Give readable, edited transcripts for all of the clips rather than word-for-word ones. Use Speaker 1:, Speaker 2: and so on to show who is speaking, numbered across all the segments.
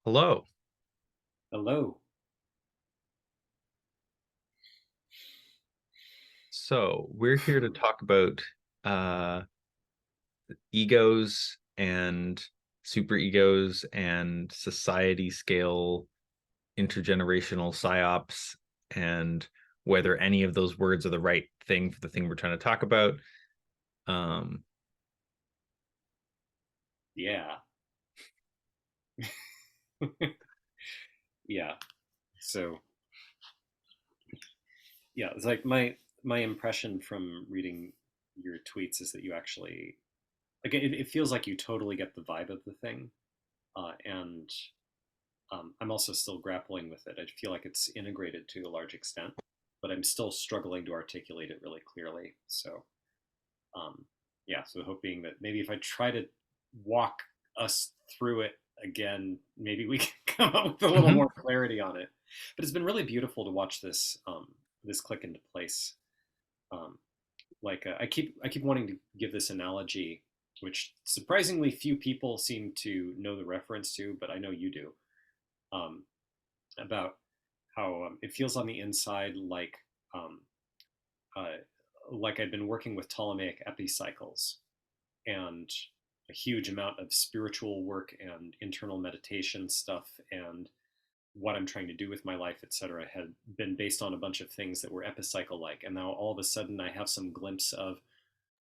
Speaker 1: Hello.
Speaker 2: Hello.
Speaker 1: So we're here to talk about uh, egos and superegos and society scale intergenerational psyops and whether any of those words are the right thing for the thing we're trying to talk about. Um,
Speaker 2: Yeah. Yeah. So, yeah, it's like my impression from reading your tweets is that you actually like it feels like you totally get the vibe of the thing. And I'm also still grappling with it. I feel like it's integrated to a large extent, but I'm still struggling to articulate it really clearly. So, um, yeah, so hoping that maybe if I try to walk us through it again, maybe we can come up with a little
Speaker 1: mhm.
Speaker 2: more clarity on it. But it's been really beautiful to watch this click into place. Um, I keep wanting to give this analogy, which surprisingly few people seem to know the reference to, but I know you do. Um, about how it feels on the inside um, uh, like I'd been working with Ptolemaic epicycles and a huge amount of spiritual work and internal meditation stuff and what I'm trying to do with my life, etc., had been based on a bunch of things that were epicycle like. And now all of a sudden I have some glimpse of,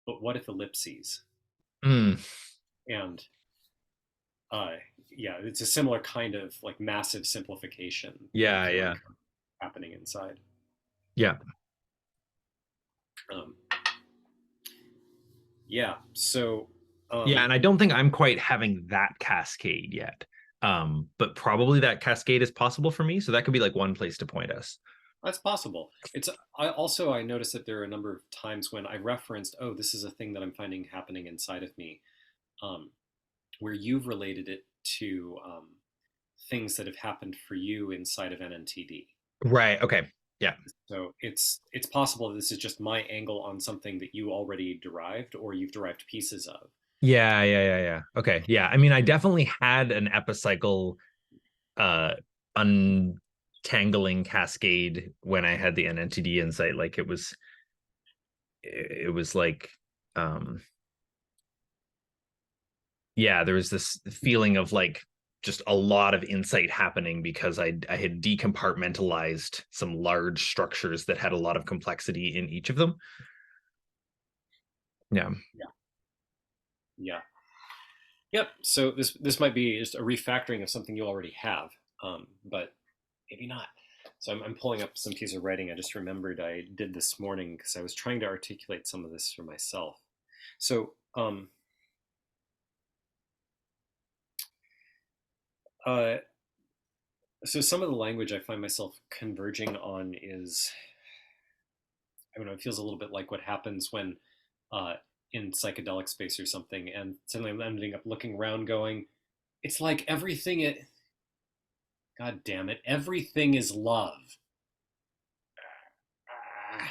Speaker 2: but what if ellipses?
Speaker 1: Mm.
Speaker 2: And uh, yeah, it's a similar kind of like massive simplification that I
Speaker 1: Yeah,
Speaker 2: feel like
Speaker 1: yeah,
Speaker 2: happening inside.
Speaker 1: yeah.
Speaker 2: Um, yeah. So,
Speaker 1: Yeah,
Speaker 2: um,
Speaker 1: and I don't think I'm quite having that cascade yet. But probably that cascade is possible for me. So that could be like one place to point us.
Speaker 2: That's possible. I noticed that there are a number of times when I referenced, oh, this is a thing that I'm finding happening inside of me, um, where you've related it to things that have happened for you inside of NNTD.
Speaker 1: Right. Okay. Yeah.
Speaker 2: So it's possible that this is just my angle on something that you already derived or you've derived pieces of.
Speaker 1: Yeah. Okay. Yeah. I mean, I definitely had an epicycle uh untangling cascade when I had the NNTD insight. Like it was like um yeah, there was this feeling of like just a lot of insight happening because I had decompartmentalized some large structures that had a lot of complexity in each of them. Yeah.
Speaker 2: Yeah. Yeah. Yep. So this might be just a refactoring of something you already have, but maybe not. So I'm pulling up some piece of writing I just remembered I did this morning because I was trying to articulate some of this for myself. So uh, so some of the language I find myself converging on is, I don't know, it feels a little bit like what happens when uh, in psychedelic space or something, and suddenly I'm ending up looking around, going, it's like everything it, God damn it, everything is love. Ah,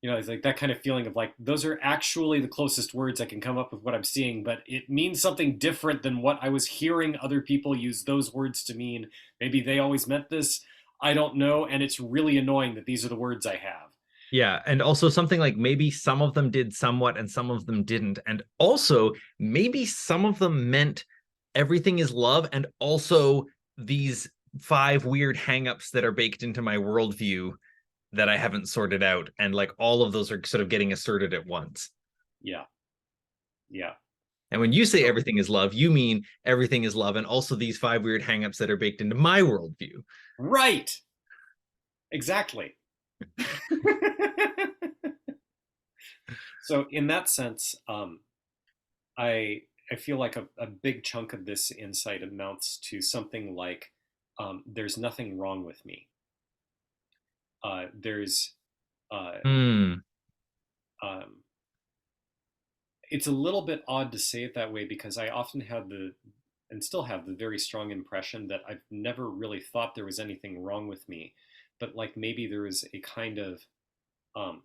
Speaker 2: it's like that kind of feeling of like those are actually the closest words I can come up with what I'm seeing, but it means something different than what I was hearing other people use those words to mean. Maybe they always meant this. I don't know, and it's really annoying that these are the words I have.
Speaker 1: Yeah, and also something like maybe some of them did somewhat and some of them didn't. And also maybe some of them meant everything is love and also these five weird hangups that are baked into my worldview that I haven't sorted out. And like all of those are sort of getting asserted at once.
Speaker 2: Yeah, yeah.
Speaker 1: And when you say
Speaker 2: So
Speaker 1: everything is love, you mean everything is love and also these five weird hangups that are baked into my worldview.
Speaker 2: right, exactly. So in that sense, I feel like a big chunk of this insight amounts to something like there's nothing wrong with me. There's uh,
Speaker 1: Hmm.
Speaker 2: um, it's a little bit odd to say it that way because I often had the and still have the very strong impression that I've never really thought there was anything wrong with me, but like maybe there is a kind of um,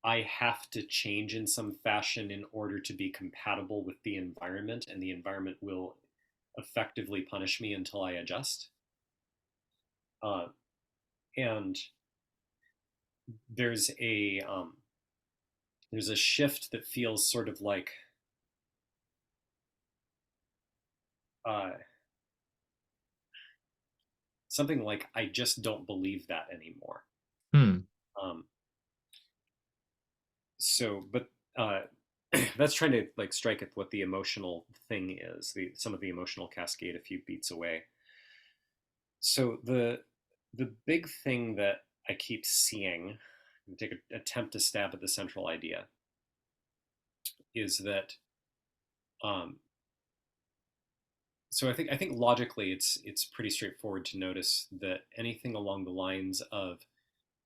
Speaker 2: I have to change in some fashion in order to be compatible with the environment, and the environment will effectively punish me until I adjust. Uh, and there's a there's a shift that feels sort of like uh, something like I just don't believe that anymore.
Speaker 1: Hmm.
Speaker 2: Um, but uh, that's trying to like strike at what the emotional thing is, some of the emotional cascade a few beats away. So the big thing that I keep seeing, and take an attempt to stab at the central idea, is that um, so I think logically it's pretty straightforward to notice that anything along the lines of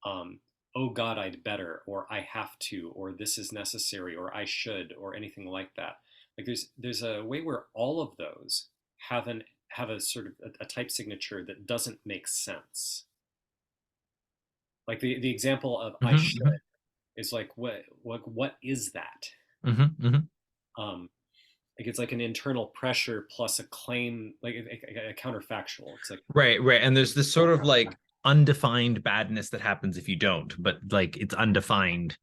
Speaker 2: um, oh God, I'd better, or I have to, or this is necessary, or I should, or anything like that. Like there's a way where all of those have a sort of a type signature that doesn't make sense. Like the example of I
Speaker 1: Hmm.
Speaker 2: should
Speaker 1: Hmm.
Speaker 2: is like what is that?
Speaker 1: Hmm. Hmm.
Speaker 2: Um, like it's like an internal pressure plus a claim, like a counterfactual. It's like
Speaker 1: Right, right. And there's this sort
Speaker 2: don't
Speaker 1: of
Speaker 2: have that.
Speaker 1: like undefined badness that happens if you don't, but like it's undefined.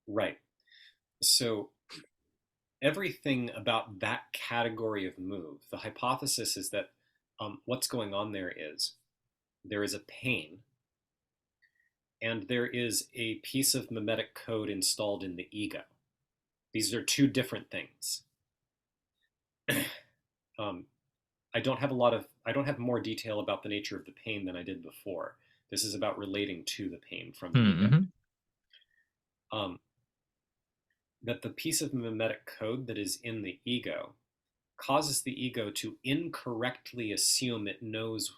Speaker 2: Right. So everything about that category of move, the hypothesis is that what's going on there is a pain and there is a piece of memetic code installed in the ego. These are two different things. um, I don't have more detail about the nature of the pain than I did before. This is about relating to the pain from the ego.
Speaker 1: Mm-hmm.
Speaker 2: Um, that the piece of memetic code that is in the ego causes the ego to incorrectly assume it knows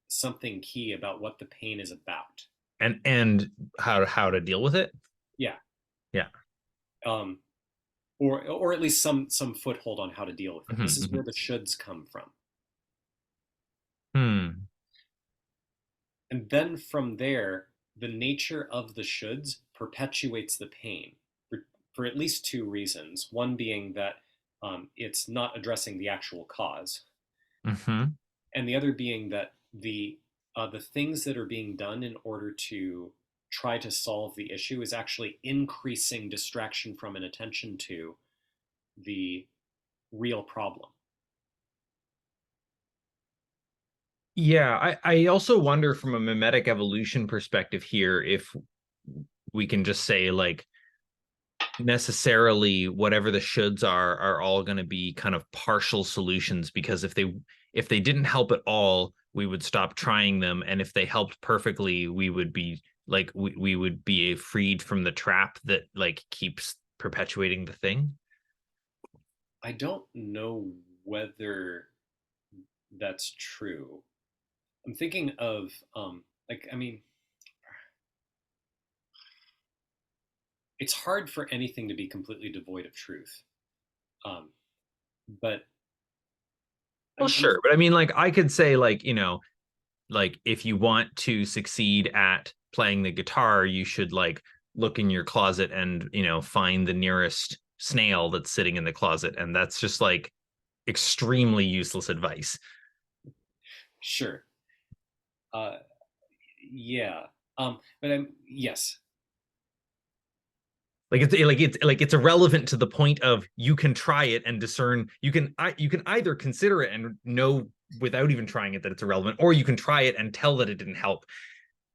Speaker 2: something key about what the pain is about.
Speaker 1: And how to deal with it.
Speaker 2: Yeah.
Speaker 1: Yeah.
Speaker 2: Um, or at least some foothold on how to deal with it. This is
Speaker 1: Mm-hmm.
Speaker 2: where the shoulds come from.
Speaker 1: Hmm.
Speaker 2: And then from there, the nature of the shoulds perpetuates the pain for at least two reasons. One being that it's not addressing the actual cause,
Speaker 1: Mm-hmm.
Speaker 2: and the other being that the things that are being done in order to try to solve the issue is actually increasing distraction from and attention to the real problem.
Speaker 1: Yeah, I also wonder from a mimetic evolution perspective here if we can just say like necessarily whatever the shoulds are all going to be kind of partial solutions because if they didn't help at all we would stop trying them and if they helped perfectly we would be like we would be freed from the trap that like keeps perpetuating the thing.
Speaker 2: I don't know whether that's true. I'm thinking of like I mean, it's hard for anything to be completely devoid of truth. Um, but
Speaker 1: Well,
Speaker 2: I'm
Speaker 1: sure, but I mean like I could say like like if you want to succeed at playing the guitar you should like look in your closet and find the nearest snail that's sitting in the closet and that's just like extremely useless advice.
Speaker 2: sure. Uh, yeah. But I'm yes,
Speaker 1: It's irrelevant to the point of you can try it and discern you can either consider it and know without even trying it that it's irrelevant or you can try it and tell that it didn't help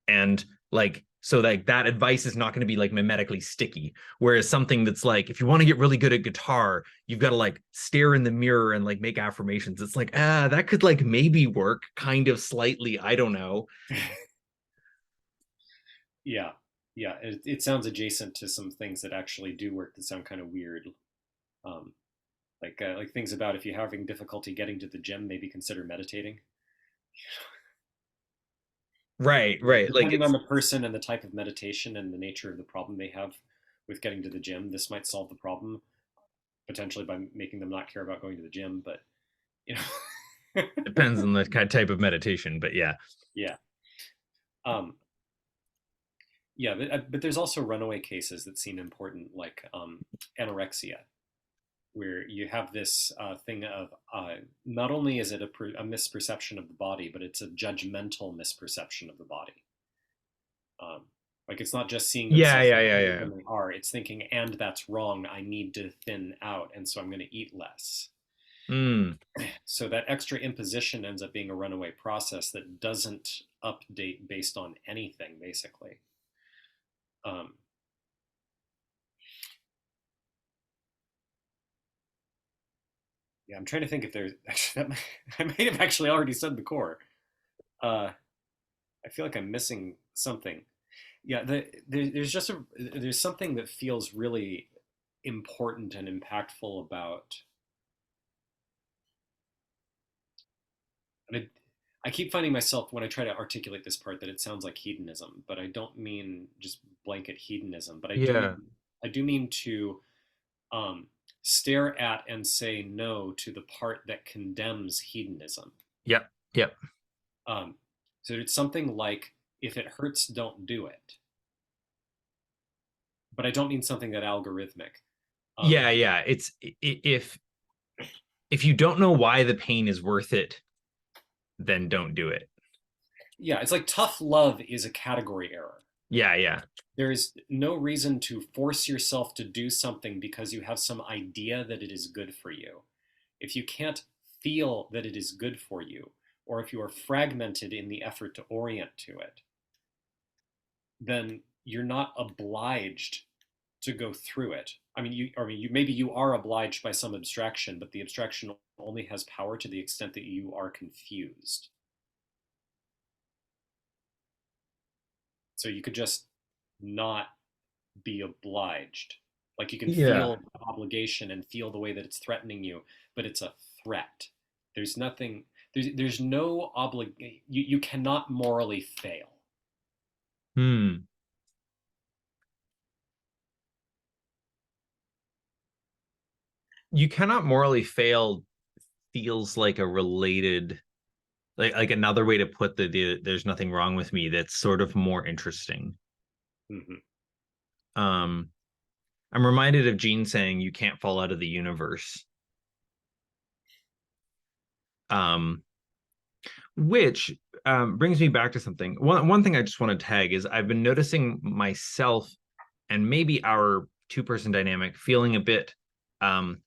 Speaker 1: and like so like that advice is not going to be like mimetically sticky whereas something that's like if you want to get really good at guitar you've got to like stare in the mirror and like make affirmations it's like that could like maybe work kind of slightly I don't know.
Speaker 2: yeah, yeah. It sounds adjacent to some things that actually do work that sound kind of weird. Um, like things about if you're having difficulty getting to the gym, maybe consider meditating.
Speaker 1: Right, right, like
Speaker 2: Depending on
Speaker 1: it's
Speaker 2: the person and the type of meditation and the nature of the problem they have with getting to the gym, this might solve the problem potentially by making them not care about going to the gym. But you know,
Speaker 1: depends on the kind of type of meditation but yeah.
Speaker 2: yeah, um, yeah. But there's also runaway cases that seem important, like anorexia. where you have this thing of not only is it a misperception of the body, but it's a judgmental misperception of the body. Um, like it's not just seeing
Speaker 1: Yeah,
Speaker 2: themselves
Speaker 1: yeah, yeah, yeah.
Speaker 2: than they are. It's thinking, and that's wrong. I need to thin out, and so I'm going to eat less.
Speaker 1: Mm.
Speaker 2: So that extra imposition ends up being a runaway process that doesn't update based on anything, basically. Um, yeah, I'm trying to think if there's actually I might have actually already said the core. Uh, I feel like I'm missing something. Yeah, there's just there's something that feels really important and impactful about. And I keep finding myself when I try to articulate this part that it sounds like hedonism, but I don't mean just blanket hedonism. But
Speaker 1: Yeah.
Speaker 2: I do mean to um, stare at and say no to the part that condemns hedonism.
Speaker 1: Yep. Yep.
Speaker 2: Um, so it's something like, if it hurts, don't do it. But I don't mean something that algorithmic.
Speaker 1: Yeah,
Speaker 2: Um,
Speaker 1: yeah. It's if you don't know why the pain is worth it, then don't do it.
Speaker 2: yeah, it's like tough love is a category error.
Speaker 1: Yeah, yeah.
Speaker 2: There is no reason to force yourself to do something because you have some idea that it is good for you. If you can't feel that it is good for you, or if you are fragmented in the effort to orient to it, then you're not obliged to go through it. Maybe you are obliged by some abstraction, but the abstraction only has power to the extent that you are confused. So you could just not be obliged. Like you can
Speaker 1: Yeah.
Speaker 2: feel obligation and feel the way that it's threatening you, but it's a threat. There's nothing. There's no obligation. You cannot morally fail.
Speaker 1: Hmm. You cannot morally fail feels like a related like another way to put the there's nothing wrong with me that's sort of more interesting.
Speaker 2: Mm-hmm.
Speaker 1: Um I'm reminded of Gene saying you can't fall out of the universe. Um which brings me back to something. One thing I just want to tag is I've been noticing myself and maybe our two-person dynamic feeling a bit um,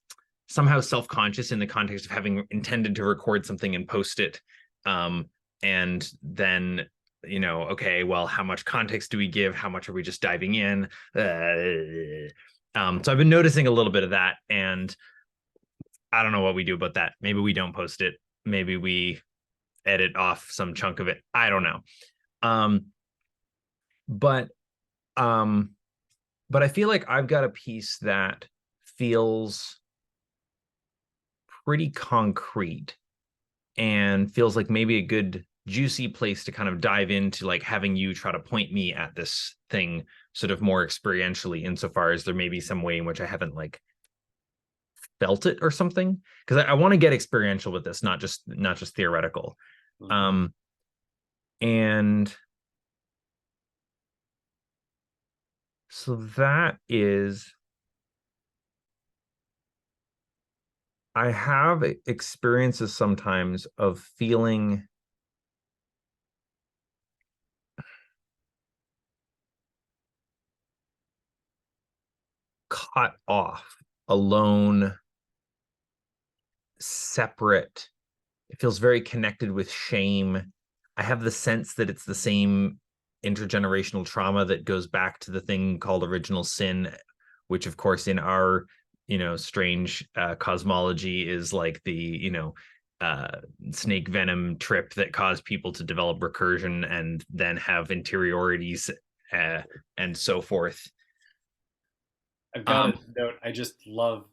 Speaker 1: somehow self-conscious in the context of having intended to record something and post it, and then okay, well, how much context do we give? How much are we just diving in? So I've been noticing a little bit of that, and I don't know what we do about that. Maybe we don't post it. Maybe we edit off some chunk of it. I don't know. Um, but um, but I feel like I've got a piece that feels pretty concrete and feels like maybe a good juicy place to kind of dive into, like having you try to point me at this thing sort of more experientially, insofar as there may be some way in which I haven't like felt it or something, because I want to get experiential with this, not just theoretical.
Speaker 2: Mm-hmm.
Speaker 1: um and so that is, I have experiences sometimes of feeling cut off, alone, separate. It feels very connected with shame. I have the sense that it's the same intergenerational trauma that goes back to the thing called original sin, which, of course, in our strange cosmology is like the uh, snake venom trip that caused people to develop recursion and then have interiorities, uh, and so forth.
Speaker 2: I've got
Speaker 1: Um,
Speaker 2: to note, I just love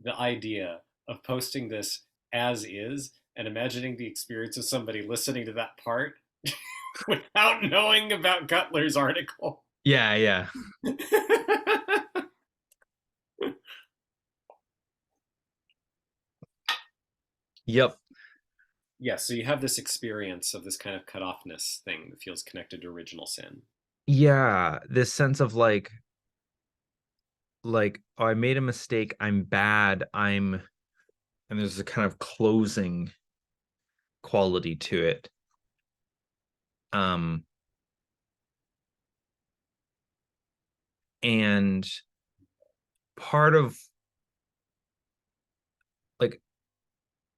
Speaker 2: the idea of posting this as is and imagining the experience of somebody listening to that part without knowing about Cutler's article.
Speaker 1: yeah, yeah, yep.
Speaker 2: Yeah, so you have this experience of this kind of cut-offness thing that feels connected to original sin.
Speaker 1: Yeah, this sense of like like, oh, I made a mistake, I'm bad, and there's a kind of closing quality to it. Um, and part of like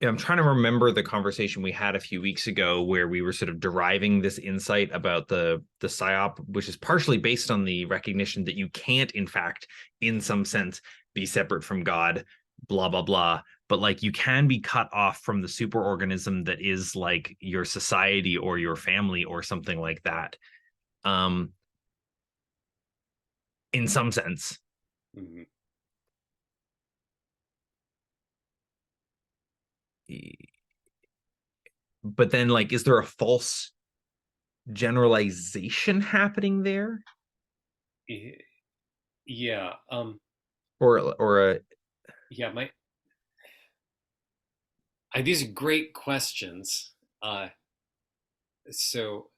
Speaker 1: I'm trying to remember the conversation we had a few weeks ago where we were sort of deriving this insight about the psyop, which is partially based on the recognition that you can't, in fact, in some sense, be separate from God, blah blah blah. But like you can be cut off from the superorganism that is like your society or your family or something like that. Um, in some sense.
Speaker 2: Mhm.
Speaker 1: But then like is there a false generalization happening there?
Speaker 2: Yeah.
Speaker 1: Or a
Speaker 2: Yeah. These are great questions. Uh, so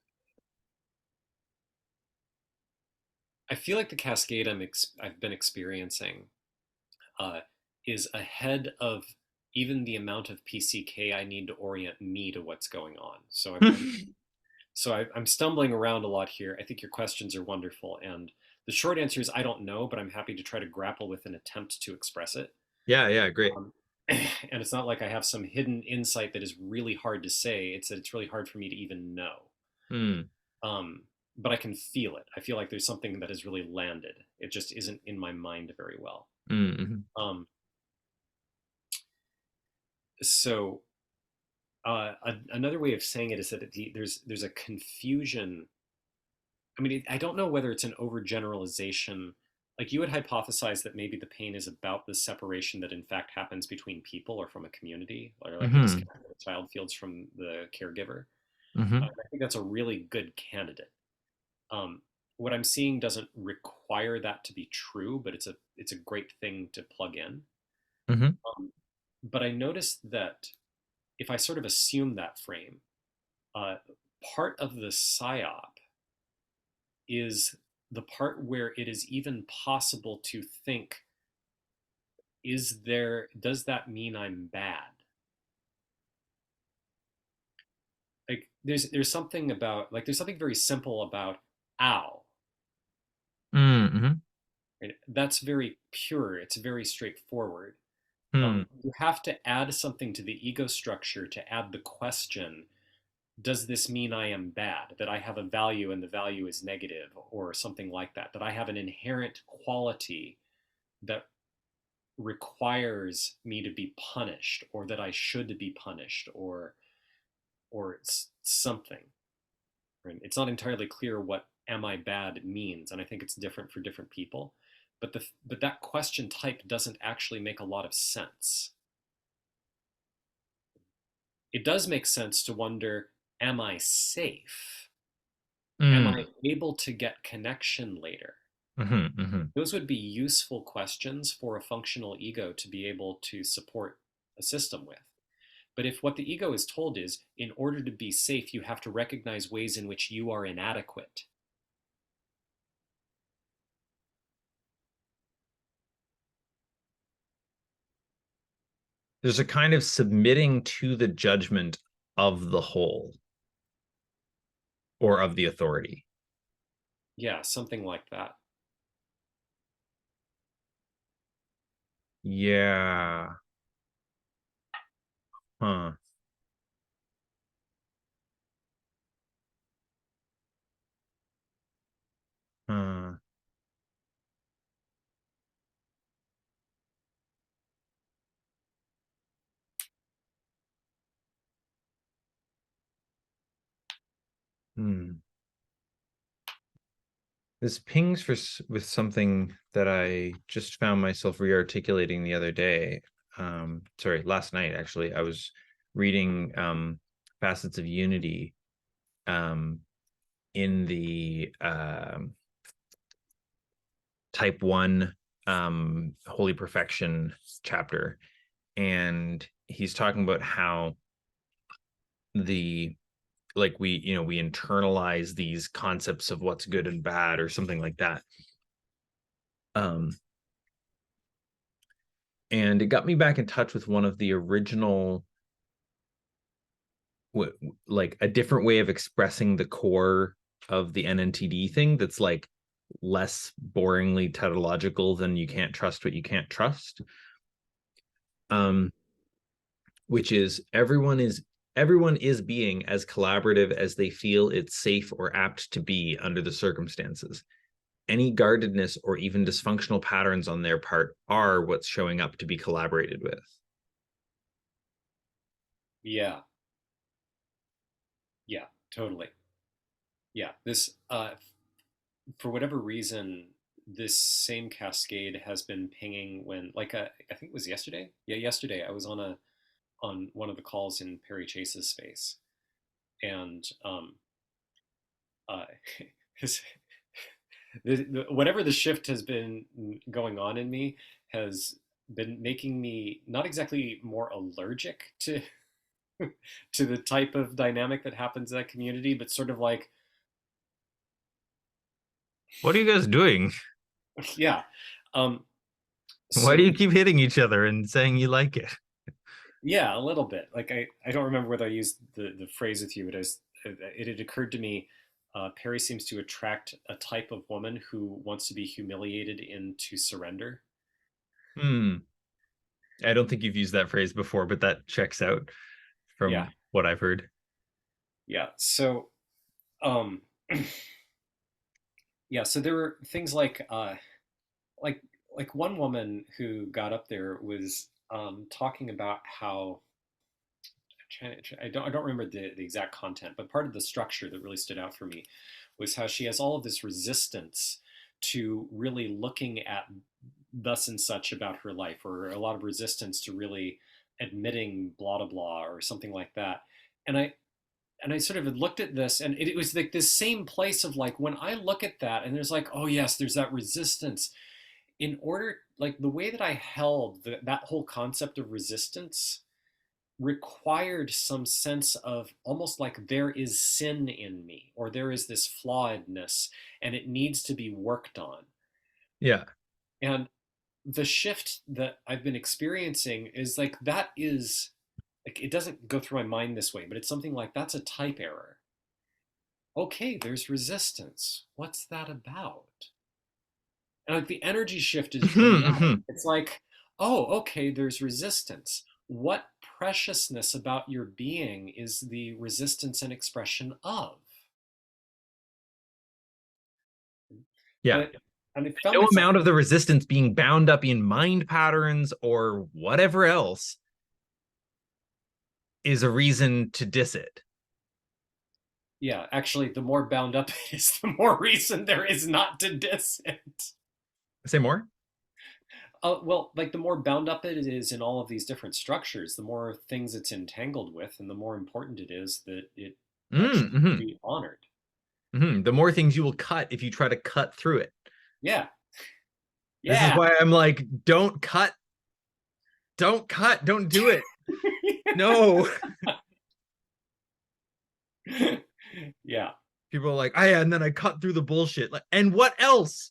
Speaker 2: I feel like the cascade I've been experiencing uh, is ahead of even the amount of PCK I need to orient me to what's going on. I'm stumbling around a lot here. I think your questions are wonderful, and the short answer is I don't know, but I'm happy to try to grapple with an attempt to express it.
Speaker 1: yeah, yeah, great.
Speaker 2: And it's not like I have some hidden insight that is really hard to say. It's that it's really hard for me to even know.
Speaker 1: Mm,
Speaker 2: Um, but I can feel it. I feel like there's something that has really landed. It just isn't in my mind very well.
Speaker 1: mm,
Speaker 2: Um, so Another way of saying it is that there's a confusion. I mean, I don't know whether it's an overgeneralization. Like you would hypothesize that maybe the pain is about the separation that in fact happens between people or from a community, or like the
Speaker 1: mm,
Speaker 2: disconnect that a child feels from the caregiver.
Speaker 1: mm,
Speaker 2: I think that's a really good candidate. Um, what I'm seeing doesn't require that to be true, but it's a great thing to plug in.
Speaker 1: mm,
Speaker 2: Um, but I noticed that if I sort of assume that frame, uh, part of the psyop is the part where it is even possible to think, does that mean I'm bad? Like there's something about like there's something very simple about ow.
Speaker 1: mm,
Speaker 2: Right? That's very pure. It's very straightforward.
Speaker 1: mm,
Speaker 2: You have to add something to the ego structure to add the question, does this mean I am bad? That I have a value and the value is negative, or something like that? That I have an inherent quality that requires me to be punished, or that I should be punished, or it's something. Right? It's not entirely clear what "am I bad" means, and I think it's different for different people. But that question type doesn't actually make a lot of sense. It does make sense to wonder, am I safe? Am I
Speaker 1: mm,
Speaker 2: able to get connection later?
Speaker 1: mm.
Speaker 2: Those would be useful questions for a functional ego to be able to support a system with. But if what the ego is told is, in order to be safe, you have to recognize ways in which you are inadequate.
Speaker 1: There's a kind of submitting to the judgment of the whole or of the authority.
Speaker 2: Yeah, something like that.
Speaker 1: Yeah. Huh. Huh. Hmm. This pings with something that I just found myself rearticulating the other day. Sorry, last night actually. I was reading Facets of Unity um, in the Type 1 Holy Perfection chapter. And he's talking about how the like we internalize these concepts of what's good and bad or something like that. Um, And it got me back in touch with one of the original, like a different way of expressing the core of the NNTD thing that's like less boringly tautological than you can't trust what you can't trust. Um, which is everyone is being as collaborative as they feel it's safe or apt to be under the circumstances. Any guardedness or even dysfunctional patterns on their part are what's showing up to be collaborated with.
Speaker 2: Yeah, yeah, totally. Yeah, this for whatever reason, this same cascade has been pinging when, like, I think it was yesterday. Yeah, yesterday I was on one of the calls in Perry Chase's space, and uh, his, whatever the shift has been going on in me has been making me not exactly more allergic to to the type of dynamic that happens in that community, but sort of like,
Speaker 1: What are you guys doing?
Speaker 2: yeah. Um,
Speaker 1: Why do
Speaker 2: so
Speaker 1: you keep hitting each other and saying you like it?
Speaker 2: yeah, a little bit. Like I don't remember whether I used the phrase with you, but it had occurred to me. Perry seems to attract a type of woman who wants to be humiliated into surrender.
Speaker 1: Hmm. I don't think you've used that phrase before, but that checks out
Speaker 2: Yeah,
Speaker 1: from what I've heard.
Speaker 2: yeah. So um, yeah. So there were things like like one woman who got up there was talking about how I don't remember the exact content, but part of the structure that really stood out for me was how she has all of this resistance to really looking at thus and such about her life, or a lot of resistance to really admitting blah blah blah or something like that. And I sort of had looked at this, and it was like this same place of like, when I look at that, and there's like, oh yes, there's that resistance. In order, like the way that I held that whole concept of resistance required some sense of almost like there is sin in me, or there is this flawedness and it needs to be worked on.
Speaker 1: Yeah.
Speaker 2: And the shift that I've been experiencing is like, that is like, it doesn't go through my mind this way, but it's something like, that's a type error. Okay, there's resistance. What's that about? And like the energy shift is dramatic. It's like, oh, okay, there's resistance. What preciousness about your being is the resistance and expression of?
Speaker 1: Yeah.
Speaker 2: And, and I found
Speaker 1: No
Speaker 2: myself,
Speaker 1: amount of the resistance being bound up in mind patterns or whatever else is a reason to diss it.
Speaker 2: yeah, actually, the more bound up it is, the more reason there is not to diss it.
Speaker 1: Say more.
Speaker 2: Well, like the more bound up it is in all of these different structures, the more things it's entangled with, and the more important it is that it actually
Speaker 1: Mm-hmm.
Speaker 2: be honored.
Speaker 1: Mm-hmm. The more things you will cut if you try to cut through it.
Speaker 2: Yeah,
Speaker 1: This is
Speaker 2: yeah.
Speaker 1: why I'm like, don't cut, don't do it. No.
Speaker 2: Yeah.
Speaker 1: People are like, oh, yeah, and then I cut through the bullshit. Like, and what else?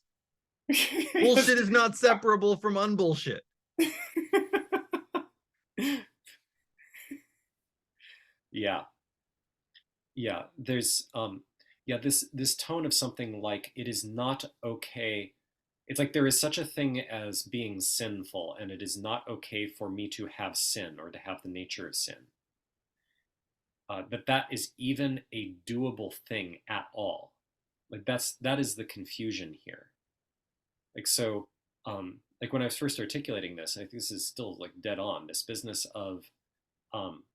Speaker 1: Bullshit is not separable from unbullshit.
Speaker 2: Yeah. Yeah. There's yeah, this tone of something like, it is not okay. It's like there is such a thing as being sinful, and it is not okay for me to have sin or to have the nature of sin. That is even a doable thing at all. Like that is the confusion here. Like so, like when I was first articulating this, I think this is still like dead on. This business of, um,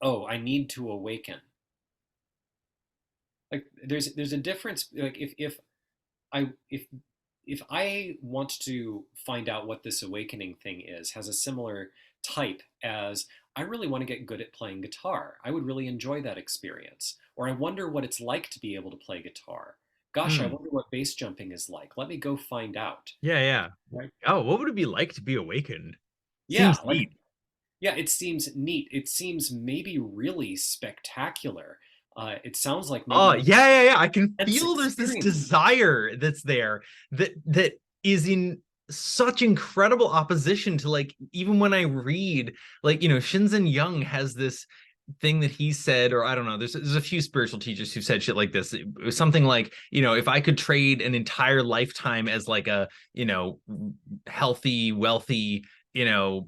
Speaker 2: oh, I need to awaken. Like there's a difference. Like I if I want to find out what this awakening thing is, has a similar type as, I really want to get good at playing guitar. I would really enjoy that experience. Or I wonder what it's like to be able to play guitar. Gosh, I
Speaker 1: Hmm.
Speaker 2: wonder what bass jumping is like. Let me go find out.
Speaker 1: Yeah, yeah.
Speaker 2: Right?
Speaker 1: Oh, what would it be like to be awakened?
Speaker 2: Yeah,
Speaker 1: Seems
Speaker 2: like,
Speaker 1: neat.
Speaker 2: yeah, it seems neat. It seems maybe really spectacular. It sounds like maybe
Speaker 1: Oh,
Speaker 2: one of
Speaker 1: yeah, yeah, yeah. I can
Speaker 2: the best
Speaker 1: feel there's this
Speaker 2: experiences.
Speaker 1: desire that's there that is in such incredible opposition to, like, even when I read, like, Shinzen Young has this thing that he said, or I don't know, there's a few spiritual teachers who've said shit like this. It was something like, if I could trade an entire lifetime as like a, healthy, wealthy, you know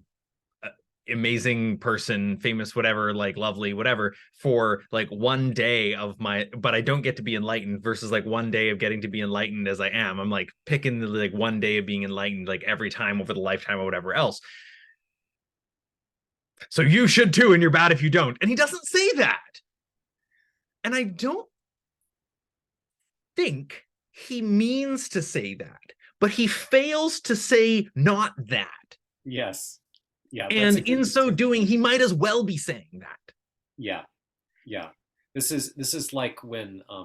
Speaker 1: amazing person, famous, whatever, like lovely, whatever, for like one day of my, but I don't get to be enlightened, versus like one day of getting to be enlightened as I am. I'm like picking the like one day of being enlightened like every time over the lifetime or whatever else. So you should too, and you're bad if you don't. And he doesn't say that. And I don't think he means to say that, but he fails to say not that.
Speaker 2: Yes. Yeah, that's
Speaker 1: And
Speaker 2: a good
Speaker 1: in so doing,
Speaker 2: distinction.
Speaker 1: he might as well be saying that.
Speaker 2: Yeah. Yeah. This is like when I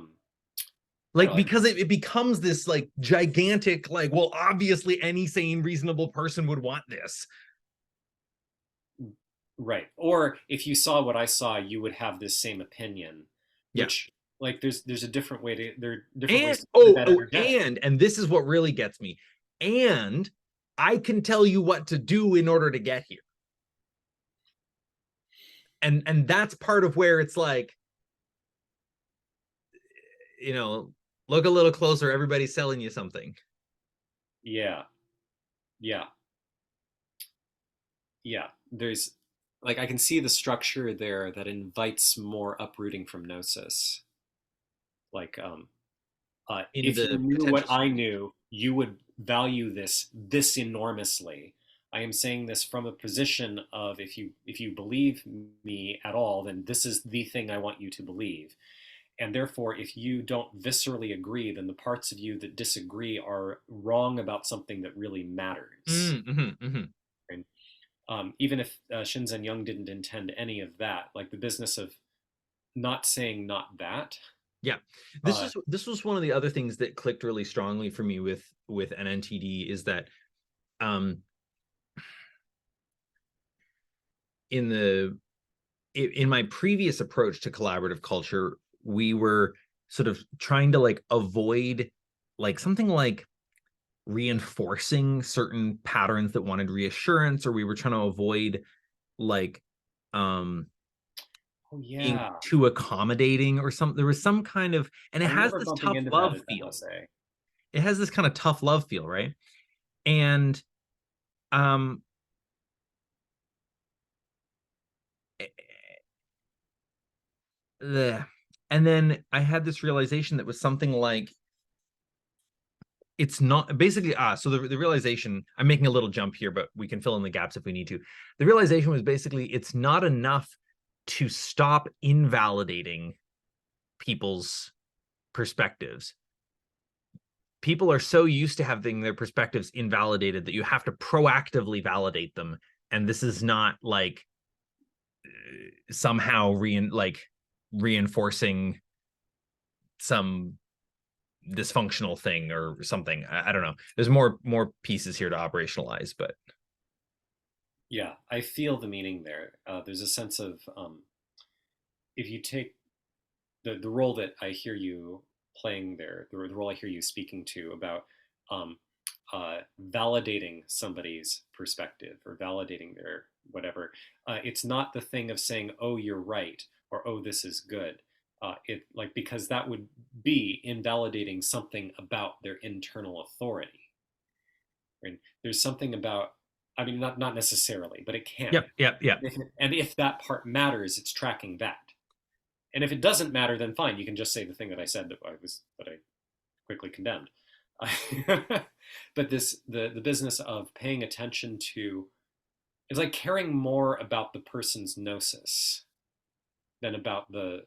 Speaker 1: Like,
Speaker 2: don't know,
Speaker 1: because it becomes this like gigantic, like, well, obviously any sane, reasonable person would want this.
Speaker 2: right. Or if you saw what I saw, you would have this same opinion,
Speaker 1: Yeah.
Speaker 2: which like there's a different way to there are different ways
Speaker 1: And
Speaker 2: to look at
Speaker 1: oh,
Speaker 2: that
Speaker 1: oh,
Speaker 2: energetically.
Speaker 1: and this is what really gets me. And I can tell you what to do in order to get here. And that's part of where it's like, you know, look a little closer, everybody's selling you something.
Speaker 2: Yeah. Yeah. Yeah. There's like I can see the structure there that invites more uprooting from gnosis. Like
Speaker 1: In
Speaker 2: if you
Speaker 1: the
Speaker 2: knew what
Speaker 1: potential
Speaker 2: I
Speaker 1: solution.
Speaker 2: knew, you would value this enormously. I am saying this from a position of if you believe me at all, then this is the thing I want you to believe. And therefore, if you don't viscerally agree, then the parts of you that disagree are wrong about something that really matters.
Speaker 1: Mm-hmm.
Speaker 2: And even if Shinzen Young didn't intend any of that, like the business of not saying not that.
Speaker 1: Yeah,
Speaker 2: Uh,
Speaker 1: this was one of the other things that clicked really strongly for me with NNTD, is that um in the in my previous approach to collaborative culture, we were sort of trying to like avoid like something like reinforcing certain patterns that wanted reassurance, or we were trying to avoid like um
Speaker 2: oh
Speaker 1: being
Speaker 2: yeah,
Speaker 1: too accommodating or something. There was some kind of, and it
Speaker 2: I
Speaker 1: has
Speaker 2: remember
Speaker 1: this
Speaker 2: bumping
Speaker 1: tough
Speaker 2: into that
Speaker 1: love
Speaker 2: at
Speaker 1: feel.
Speaker 2: FSA.
Speaker 1: It has this kind of tough love feel, right? And um the and then I had this realization that was something like, it's not basically so the realization, I'm making a little jump here, but we can fill in the gaps if we need to. The realization was basically, it's not enough to stop invalidating people's perspectives. People are so used to having their perspectives invalidated that you have to proactively validate them. And this is not like somehow reinforcing some dysfunctional thing or something. I don't know. There's more pieces here to operationalize, but
Speaker 2: Yeah, I feel the meaning there. There's a sense of if you take the role that I hear you playing there, the role I hear you speaking to about um, validating somebody's perspective or validating their whatever. It's not the thing of saying, "Oh, you're right," or "Oh, this is good." It like because that would be invalidating something about their internal authority. Right? There's something about, I mean, not necessarily, but it can.
Speaker 1: yep.
Speaker 2: And if that part matters, it's tracking that. And if it doesn't matter, then fine. You can just say the thing that I said that I quickly condemned. But the business of paying attention to is like caring more about the person's gnosis than about the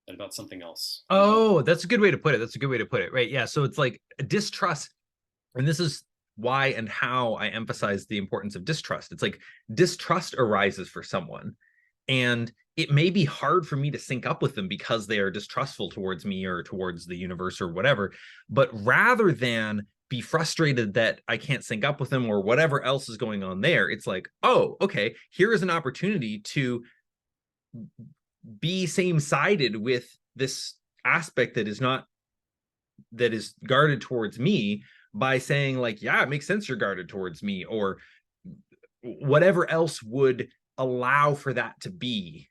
Speaker 2: than about something else.
Speaker 1: Oh, that's a good way to put it. That's a good way to put it. Right. Yeah. So it's like distrust. And this is why and how I emphasize the importance of distrust. It's like distrust arises for someone, and it may be hard for me to sync up with them because they are distrustful towards me or towards the universe or whatever. But rather than be frustrated that I can't sync up with them or whatever else is going on there, it's like, oh, okay, here is an opportunity to be same-sided with this aspect that is not, that is guarded towards me, by saying like, yeah, it makes sense you're guarded towards me, or whatever else would allow for that to be,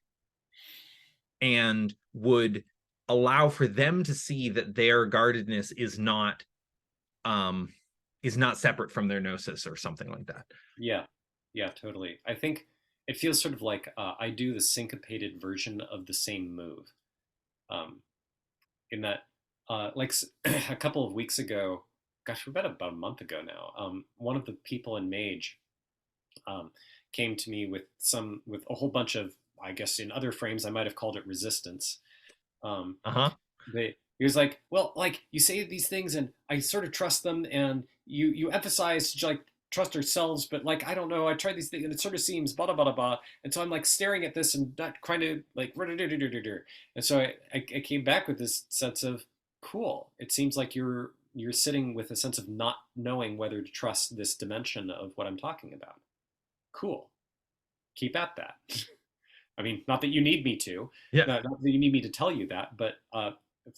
Speaker 1: and would allow for them to see that their guardedness um is not separate from their gnosis or something like that.
Speaker 2: Yeah, yeah, totally. I think it feels sort of like I do the syncopated version of the same move. Um, in that, a couple of weeks ago, gosh, we're about a month ago now. One of the people in Mage um, came to me with a whole bunch of, I guess in other frames I might have called it resistance. Um,
Speaker 1: Uh-huh.
Speaker 2: he was like, well, like you say these things and I sort of trust them, and you emphasize like trust ourselves, but like I don't know, I tried these things and it sort of seems blah blah blah blah, and so I'm like staring at this and not kind of like, and so I came back with this sense of cool. It seems like you're sitting with a sense of not knowing whether to trust this dimension of what I'm talking about. Cool. Keep at that. I mean, not that you need me to,
Speaker 1: Yeah.
Speaker 2: not that you need me to tell you that, but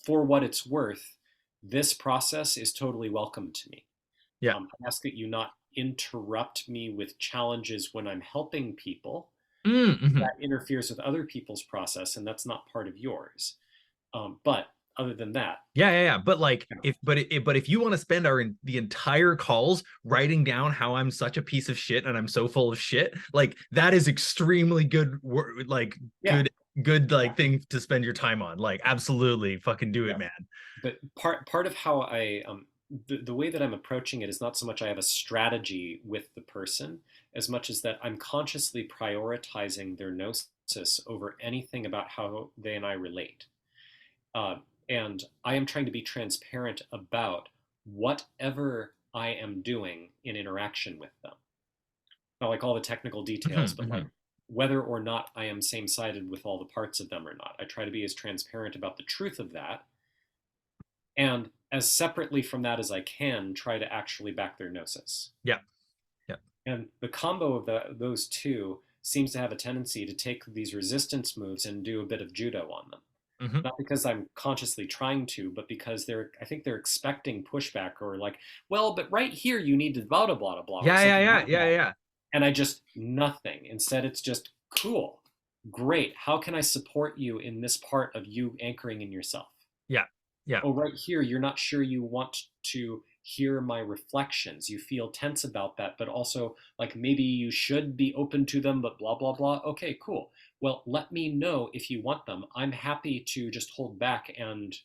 Speaker 2: for what it's worth, this process is totally welcome to me.
Speaker 1: Yeah.
Speaker 2: I ask that you not interrupt me with challenges when I'm helping people.
Speaker 1: Mm-hmm.
Speaker 2: That interferes with other people's process, and that's not part of yours. But other than that,
Speaker 1: Yeah. But like,
Speaker 2: you know,
Speaker 1: if you want to spend the entire calls writing down how I'm such a piece of shit and I'm so full of shit, like that is extremely good work, like
Speaker 2: yeah,
Speaker 1: good
Speaker 2: yeah,
Speaker 1: like thing to spend your time on. Like, absolutely fucking do it,
Speaker 2: yeah.
Speaker 1: man.
Speaker 2: But part of how the way that I'm approaching it is not so much I have a strategy with the person as much as that I'm consciously prioritizing their gnosis over anything about how they and I relate. Uh, and I am trying to be transparent about whatever I am doing in interaction with them. Not like all the technical details,
Speaker 1: Mm-hmm,
Speaker 2: but
Speaker 1: mm-hmm.
Speaker 2: like whether or not I am same sided with all the parts of them or not. I try to be as transparent about the truth of that, and as separately from that as I can, try to actually back their gnosis.
Speaker 1: Yeah. Yeah.
Speaker 2: And the combo of those two seems to have a tendency to take these resistance moves and do a bit of judo on them.
Speaker 1: Mm-hmm.
Speaker 2: Not because I'm consciously trying to, but because I think they're expecting pushback, or like, well, but right here you need to blah blah blah blah or something like that.
Speaker 1: Yeah.
Speaker 2: And I just nothing. Instead, it's just cool, great. How can I support you in this part of you anchoring in yourself?
Speaker 1: Yeah. Yeah.
Speaker 2: Oh, right here, you're not sure you want to hear my reflections. You feel tense about that, but also like maybe you should be open to them, but blah, blah, blah. Okay, cool. Well, let me know if you want them. I'm happy to just hold back and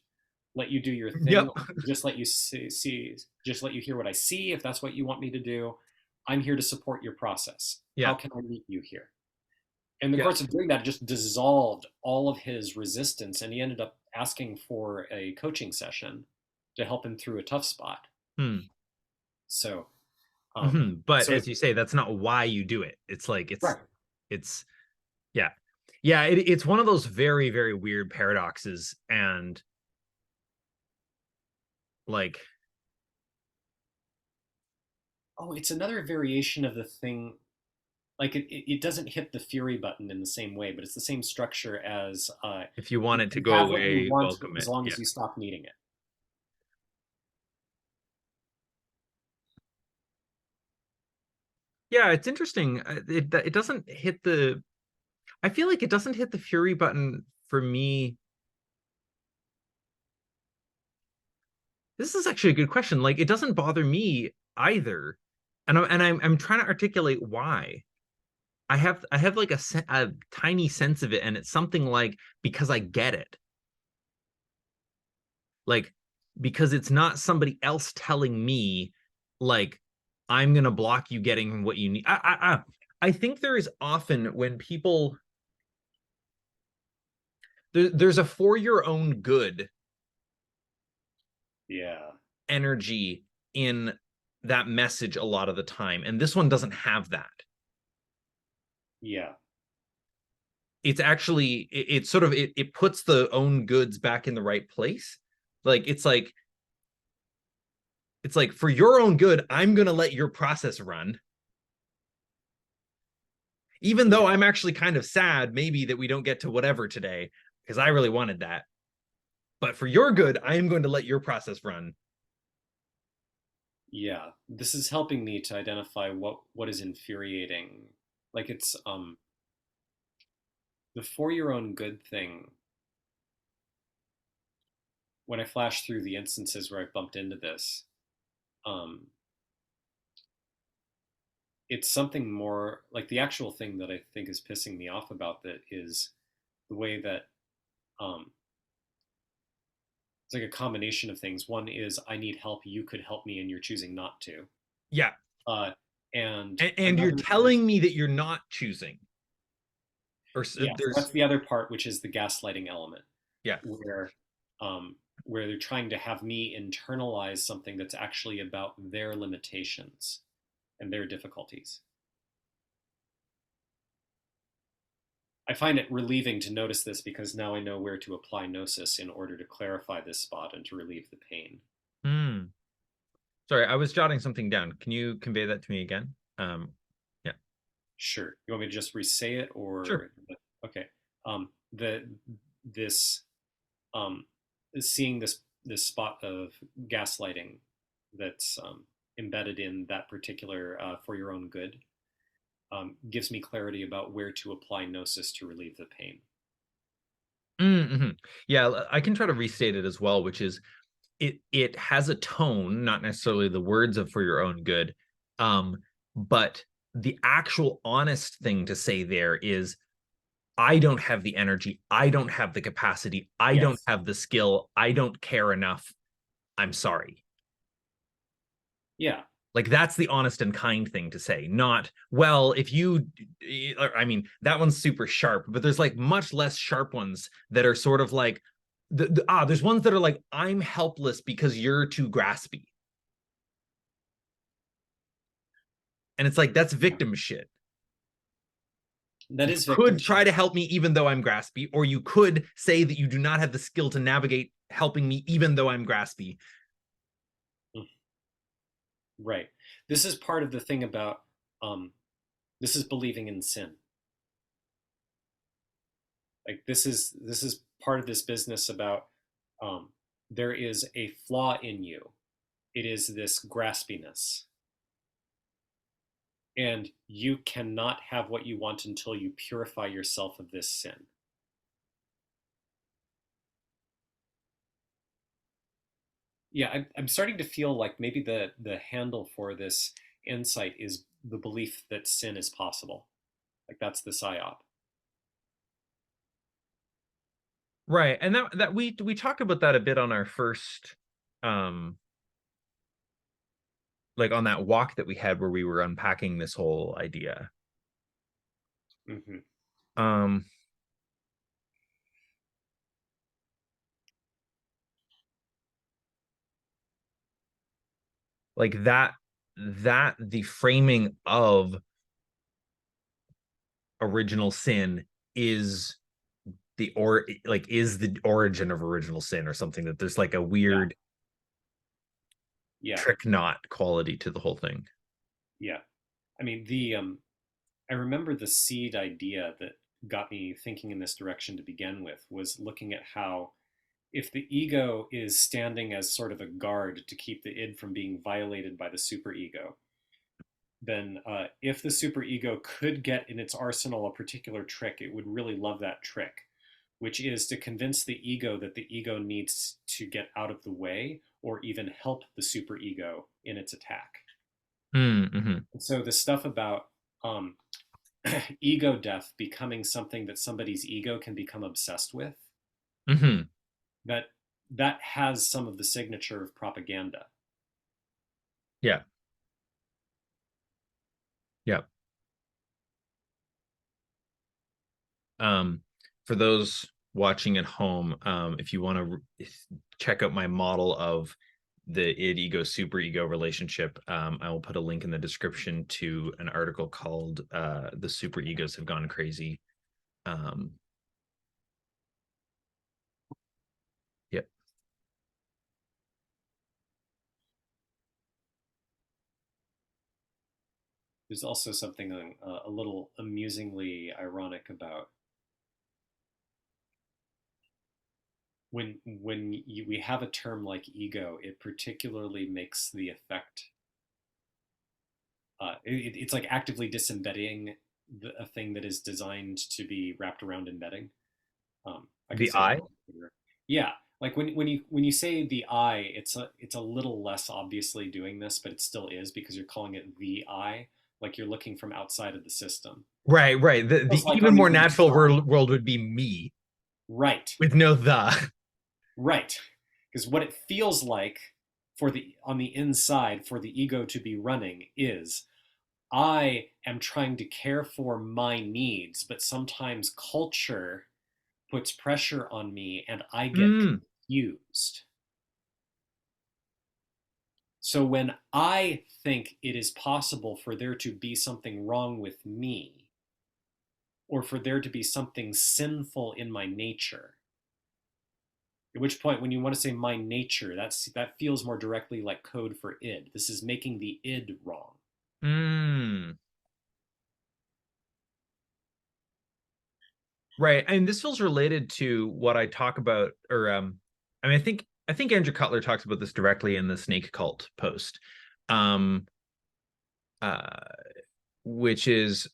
Speaker 2: let you do your thing,
Speaker 1: Yep.
Speaker 2: or just let you just let you hear what I see if that's what you want me to do. I'm here to support your process. How
Speaker 1: Yeah.
Speaker 2: can I meet you here? In the
Speaker 1: Yeah.
Speaker 2: course of doing that, it just dissolved all of his resistance, and he ended up asking for a coaching session to help him through a tough spot.
Speaker 1: Hmm.
Speaker 2: So, um,
Speaker 1: Mm-hmm. But
Speaker 2: so
Speaker 1: as you say, that's not why you do it. It's like
Speaker 2: right.
Speaker 1: it's yeah. Yeah, it's one of those very, very weird paradoxes. And like,
Speaker 2: Oh, it's another variation of the thing. Like it doesn't hit the fury button in the same way, but it's the same structure as
Speaker 1: if you want it to
Speaker 2: you
Speaker 1: go
Speaker 2: have what you
Speaker 1: away,
Speaker 2: want
Speaker 1: welcome
Speaker 2: as
Speaker 1: it.
Speaker 2: long
Speaker 1: Yeah.
Speaker 2: as you stop needing it.
Speaker 1: Yeah, it's interesting. It doesn't hit the I feel like it doesn't hit the fury button for me. This is actually a good question. Like, it doesn't bother me either. And I'm trying to articulate why. I have like a tiny sense of it, and it's something like because I get it. Like, because it's not somebody else telling me like I'm gonna block you getting what you need. I think there is often when people there's a for your own good
Speaker 2: Yeah,
Speaker 1: energy in that message a lot of the time, and this one doesn't have that.
Speaker 2: yeah,
Speaker 1: It's actually it sort of it puts the own goods back in the right place. Like, it's like for your own good, I'm gonna let your process run, even though
Speaker 2: yeah,
Speaker 1: I'm actually kind of sad maybe that we don't get to whatever today, because I really wanted that. But for your good, I am going to let your process run.
Speaker 2: Yeah, this is helping me to identify what is infuriating. Like it's the for your own good thing. When I flash through the instances where I've bumped into this, um, it's something more like the actual thing that I think is pissing me off about that is the way that um, it's like a combination of things. One is I need help, you could help me, and you're choosing not to.
Speaker 1: Yeah.
Speaker 2: Uh, and
Speaker 1: And you're
Speaker 2: another is
Speaker 1: telling me that you're not choosing, or
Speaker 2: yeah, so
Speaker 1: there's,
Speaker 2: that's the other part, which is the gaslighting element,
Speaker 1: yeah.
Speaker 2: where where they're trying to have me internalize something that's actually about their limitations and their difficulties. I find it relieving to notice this because now I know where to apply gnosis in order to clarify this spot and to relieve the pain.
Speaker 1: Hmm. Sorry, I was jotting something down. Can you convey that to me again? Yeah.
Speaker 2: Sure. You want me to just re-say it
Speaker 1: Sure.
Speaker 2: or okay. The this um seeing this spot of gaslighting that's embedded in that particular for your own good gives me clarity about where to apply gnosis to relieve the pain.
Speaker 1: Mm-hmm. Yeah, I can try to restate it as well, which is it has a tone, not necessarily the words of for your own good, um, but the actual honest thing to say there is I don't have the energy, I don't have the capacity, I don't
Speaker 2: Yes.
Speaker 1: have the skill, I don't care enough. I'm sorry.
Speaker 2: Yeah.
Speaker 1: Like that's the honest and kind thing to say, not, well, if you, I mean, that one's super sharp, but there's like much less sharp ones that are sort of like, there's ones that are like, I'm helpless because you're too graspy. And it's like, that's
Speaker 2: Yeah.
Speaker 1: victim shit.
Speaker 2: That
Speaker 1: You
Speaker 2: is
Speaker 1: could
Speaker 2: victim
Speaker 1: try
Speaker 2: shit.
Speaker 1: to help me even though I'm graspy, or you could say that you do not have the skill to navigate helping me even though I'm graspy.
Speaker 2: Mm, right. This is part of the thing about um, this is believing in sin. Like this is part of this business about um, there is a flaw in you. It is this graspiness, and you cannot have what you want until you purify yourself of this sin. Yeah, I'm starting to feel like maybe the handle for this insight is the belief that sin is possible. Like that's the psyop.
Speaker 1: Right. And that we talk about that a bit on our first um like on that walk that we had where we were unpacking this whole idea.
Speaker 2: Hmm.
Speaker 1: Um like that the framing of original sin is is the origin of original sin or something, that there's like a
Speaker 2: Yeah,
Speaker 1: weird
Speaker 2: yeah,
Speaker 1: trick knot quality to the whole thing.
Speaker 2: yeah. I mean, I remember the seed idea that got me thinking in this direction to begin with was looking at how if the ego is standing as sort of a guard to keep the id from being violated by the superego, then if the superego could get in its arsenal a particular trick, it would really love that trick, which is to convince the ego that the ego needs to get out of the way or even help the superego in its attack.
Speaker 1: Mm-hmm.
Speaker 2: And so the stuff about um, ego death becoming something that somebody's ego can become obsessed with,
Speaker 1: Mm-hmm.
Speaker 2: that that has some of the signature of propaganda.
Speaker 1: Yeah. Yeah. For those watching at home, if you want to check out my model of the id ego super ego relationship, I will put a link in the description to an article called "The Super Egos Have Gone Crazy." Um, yeah.
Speaker 2: There's also something a little amusingly ironic about we have a term like ego, it particularly makes the effect it's like actively disembedding a thing that is designed to be wrapped around embedding. I can
Speaker 1: The
Speaker 2: say it a
Speaker 1: I.
Speaker 2: little clearer. Yeah, like when you say the I, it's a little less obviously doing this, but it still is because you're calling it the I, like you're looking from outside of the system.
Speaker 1: Right, right. The
Speaker 2: Feels like
Speaker 1: even
Speaker 2: on the
Speaker 1: more natural
Speaker 2: inside.
Speaker 1: world would be me
Speaker 2: Right,
Speaker 1: with no the.
Speaker 2: right. Because what it feels like for the on the inside for the ego to be running is I am trying to care for my needs, but sometimes culture puts pressure on me and I get
Speaker 1: Mm,
Speaker 2: confused. So when I think it is possible for there to be something wrong with me, or for there to be something sinful in my nature, at which point when you want to say my nature, that feels more directly like code for id. This is making the id wrong.
Speaker 1: mm. Right. And this feels related to what I talk about, or I mean, I think Andrew Cutler talks about this directly in the snake cult post. Um, uh, which is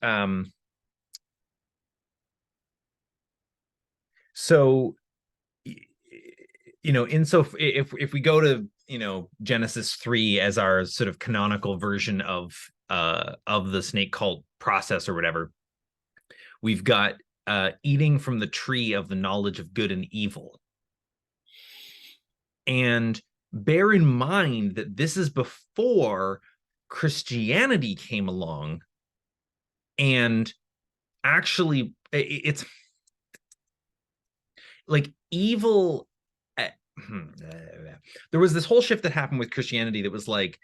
Speaker 1: so if we go to Genesis 3 as our sort of canonical version of the snake cult process or whatever, we've got eating from the tree of the knowledge of good and evil. And bear in mind that this is before Christianity came along and actually it's like evil. uh, there was this whole shift that happened with Christianity that was like,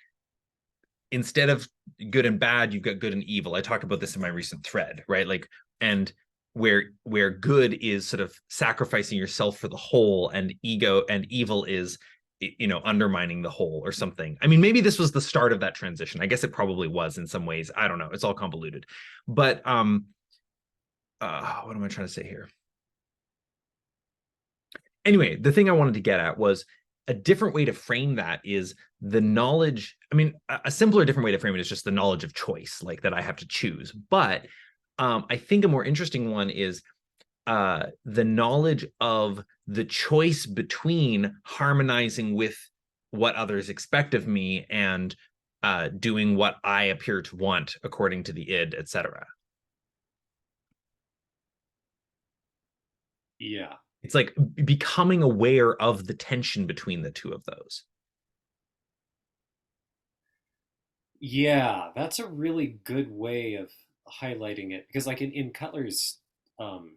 Speaker 1: instead of good and bad, you've got good and evil. I talk about this in my recent thread, right? Like, and where good is sort of sacrificing yourself for the whole, and ego and evil is undermining the whole or something. I mean, maybe this was the start of that transition. I guess it probably was in some ways. I don't know. It's all convoluted. But what am I trying to say here? Anyway, the thing I wanted to get at was a different way to frame that is the knowledge. I mean, a simpler, different way to frame it is just the knowledge of choice, like that I have to choose. But I think a more interesting one is the knowledge of the choice between harmonizing with what others expect of me and doing what I appear to want according to the id, etc.
Speaker 2: Yeah.
Speaker 1: It's like becoming aware of the tension between the two of those.
Speaker 2: Yeah, that's a really good way of highlighting it because, like in Cutler's um,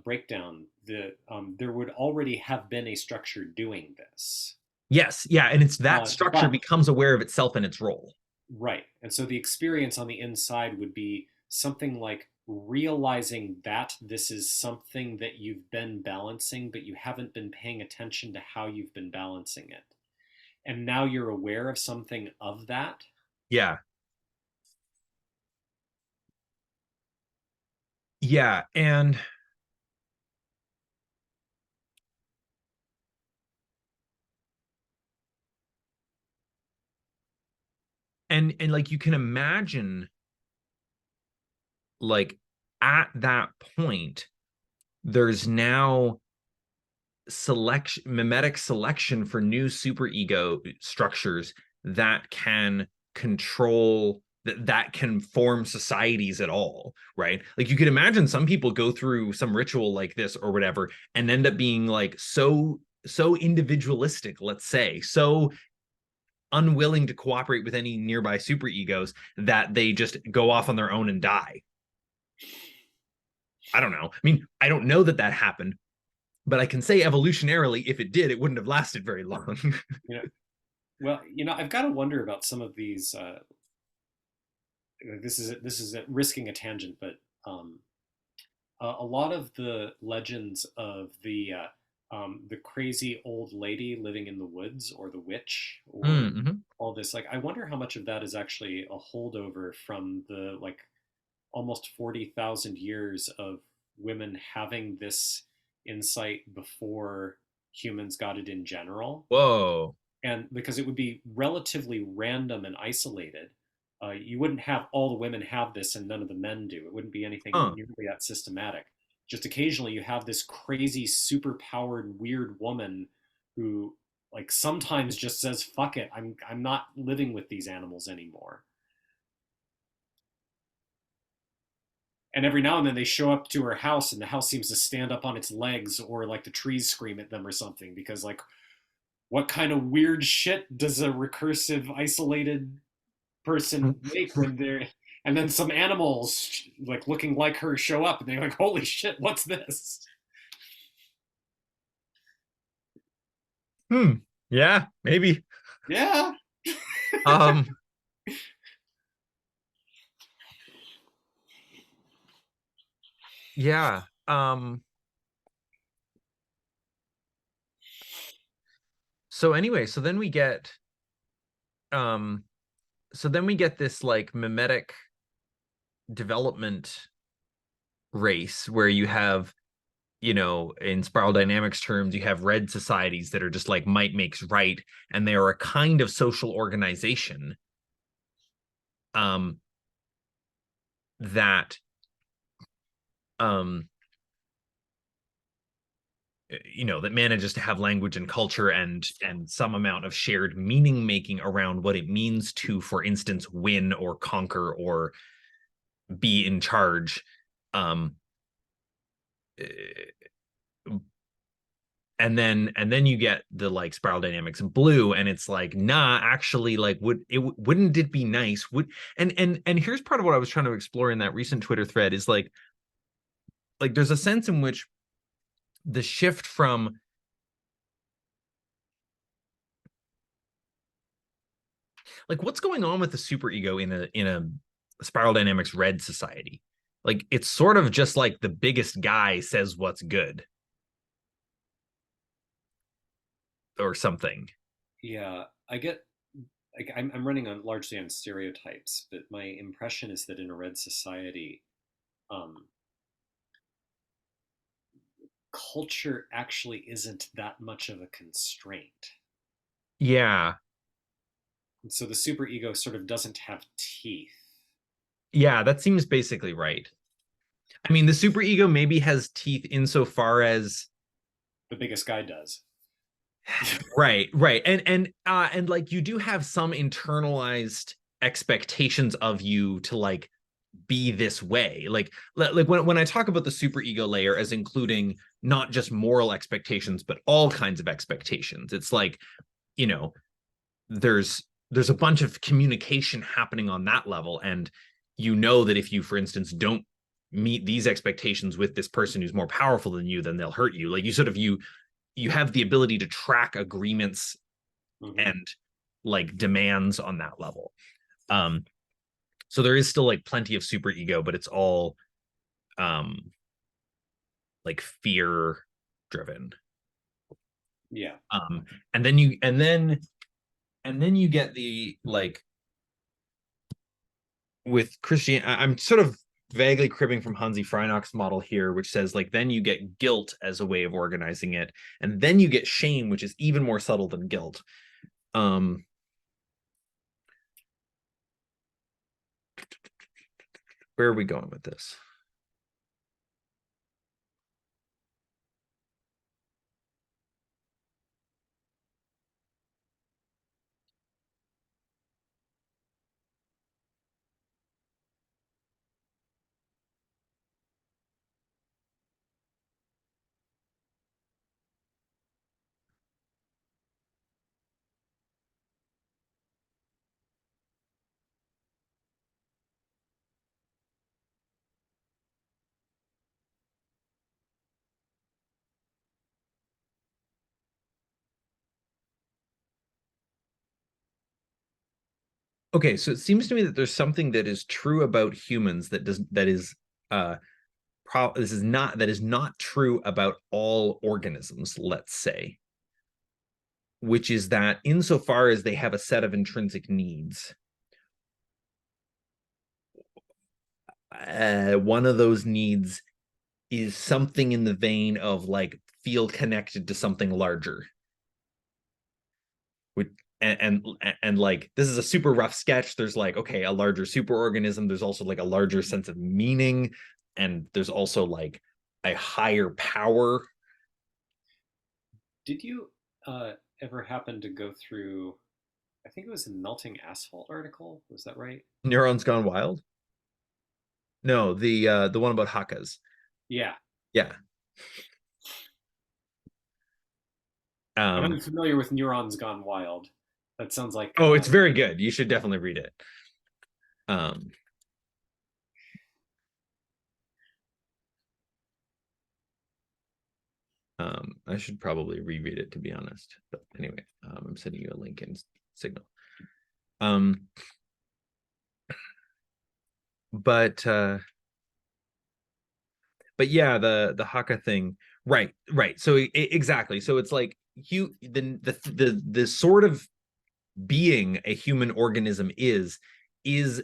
Speaker 2: breakdown, there would already have been a structure doing this,
Speaker 1: Yes, yeah, and it's that structure
Speaker 2: but
Speaker 1: becomes aware of itself and its role.
Speaker 2: right, and so the experience on the inside would be something like realizing that this is something that you've been balancing, but you haven't been paying attention to how you've been balancing it, and now you're aware of something of that.
Speaker 1: Yeah, yeah, and like you can imagine, like at that point, there's now selection, memetic selection for new superego structures that can control that can form societies at all, right? Like you could imagine some people go through some ritual like this or whatever and end up being like so individualistic, let's say, so unwilling to cooperate with any nearby superegos that they just go off on their own and die. I don't know. I mean, I don't know that that happened, but I can say evolutionarily, if it did, it wouldn't have lasted very long.
Speaker 2: You know, well, I've got to wonder about some of these. This is risking a tangent, but a lot of the legends of the crazy old lady living in the woods or the witch or
Speaker 1: Mm-hmm.
Speaker 2: all this, like I wonder how much of that is actually a holdover from the like almost 40,000 years of women having this insight before humans got it in general,
Speaker 1: Whoa.
Speaker 2: and because it would be relatively random and isolated, you wouldn't have all the women have this and none of the men do. It wouldn't be anything
Speaker 1: Huh.
Speaker 2: nearly that systematic. Just occasionally you have this crazy, super powered, weird woman who like sometimes just says, fuck it, I'm not living with these animals anymore. And every now and then they show up to her house and the house seems to stand up on its legs or like the trees scream at them or something because like what kind of weird shit does a recursive isolated person make when they're and then some animals like looking like her show up and they're like holy shit what's this.
Speaker 1: Hmm. Yeah, maybe.
Speaker 2: Yeah.
Speaker 1: Um, yeah. So anyway, um so then we get this like memetic development race where you have, in spiral dynamics terms, you have red societies that are just like might makes right, and they are a kind of social organization um that um that manages to have language and culture and some amount of shared meaning making around what it means to, for instance, win or conquer or be in charge. um and then you get the like spiral dynamics in blue, and it's like, nah, actually, like, wouldn't it be nice, and here's part of what I was trying to explore in that recent Twitter thread is like there's a sense in which the shift from like what's going on with the superego in a spiral dynamics red society. Like it's sort of just like the biggest guy says what's good or something.
Speaker 2: Yeah, I get like I'm running on largely on stereotypes, but my impression is that in a red society um culture actually isn't that much of a constraint.
Speaker 1: Yeah.
Speaker 2: And so the superego sort of doesn't have teeth.
Speaker 1: Yeah, that seems basically right. I mean, the superego maybe has teeth insofar as
Speaker 2: The biggest guy does.
Speaker 1: right, and like you do have some internalized expectations of you to like be this way. Like when I talk about the superego layer as including not just moral expectations but all kinds of expectations, it's like, you know, there's there's a bunch of communication happening on that level, and that if you, for instance, don't meet these expectations with this person who's more powerful than you, then they'll hurt you. Like you have the ability to track agreements
Speaker 2: Mm-hmm.
Speaker 1: and like demands on that level. um so there is still like plenty of super ego, but it's all um like fear driven.
Speaker 2: Yeah.
Speaker 1: um and then you get the like with Christian, I'm sort of vaguely cribbing from Hansi Freinock's model here, which says like then you get guilt as a way of organizing it, and then you get shame, which is even more subtle than guilt. um where are we going with this? Okay, so it seems to me that there's something that is true about humans that is uh this is not that is not true about all organisms, let's say, which is that insofar as they have a set of intrinsic needs, one of those needs is something in the vein of like feel connected to something larger. and like this is a super rough sketch. There's like, okay, a larger superorganism. There's also like a larger sense of meaning, and there's also like a higher power.
Speaker 2: Did you ever happen to go through? I think it was a melting asphalt article. Was that right?
Speaker 1: Neurons Gone Wild. No, the one about Hakas.
Speaker 2: Yeah,
Speaker 1: Yeah.
Speaker 2: I'm
Speaker 1: Um,
Speaker 2: unfamiliar with Neurons Gone Wild. That sounds like
Speaker 1: oh, it's very good. You should definitely read it. Um, I should probably reread it to be honest. But anyway, I'm sending you a link in Signal. Um, but yeah, the Haka thing, right, right. So exactly. So it's like the sort of being a human organism is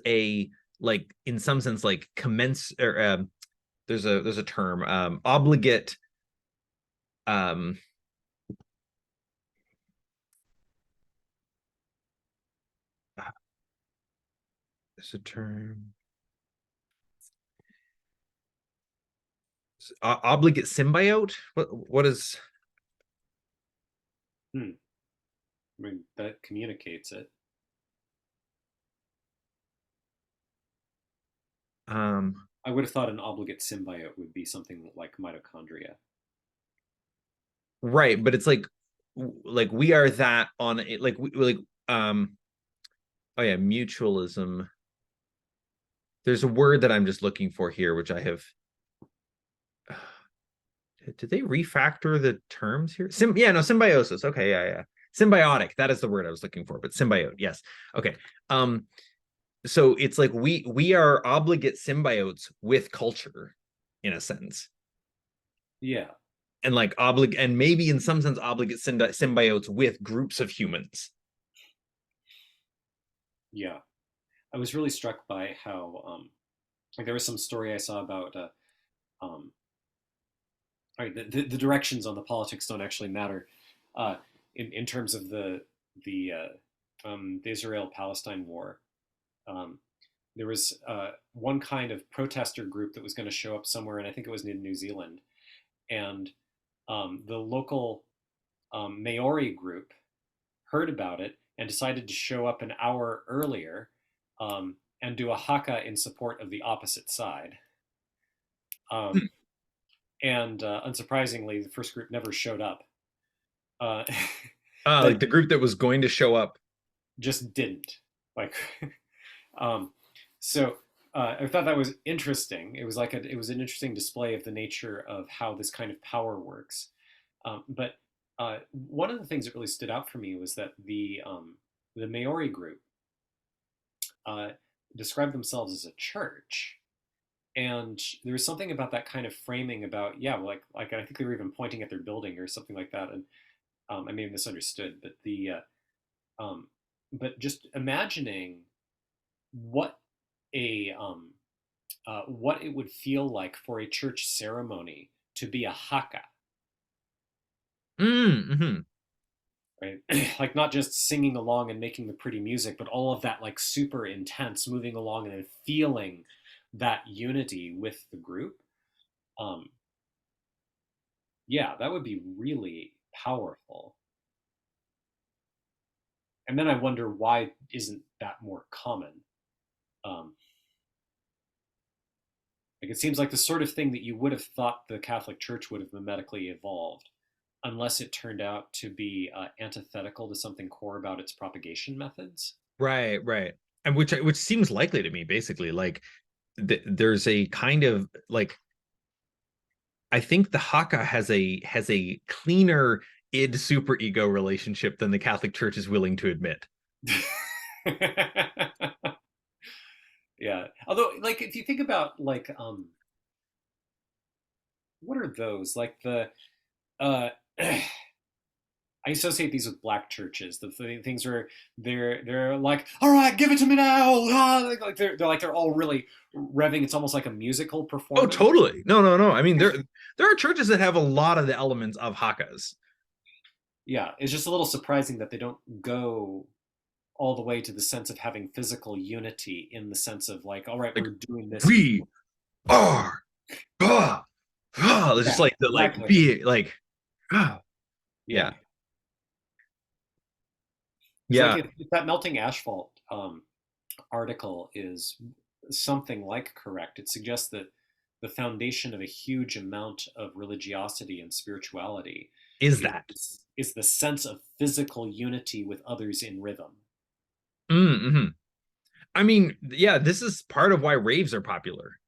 Speaker 1: a, like, in some sense, like commence or there's a term, obligate, um there's a term, obligate symbiote. What is
Speaker 2: hmm, I mean, that communicates it.
Speaker 1: um
Speaker 2: I would have thought an obligate symbiote would be something like mitochondria.
Speaker 1: right, but it's like we are that on it, like oh yeah, mutualism. There's a word that I'm just looking for here, which I have. Did they refactor the terms here? Yeah, no, symbiosis. Okay, yeah, yeah. Symbiotic. That is the word I was looking for, but symbiote. Yes. Okay. So it's like we are obligate symbiotes with culture, in a sense.
Speaker 2: Yeah,
Speaker 1: And like and maybe in some sense obligate symbiotes with groups of humans.
Speaker 2: yeah. I was really struck by how like there was some story I saw about um, all right, the directions on the politics don't actually matter in terms of the the Israel Palestine war. Um, there was one kind of protester group that was going to show up somewhere, and I think it was in New Zealand, and the local Maori group heard about it and decided to show up an hour earlier and do a haka in support of the opposite side. Um, and unsurprisingly, the first group never showed up. Uh, but
Speaker 1: Like the group that was going to show up.
Speaker 2: just didn't. Like, um, so I thought that was interesting. It was like it was an interesting display of the nature of how this kind of power works. But one of the things that really stood out for me was that the Maori group uh, described themselves as a church, and there was something about that kind of framing about, yeah, like I think they were even pointing at their building or something like that, and I may have misunderstood, but the but just imagining what a what it would feel like for a church ceremony to be a haka,
Speaker 1: Mm-hmm.
Speaker 2: right? Like not just singing along and making the pretty music, but all of that like super intense moving along and then feeling that unity with the group. Um, yeah, that would be really powerful. And then I wonder why isn't that more common? Um, like it seems like the sort of thing that you would have thought the Catholic Church would have memetically evolved, unless it turned out to be antithetical to something core about its propagation methods.
Speaker 1: Right, right. And which seems likely to me, basically. Like there's a kind of like, I think the Haka has a cleaner id superego relationship than the Catholic Church is willing to admit.
Speaker 2: Yeah. Although, like, if you think about like, what are those? Like the uh, I associate these with black churches. The things where they're like, all right, give it to me now. Ah, like they're all really revving. It's almost like a musical
Speaker 1: Oh,
Speaker 2: performance.
Speaker 1: totally. No, no, no. I mean, there are churches that have a lot of the elements of Hakas.
Speaker 2: Yeah, it's just a little surprising that they don't go all the way to the sense of having physical unity in the sense of like, all right,
Speaker 1: Like
Speaker 2: we're doing this.
Speaker 1: we are, ah, it's just
Speaker 2: Yeah,
Speaker 1: like the like
Speaker 2: exactly.
Speaker 1: be like, ah,
Speaker 2: Yeah.
Speaker 1: yeah,
Speaker 2: It's like
Speaker 1: yeah.
Speaker 2: if that melting asphalt article is something like correct, it suggests that the foundation of a huge amount of religiosity and spirituality
Speaker 1: Is that?
Speaker 2: is the sense of physical unity with others in rhythm.
Speaker 1: Mm-hmm. I mean, yeah, this is part of why raves are popular.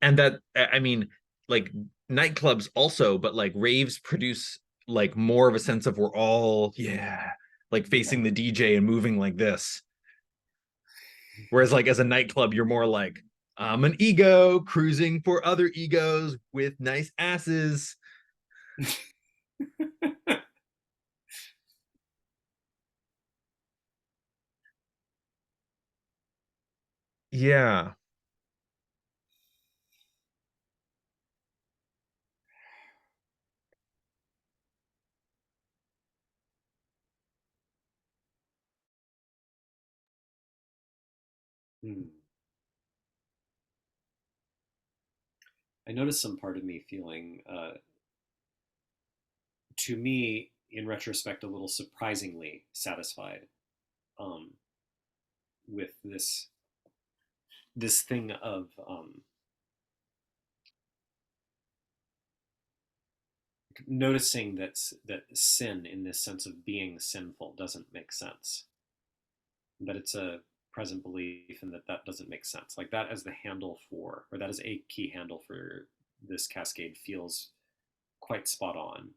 Speaker 1: And that, I mean, like nightclubs also, but like raves produce like more of a sense of we're all, yeah, like
Speaker 2: Yeah.
Speaker 1: facing the DJ and moving like this. Whereas like as a nightclub, you're more like, I'm an ego cruising for other egos with nice asses. Yeah.
Speaker 2: Hmm. I noticed some part of me feeling, to me, in retrospect, a little surprisingly satisfied um, with this thing of noticing that sin, in this sense of being sinful, doesn't make sense. That it's a present belief, and that that doesn't make sense. Like that as the handle for, or that is a key handle for this cascade feels quite spot on.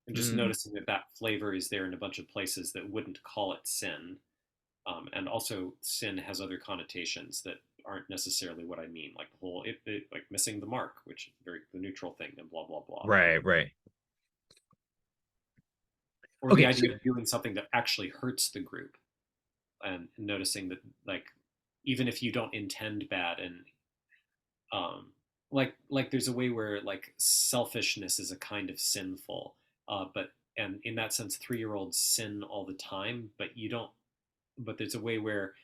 Speaker 2: And just
Speaker 1: Mm.
Speaker 2: noticing that that flavor is there in a bunch of places that wouldn't call it sin. And also, sin has other connotations that aren't necessarily what I mean, like the whole like missing the mark, which is very the neutral thing, and blah blah blah,
Speaker 1: Right, right.
Speaker 2: or the
Speaker 1: Okay, so
Speaker 2: idea of doing something that actually hurts the group, and noticing that like even if you don't intend bad, and um, like there's a way where like selfishness is a kind of sinful, but and in that sense, 3-year-olds sin all the time, but you don't. But there's a way where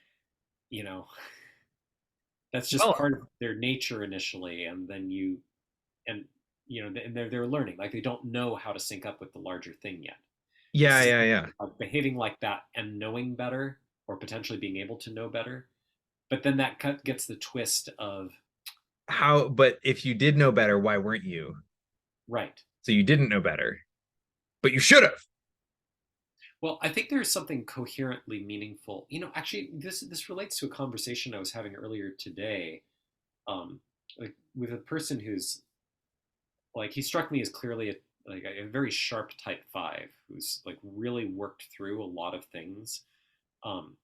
Speaker 2: you know that's just
Speaker 1: well,
Speaker 2: part of their nature initially, and then you and and they're learning, like they don't know how to sync up with the larger thing yet. This
Speaker 1: yeah,
Speaker 2: is
Speaker 1: yeah, yeah.
Speaker 2: behaving like that and knowing better, or potentially being able to know better, but then that gets the twist of
Speaker 1: How, but if you did know better, why weren't you?
Speaker 2: right.
Speaker 1: So you didn't know better, but you should have.
Speaker 2: Well, I think there's something coherently meaningful. Actually, this relates to a conversation I was having earlier today, um, like with a person who's like he struck me as clearly a very sharp type 5 who's like really worked through a lot of things, um,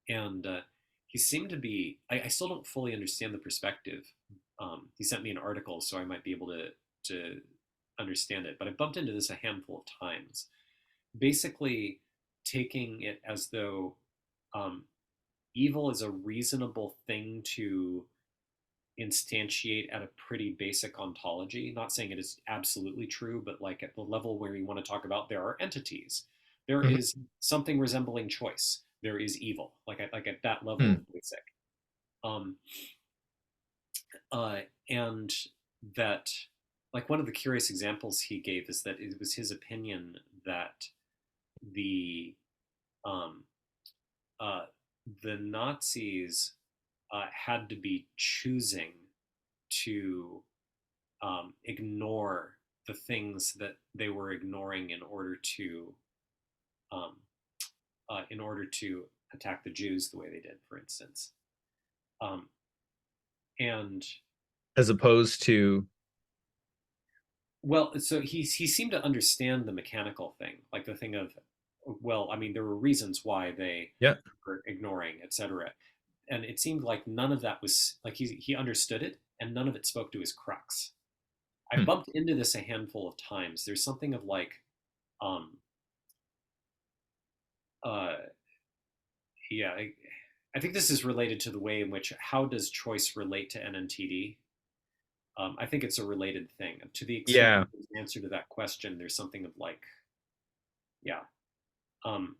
Speaker 2: and he seemed to be. I still don't fully understand the perspective. He sent me an article, so I might be able to understand it. But I bumped into this a handful of times. Basically, taking it as though um, evil is a reasonable thing to instantiate at a pretty basic ontology. Not saying it is absolutely true, but like at the level where you want to talk about there are entities, there
Speaker 1: Mhm.
Speaker 2: is something resembling choice. There is evil, like at that level
Speaker 1: Hmm.
Speaker 2: of basic. Um, and that like one of the curious examples he gave is that it was his opinion that the um, uh, the Nazis had to be choosing to ignore the things that they were ignoring um, in order to attack the Jews the way they did, for instance. Um, and
Speaker 1: As opposed to,
Speaker 2: well, so he seemed to understand the mechanical thing, like the thing of, well, I mean, there were reasons why they
Speaker 1: yeah.
Speaker 2: were ignoring, etc. And it seemed like none of that was like he understood it, and none of it spoke to his crux. I
Speaker 1: Hmm.
Speaker 2: bumped into this a handful of times. There's something of like, um, uh, yeah, I think this is related to the way in which how does choice relate to NNTD. I think it's a related thing. To the extent
Speaker 1: Yeah.
Speaker 2: that there's an answer to that question, there's something of like, yeah. Um,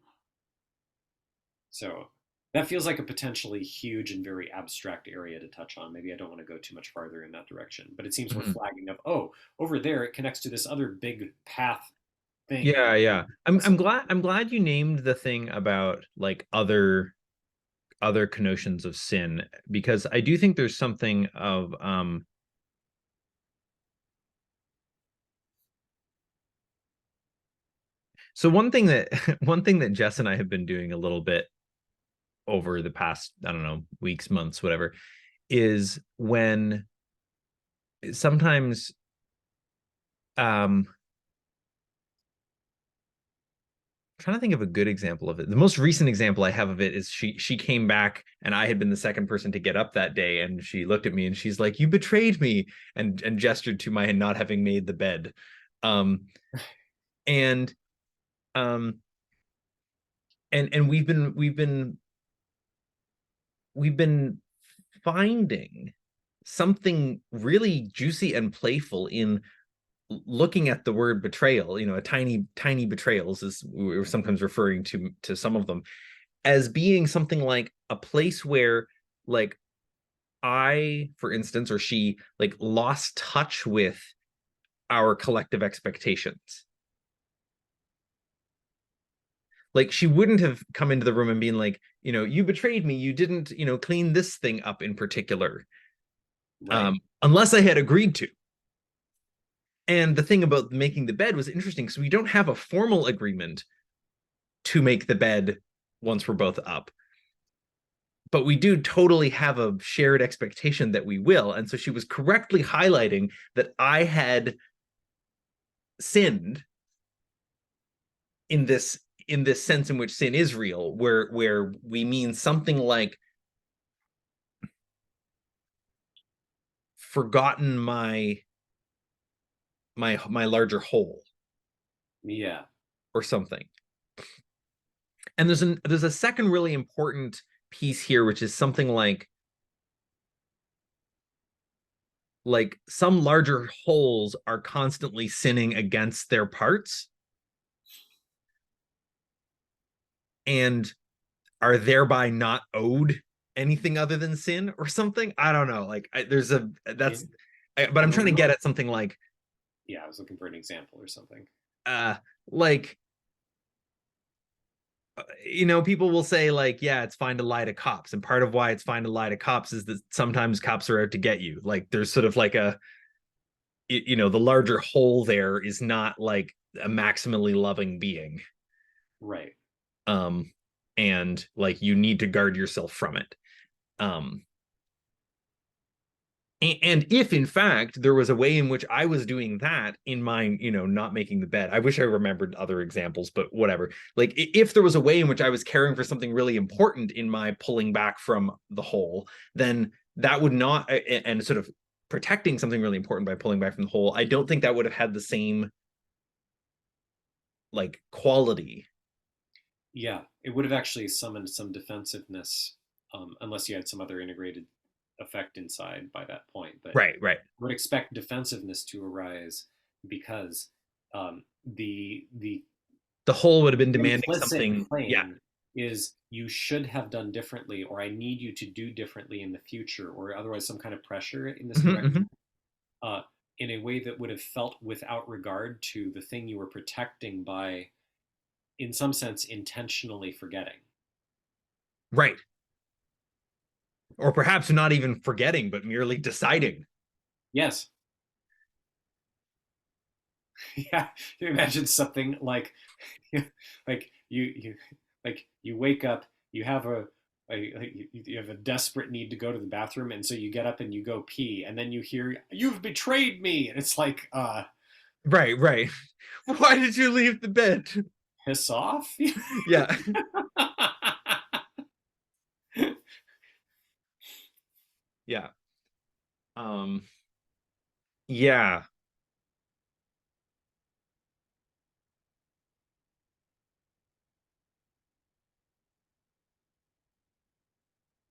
Speaker 2: so that feels like a potentially huge and very abstract area to touch on. Maybe I don't want to go too much farther in that direction, but it seems we're
Speaker 1: Mhm.
Speaker 2: flagging of, oh, over there it connects to this other big path thing that
Speaker 1: Yeah, yeah. I'm
Speaker 2: doesn't.
Speaker 1: glad you named the thing about like other connotations of sin, because I do think there's something of so one thing that one thing that Jess and I have been doing a little bit over the past, I don't know, weeks, months, whatever, is when sometimes I'm trying to think of a good example of it. The most recent example I have of it is she came back and I had been the second person to get up that day, and she looked at me and she's like, "You betrayed me," and gestured to my not having made the bed. Um and um and we've been finding something really juicy and playful in looking at the word betrayal, a tiny betrayals, as we were sometimes referring to some of them, as being something like a place where, like, I, for instance, or she, like, lost touch with our collective expectations. Like, she wouldn't have come into the room and been like, you betrayed me, you didn't, clean this thing up in particular,
Speaker 2: Right.
Speaker 1: unless I had agreed to. And the thing about making the bed was interesting, because we don't have a formal agreement to make the bed once we're both up, but we do totally have a shared expectation that we will. And so she was correctly highlighting that I had sinned in this sense in which sin is real, where we mean something like forgotten my larger whole
Speaker 2: Yeah.
Speaker 1: or something. And there's a second really important piece here, which is something like some larger wholes are constantly sinning against their parts and are thereby not owed anything other than sin or something. I don't know. Like, there's a
Speaker 2: Yeah.
Speaker 1: but I'm
Speaker 2: Well,
Speaker 1: trying to get at something like,
Speaker 2: yeah, I was looking for an example or something.
Speaker 1: uh like people will say, like, yeah, it's fine to lie to cops, and part of why it's fine to lie to cops is that sometimes cops are out to get you. Like, there's sort of like the larger whole there is not like a maximally loving being,
Speaker 2: Right.
Speaker 1: um and like you need to guard yourself from it. um and if in fact there was a way in which I was doing that in my, not making the bed, I wish I remembered other examples, but whatever. Like, if there was a way in which I was caring for something really important in my pulling back from the whole, then that would not, and sort of protecting something really important by pulling back from the whole, I don't think that would have had the same, like, quality.
Speaker 2: Yeah, it would have actually summoned some defensiveness, unless you had some other integrated effect inside by that point. But
Speaker 1: Right, right.
Speaker 2: I would expect defensiveness to arise because the
Speaker 1: The whole would have been demanding
Speaker 2: implicit
Speaker 1: something. Yeah.
Speaker 2: claim is you should have done differently, or I need you to do differently in the future, or otherwise some kind of pressure in this
Speaker 1: Mm-hmm,
Speaker 2: direction,
Speaker 1: mm-hmm.
Speaker 2: uh, in a way that would have felt without regard to the thing you were protecting by, in some sense, intentionally forgetting.
Speaker 1: Right. Or perhaps not even forgetting, but merely deciding.
Speaker 2: Yes. Yeah. You imagine something like, like you wake up, you have you have a desperate need to go to the bathroom, and so you get up and you go pee, and then you hear, "You've betrayed me," and it's like,
Speaker 1: Right, right. Why did you leave the bed?
Speaker 2: piss off.
Speaker 1: Yeah. Yeah. Um, yeah.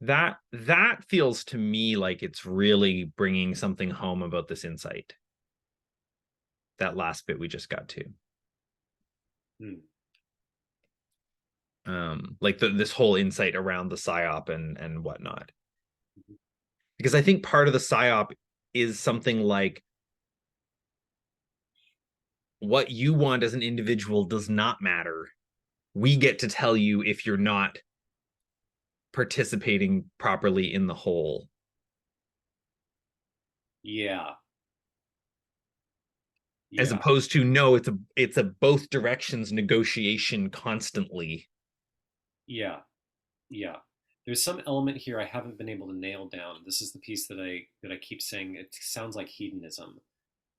Speaker 1: that feels to me like it's really bringing something home about this insight. That last bit we just got to.
Speaker 2: Hmm.
Speaker 1: Like this whole insight around the psyop and whatnot. Because I think part of the psyop is something like what you want as an individual does not matter. We get to tell you if you're not participating properly in the whole,
Speaker 2: Yeah,
Speaker 1: as
Speaker 2: yeah,
Speaker 1: opposed to no, it's a both directions negotiation constantly.
Speaker 2: yeah, yeah. There's some element here I haven't been able to nail down. This is the piece that I keep saying. It sounds like hedonism,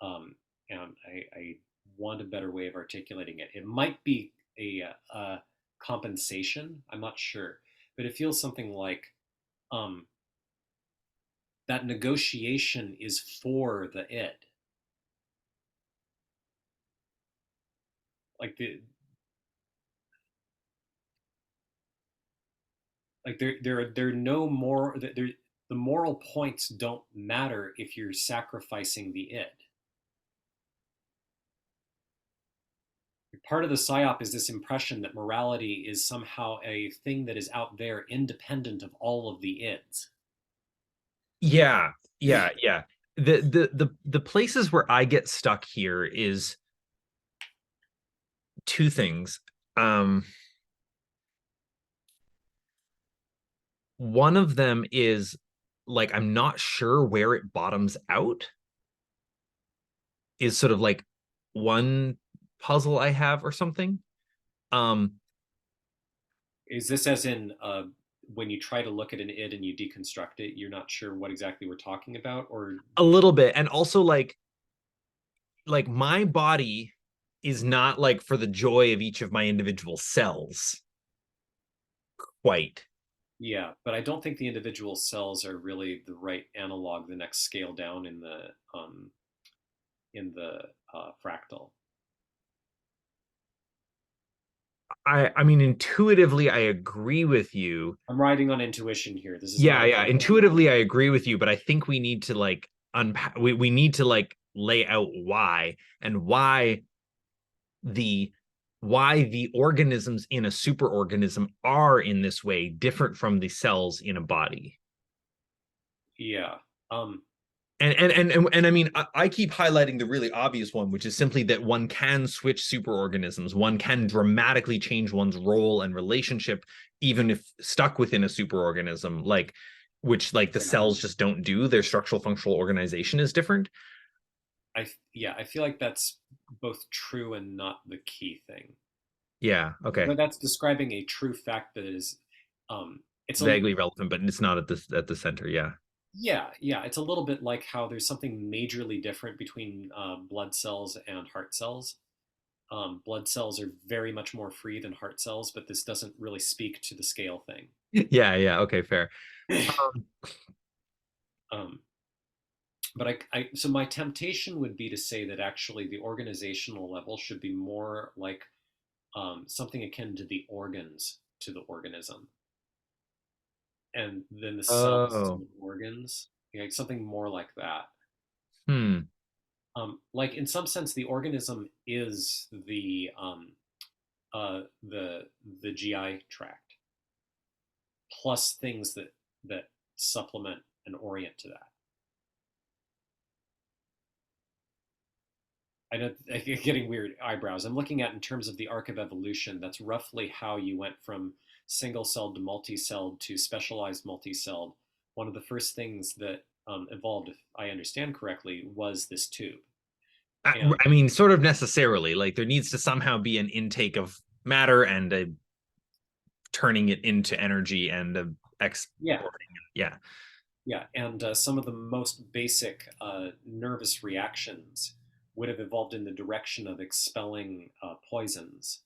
Speaker 2: and I want a better way of articulating it. It might be a compensation. I'm not sure, but it feels something like um, that negotiation is for the id. Like there are no more there the moral points don't matter if you're sacrificing the id. Part of the psyop is this impression that morality is somehow a thing that is out there independent of all of the ids.
Speaker 1: Yeah, yeah. The places where I get stuck here is two things. Um, One of them is like I'm not sure where it bottoms out, is sort of like one puzzle I have or something. Um,
Speaker 2: Is this as in when you try to look at an id and you deconstruct it, you're not sure what exactly we're talking about, or
Speaker 1: a little bit, and also like my body is not like for the joy of each of my individual cells quite.
Speaker 2: yeah, but I don't think the individual cells are really the right analog, the next scale down in the fractal.
Speaker 1: I mean intuitively I agree with you.
Speaker 2: I'm riding on intuition here. This is
Speaker 1: Yeah,
Speaker 2: not a
Speaker 1: yeah.
Speaker 2: confirmed
Speaker 1: Intuitively,
Speaker 2: knowledge.
Speaker 1: I agree with you, but I think we need to like unpack. We need to like lay out why and the why the organisms in a superorganism are in this way different from the cells in a body.
Speaker 2: Yeah. Um,
Speaker 1: And I mean, I keep highlighting the really obvious one, which is simply that one can switch superorganisms. One can dramatically change one's role and relationship, even if stuck within a superorganism, like which like the
Speaker 2: yeah.
Speaker 1: cells just don't do. Their structural functional organization is different.
Speaker 2: Yeah, I feel like that's both true and not the key thing.
Speaker 1: Yeah. Okay.
Speaker 2: But that's describing a true fact that is, it's a
Speaker 1: Vaguely relevant, but it's not at the center. Yeah.
Speaker 2: yeah, yeah. It's a little bit like how there's something majorly different between blood cells and heart cells. Blood cells are very much more free than heart cells, but this doesn't really speak to the scale thing.
Speaker 1: Yeah. Yeah. Okay. Fair. Um,
Speaker 2: um, but so my temptation would be to say that actually the organizational level should be more like something akin to the organs to the organism, and then the cells to
Speaker 1: oh.
Speaker 2: the organs, something more like that.
Speaker 1: Hmm.
Speaker 2: Like in some sense, the organism is the the GI tract plus things that supplement and orient to that. I know getting weird eyebrows. I'm looking at in terms of the arc of evolution. That's roughly how you went from single-celled to multi-celled to specialized multi-celled. One of the first things that evolved, if I understand correctly, was this tube. And
Speaker 1: I mean, sort of necessarily. Like there needs to somehow be an intake of matter and a turning it into energy and a
Speaker 2: yeah,
Speaker 1: exporting. Yeah.
Speaker 2: yeah, and some of the most basic nervous reactions would have evolved in the direction of expelling poisons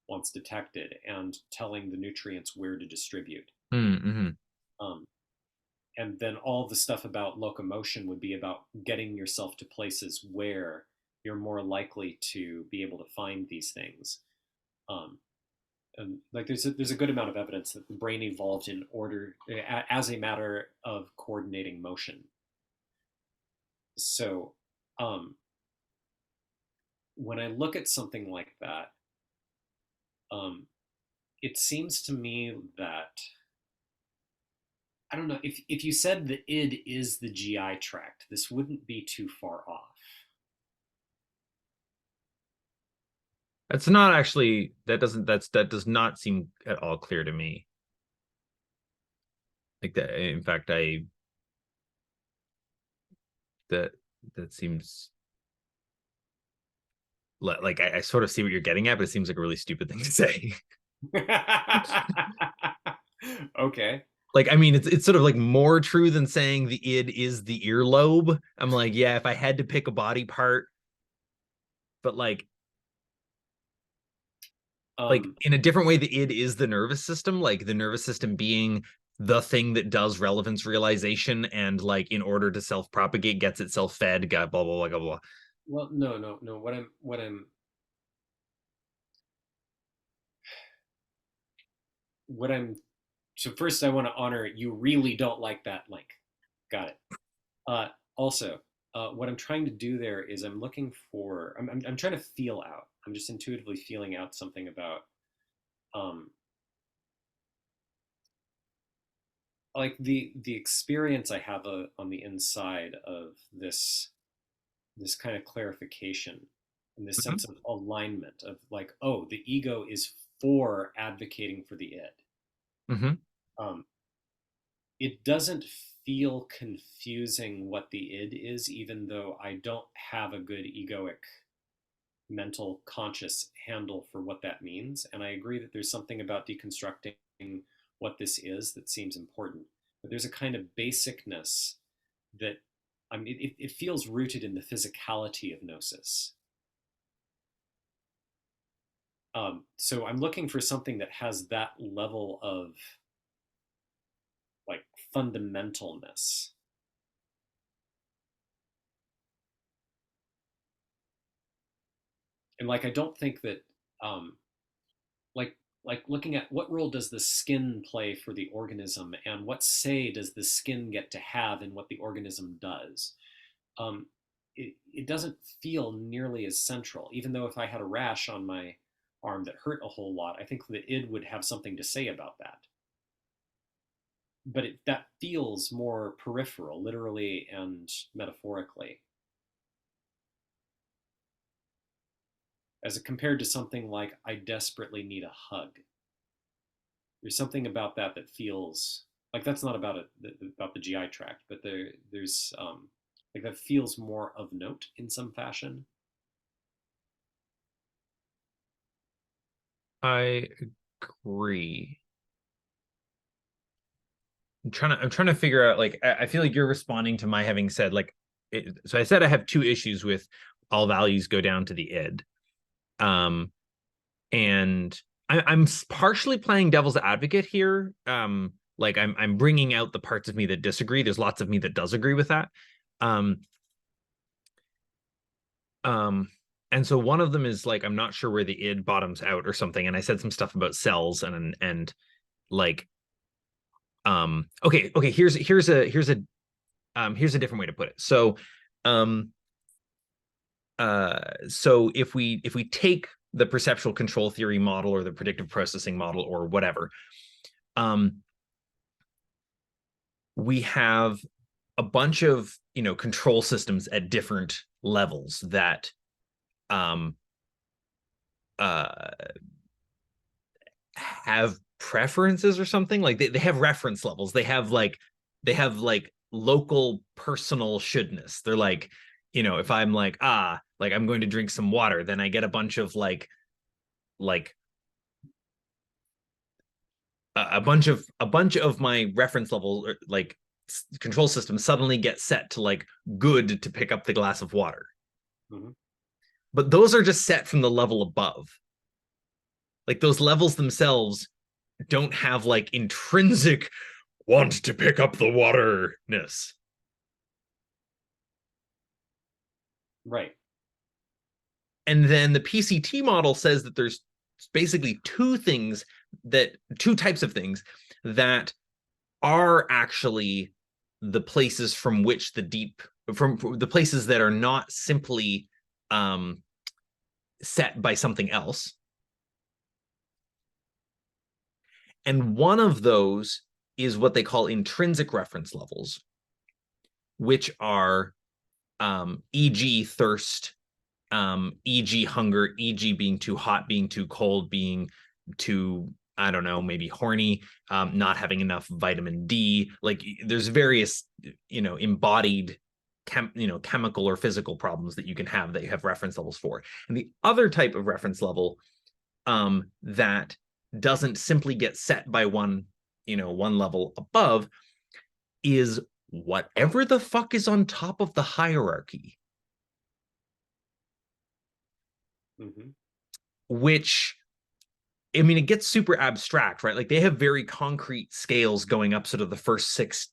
Speaker 2: once detected and telling the nutrients where to distribute.
Speaker 1: Mm-hmm.
Speaker 2: Um, and then all the stuff about locomotion would be about getting yourself to places where you're more likely to be able to find these things. Um, like there's a good amount of evidence that the brain evolved in order as a matter of coordinating motion. So um, when I look at something like that, um, it seems to me that I don't know if you said the id is the GI tract, this wouldn't be too far off.
Speaker 1: That's not actually that does not seem at all clear to me. Like that, in fact, I that that seems like I sort of see what you're getting at, but it seems like a really stupid thing to say.
Speaker 2: Okay.
Speaker 1: Like, I mean, it's sort of like more true than saying the id is the earlobe. I'm like, yeah, if I had to pick a body part, but like
Speaker 2: Um,
Speaker 1: in a different way, the id is the nervous system, like the nervous system being the thing that does relevance realization and like in order to self-propagate gets itself fed, blah blah blah blah blah.
Speaker 2: well, no, no, no. What I'm. So first, I want to honor you. Really don't like that link. Got it. Also, what I'm trying to do there is I'm looking for. I'm trying to feel out. I'm just intuitively feeling out something about um, like the experience I have on the inside of this kind of clarification and this
Speaker 1: Mhm.
Speaker 2: sense of alignment of like, oh, the ego is for advocating for the id.
Speaker 1: Mhm.
Speaker 2: Um, it doesn't feel confusing what the id is, even though I don't have a good egoic mental conscious handle for what that means. And I agree that there's something about deconstructing what this is that seems important. But there's a kind of basicness that I mean, it feels rooted in the physicality of gnosis. So I'm looking for something that has that level of like fundamentalness. And like I don't think that um, like looking at what role does the skin play for the organism and what say does the skin get to have in what the organism does. Um, it doesn't feel nearly as central, even though if I had a rash on my arm that hurt a whole lot, I think the id would have something to say about that. But that feels more peripheral, literally and metaphorically, as compared to something like I desperately need a hug. There's something about that that feels like that's not about about the GI tract, but there's like that feels more of note in some fashion.
Speaker 1: I agree. I'm trying to figure out like I feel like you're responding to my having said like so I said I have two issues with all values go down to the id. Um and I'm partially playing devil's advocate here. Like I'm bringing out the parts of me that disagree. There's lots of me that does agree with that. Um um and so one of them is like I'm not sure where the id bottoms out or something, and I said some stuff about cells and like okay, here's a different way to put it. Um so if we take the perceptual control theory model or the predictive processing model or whatever, um we have a bunch of control systems at different levels that um uh have preferences or something. Like they have reference levels, they have like local personal shouldness. They're like, if I'm like like I'm going to drink some water, then I get a bunch of like a bunch of my reference level like control system suddenly get set to like good to pick up the glass of water,
Speaker 2: Mm-hmm.
Speaker 1: but those are just set from the level above. Like those levels themselves don't have like intrinsic want to pick up the waterness.
Speaker 2: Right.
Speaker 1: And then the PCT model says that there's basically two types of things that are actually the places from which from the places that are not simply um, set by something else. And one of those is what they call intrinsic reference levels, which are e.g. thirst, e.g. hunger, e.g. being too hot, being too cold, being too, I don't know, maybe horny, not having enough vitamin D. Like there's various, embodied chemical or physical problems that you can have that you have reference levels for. And the other type of reference level that doesn't simply get set by one level above is whatever the fuck is on top of the hierarchy.
Speaker 2: Mm-hmm.
Speaker 1: Which, I mean, it gets super abstract, right? Like they have very concrete scales going up sort of the first 6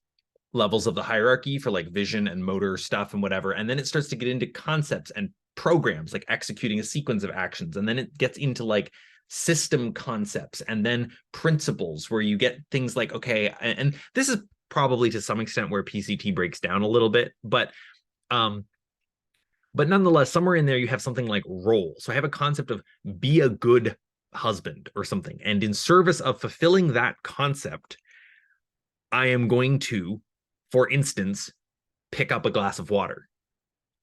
Speaker 1: levels of the hierarchy for like vision and motor stuff and whatever. And then it starts to get into concepts and programs, like executing a sequence of actions. And then it gets into like system concepts and then principles where you get things like, okay, and this is probably to some extent where PCT breaks down a little bit, um, but nonetheless, somewhere in there you have something like role. So I have a concept of be a good husband or something. And in service of fulfilling that concept, I am going to, for instance, pick up a glass of water.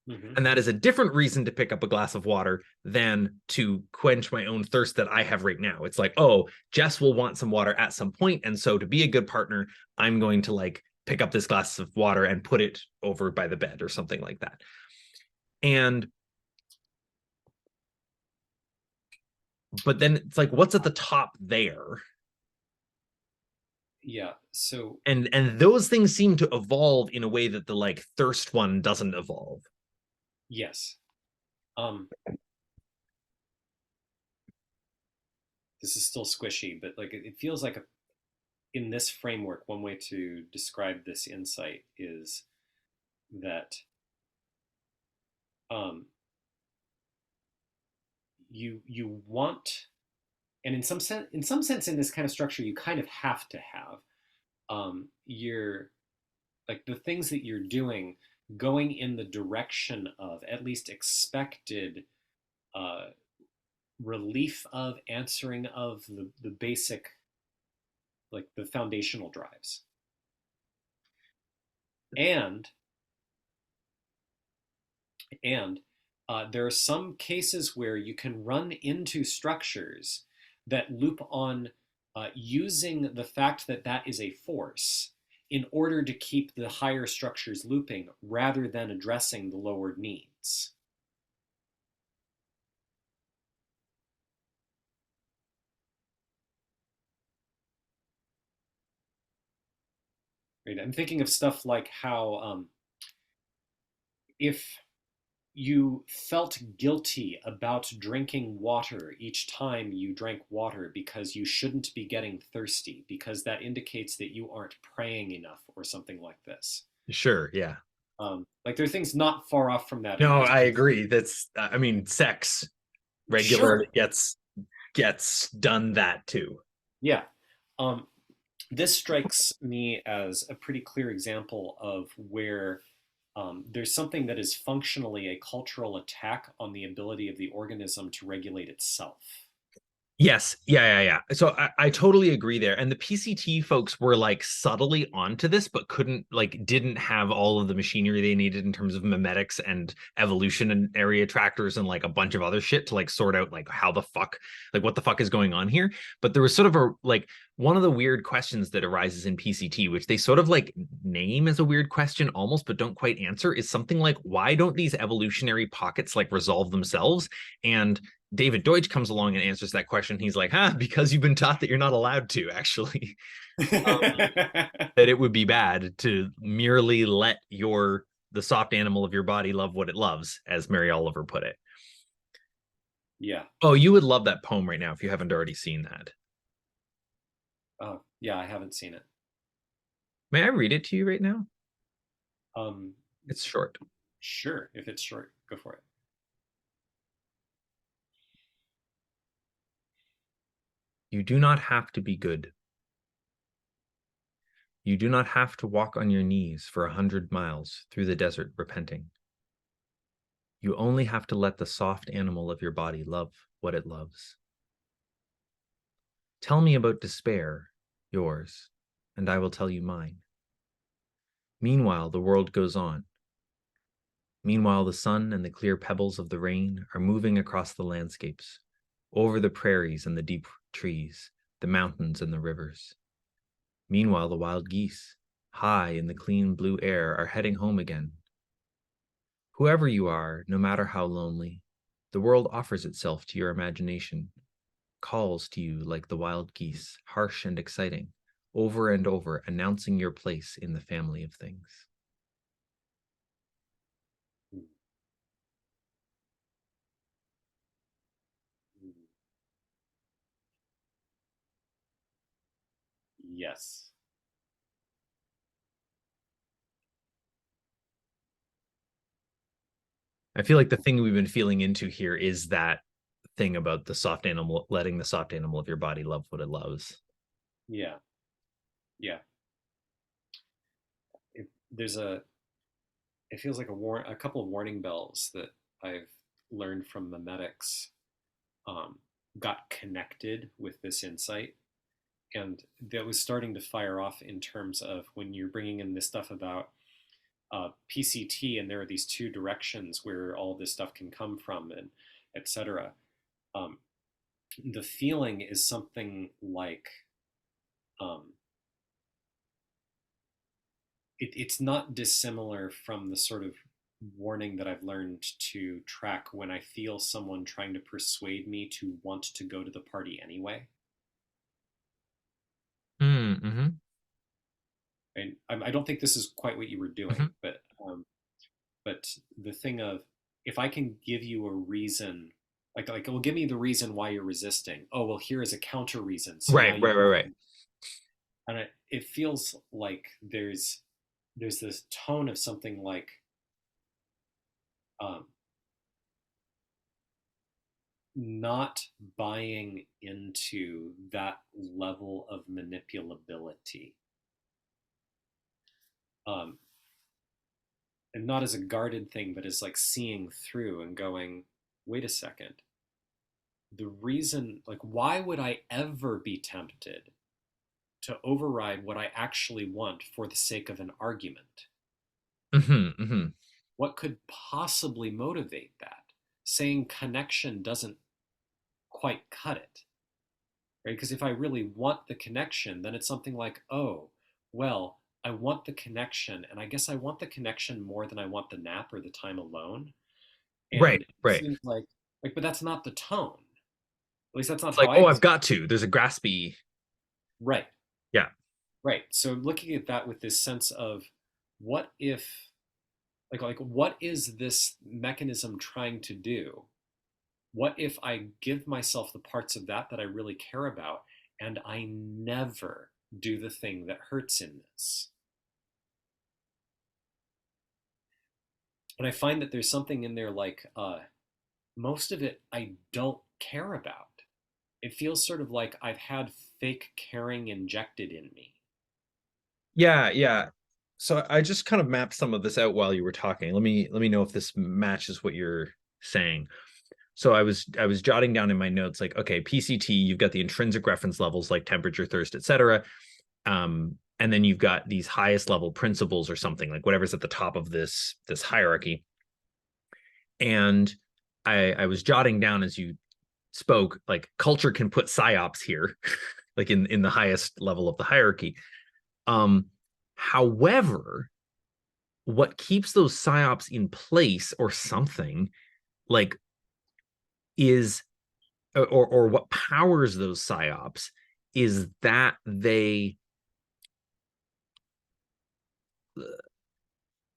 Speaker 2: Mm-hmm.
Speaker 1: And that is a different reason to pick up a glass of water than to quench my own thirst that I have right now. It's like, oh, Jess will want some water at some point. And so to be a good partner, I'm going to like pick up this glass of water and put it over by the bed or something like that. And but then it's like, what's at the top there?
Speaker 2: Yeah. So
Speaker 1: And those things seem to evolve in a way that the like thirst one doesn't evolve.
Speaker 2: yes. Um, this is still squishy, but like it feels like in this framework, one way to describe this insight is that um, you want, and in some sense in this kind of structure you kind of have to have your like the things that you're doing going in the direction of at least expected uh, relief of answering of the basic, like the foundational drives. And and there are some cases where you can run into structures that loop on using the fact that that is a force in order to keep the higher structures looping rather than addressing the lower needs. Right? I'm thinking of stuff like how if you felt guilty about drinking water each time you drank water because you shouldn't be getting thirsty because that indicates that you aren't praying enough or something like this.
Speaker 1: Sure, yeah.
Speaker 2: Like there are things not far off from that in
Speaker 1: No, I
Speaker 2: Christian.
Speaker 1: agree. That's I mean, sex regularly
Speaker 2: Sure.
Speaker 1: gets done that too.
Speaker 2: Yeah. Um, this strikes me as a pretty clear example of where there's something that is functionally a cultural attack on the ability of the organism to regulate itself.
Speaker 1: Yes, yeah. So I totally agree there. And the PCT folks were like subtly onto this, but didn't have all of the machinery they needed in terms of memetics and evolution and area tractors and like a bunch of other shit to like sort out like what the fuck is going on here. But there was sort of a like one of the weird questions that arises in PCT, which they sort of like name as a weird question almost, but don't quite answer, is something like, why don't these evolutionary pockets like resolve themselves? And David Deutsch comes along and answers that question. He's like, because you've been taught that you're not allowed to, actually. That it would be bad to merely let the soft animal of your body love what it loves, as Mary Oliver put it.
Speaker 2: Yeah.
Speaker 1: Oh, you would love that poem right now if you haven't already seen that.
Speaker 2: Oh, yeah, I haven't seen it.
Speaker 1: May I read it to you right now?
Speaker 2: Um,
Speaker 1: It's short.
Speaker 2: sure, if it's short, go for it.
Speaker 1: You do not have to be good. You do not have to walk on your knees for 100 miles through the desert repenting. You only have to let the soft animal of your body love what it loves. Tell me about despair, yours, and I will tell you mine. Meanwhile, the world goes on. Meanwhile, the sun and the clear pebbles of the rain are moving across the landscapes, over the prairies and the deep trees, the mountains and the rivers. Meanwhile, the wild geese, high in the clean blue air, are heading home again. Whoever you are, no matter how lonely, the world offers itself to your imagination, calls to you like the wild geese, harsh and exciting, over and over, announcing your place in the family of things.
Speaker 2: Yes.
Speaker 1: I feel like the thing we've been feeling into here is that thing about the soft animal, letting the soft animal of your body love what it loves.
Speaker 2: Yeah. Yeah. There's it feels like a couple of warning bells that I've learned from memetics um, got connected with this insight, and that was starting to fire off in terms of when you're bringing in this stuff about PCT, and there are these two directions where all this stuff can come from, and etc. Um, the feeling is something like um, it's not dissimilar from the sort of warning that I've learned to track when I feel someone trying to persuade me to want to go to the party anyway.
Speaker 1: Mm-hmm.
Speaker 2: And I don't think this is quite what you were
Speaker 1: Mm-hmm.
Speaker 2: doing, but the thing of if I can give you a reason, well, give me the reason why you're resisting. Oh, well, here is a counter reason. So now
Speaker 1: Right,
Speaker 2: you
Speaker 1: right,
Speaker 2: can,
Speaker 1: right, right.
Speaker 2: and it feels like there's this tone of something like um, not buying into that level of manipulability. Um, and not as a guarded thing, but as like seeing through and going, wait a second. The reason, like, why would I ever be tempted to override what I actually want for the sake of an argument?
Speaker 1: Mm-hmm, mm-hmm.
Speaker 2: What could possibly motivate that? Saying connection doesn't quite cut it, right? Because if I really want the connection, then it's something like, oh, well, I want the connection, and I guess I want the connection more than I want the nap or the time alone.
Speaker 1: Right,
Speaker 2: And it
Speaker 1: right.
Speaker 2: seems but that's not the tone. At least that's not
Speaker 1: It's
Speaker 2: how
Speaker 1: like,
Speaker 2: I
Speaker 1: oh, I've
Speaker 2: experience.
Speaker 1: got to. There's a graspy.
Speaker 2: Right,
Speaker 1: Yeah.
Speaker 2: right. So looking at that with this sense of what if, what is this mechanism trying to do? What if I give myself the parts of that that I really care about, and I never do the thing that hurts in this? And I find that there's something in there like most of it I don't care about. It feels sort of like I've had fake caring injected in me.
Speaker 1: Yeah, yeah. So I just kind of mapped some of this out while you were talking. Let me know if this matches what you're saying. So I was jotting down in my notes like, okay, PCT, you've got the intrinsic reference levels like temperature, thirst, etc. And then you've got these highest level principles or something like whatever's at the top of this hierarchy. And I was jotting down as you spoke, like culture can put psyops here, like in the highest level of the hierarchy. Um, However, what keeps those psyops in place or something like is or what powers those psyops is that they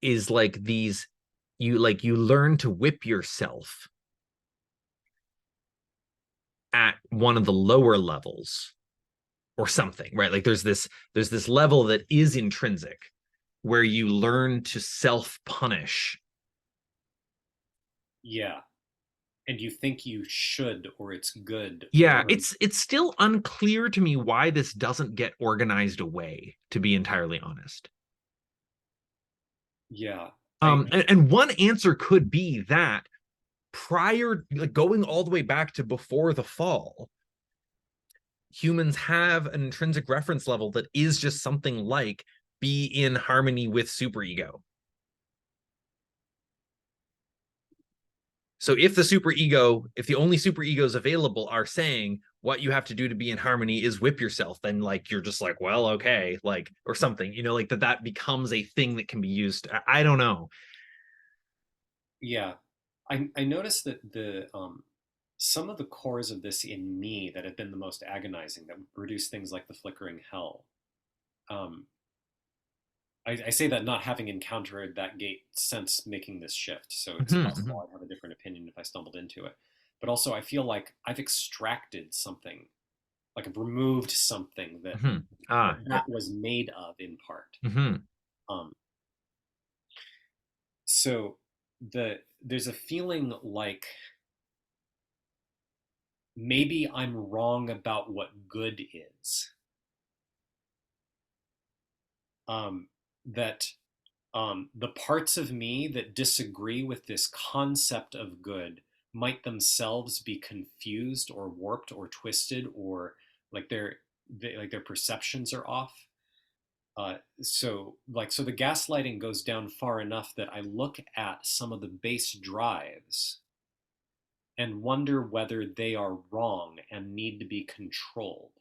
Speaker 1: is like these you learn to whip yourself at one of the lower levels or something, right? Like there's this level that is intrinsic where you learn to self punish.
Speaker 2: Yeah. and you think you should, or it's good,
Speaker 1: Yeah,
Speaker 2: or
Speaker 1: it's still unclear to me why this doesn't get organized away, to be entirely honest.
Speaker 2: yeah, I
Speaker 1: And one answer could be that prior, like going all the way back to before the fall, humans have an intrinsic reference level that is just something like be in harmony with superego. So if the superego, if the only superegos available are saying what you have to do to be in harmony is whip yourself, then like you're just like, well, okay, like or something, like that becomes a thing that can be used. I don't know.
Speaker 2: yeah, I noticed that the some of the cores of this in me that have been the most agonizing, that would produce things like the flickering hell. Um, I say that not having encountered that gate since making this shift, so it's
Speaker 1: Mhm, mhm,
Speaker 2: possible I'd have a different opinion if I stumbled into it. But also, I feel like I've extracted something, like I've removed something that
Speaker 1: mhm.
Speaker 2: that was made of in part.
Speaker 1: Mhm.
Speaker 2: Um, so there's a feeling like maybe I'm wrong about what good is. Um, that the parts of me that disagree with this concept of good might themselves be confused or warped or twisted, or like like their perceptions are off. So the gaslighting goes down far enough that I look at some of the base drives and wonder whether they are wrong and need to be controlled.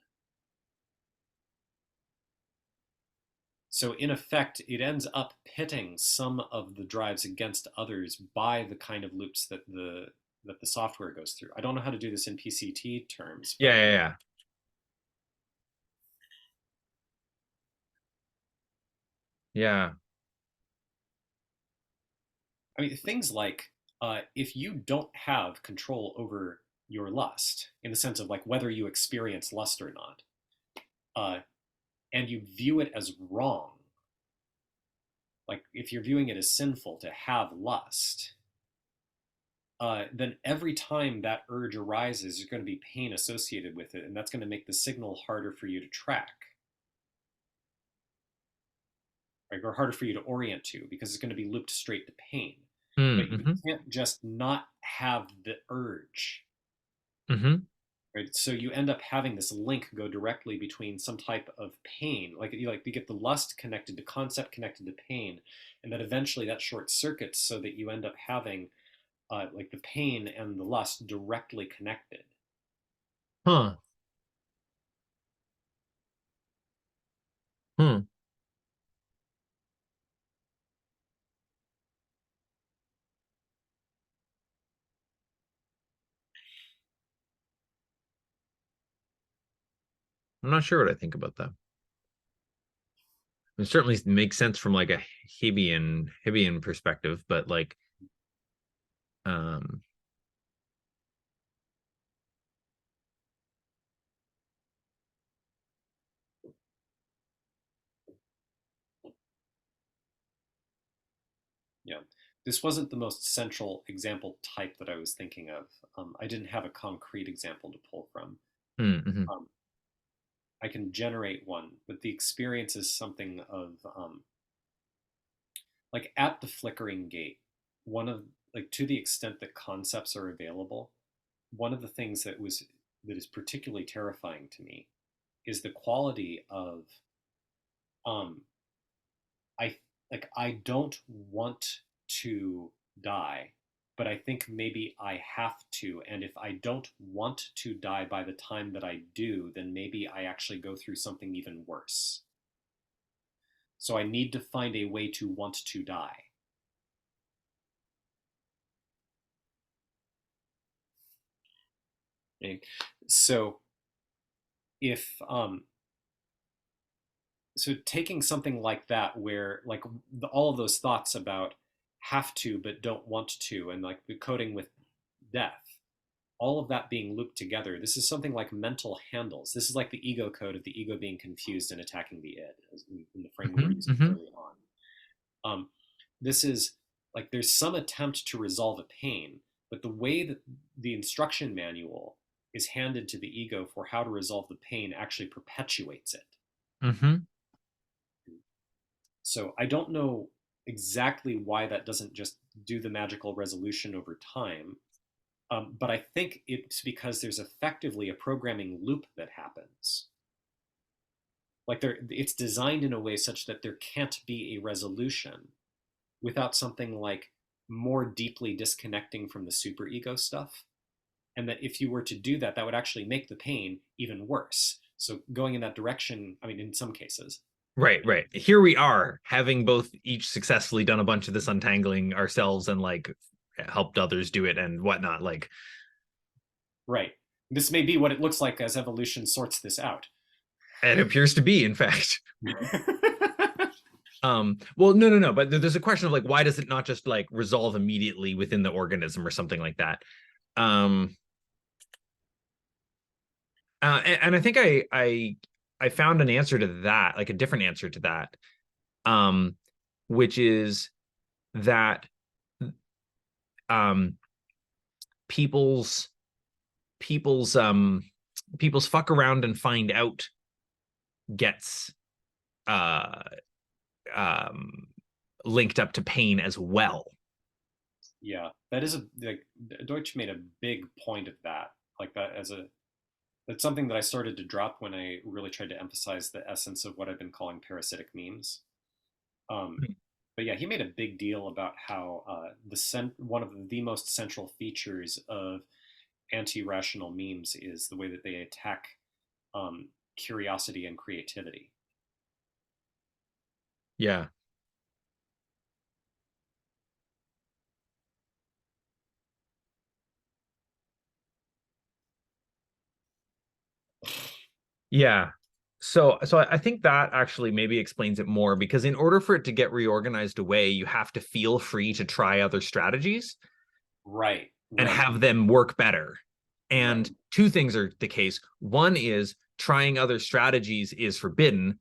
Speaker 2: So in effect, it ends up pitting some of the drives against others by the kind of loops that the software goes through. I don't know how to do this in PCT terms,
Speaker 1: Yeah,
Speaker 2: but
Speaker 1: yeah, yeah. Yeah.
Speaker 2: I mean things like if you don't have control over your lust, in the sense of like whether you experience lust or not, uh, and you view it as wrong, like if you're viewing it as sinful to have lust, then every time that urge arises, there's going to be pain associated with it, and that's going to make the signal harder for you to track, right? Or harder for you to orient to, because it's going to be looped straight to pain. But you
Speaker 1: Mm-hmm.
Speaker 2: can't just not have the urge,
Speaker 1: Mm-hmm.
Speaker 2: right? So you end up having this link go directly between some type of pain, like you get the lust connected to concept connected to pain, and then eventually that short circuits so that you end up having like the pain and the lust directly connected.
Speaker 1: Huh. Hmm. I'm not sure what I think about that. It certainly makes sense from like a Hebbian perspective, but like um
Speaker 2: Yeah. This wasn't the most central example type that I was thinking of. I didn't have a concrete example to pull from.
Speaker 1: mm-hmm.
Speaker 2: Um, I can generate one, but the experience is something of like at the flickering gate, one of like to the extent that concepts are available, one of the things that is particularly terrifying to me is the quality of um, I don't want to die, but I think maybe I have to. And if I don't want to die by the time that I do, then maybe I actually go through something even worse. So I need to find a way to want to die. Okay? So if so taking something like that where like all of those thoughts about have to but don't want to, and like the coding with death, all of that being looped together, this is something like mental handles. This is like the ego code of the ego being confused and attacking the id, in the frame we were
Speaker 1: Mm-hmm.
Speaker 2: using
Speaker 1: Mm-hmm.
Speaker 2: early on. This is like there's some attempt to resolve a pain, But the way that the instruction manual is handed to the ego for how to resolve the pain actually perpetuates it.
Speaker 1: Mm-hmm.
Speaker 2: So I don't know exactly why that doesn't just do the magical resolution over time. But I think it's because there's effectively a programming loop that happens. Like it's designed in a way such that there can't be a resolution without something like more deeply disconnecting from the superego stuff. And that if you were to do that, that would actually make the pain even worse. So going in that direction, I mean, in some cases.
Speaker 1: Right, right. Here we are, having both each successfully done a bunch of this untangling ourselves and like helped others do it and whatnot. Like,
Speaker 2: Right. This may be what it looks like as evolution sorts this out.
Speaker 1: it appears to be, in fact. Well, no, but there's a question of like, why does it not just like resolve immediately within the organism or something like that? And I think I found an answer to that, like a different answer to that, which is that um people's people's um people's fuck around and find out gets uh um linked up to pain as well.
Speaker 2: Yeah, that is a like Deutsch made a big point of that. Like that as a that's something that I started to drop when I really tried to emphasize the essence of what I've been calling parasitic memes. Um, but yeah, he made a big deal about how one of the most central features of anti-rational memes is the way that they attack curiosity and creativity.
Speaker 1: Yeah. Yeah. So I think that actually maybe explains it more because in order for it to get reorganized away, you have to feel free to try other strategies
Speaker 2: Right,
Speaker 1: and
Speaker 2: right,
Speaker 1: have them work better.
Speaker 2: right.
Speaker 1: And two things are the case. One is trying other strategies is forbidden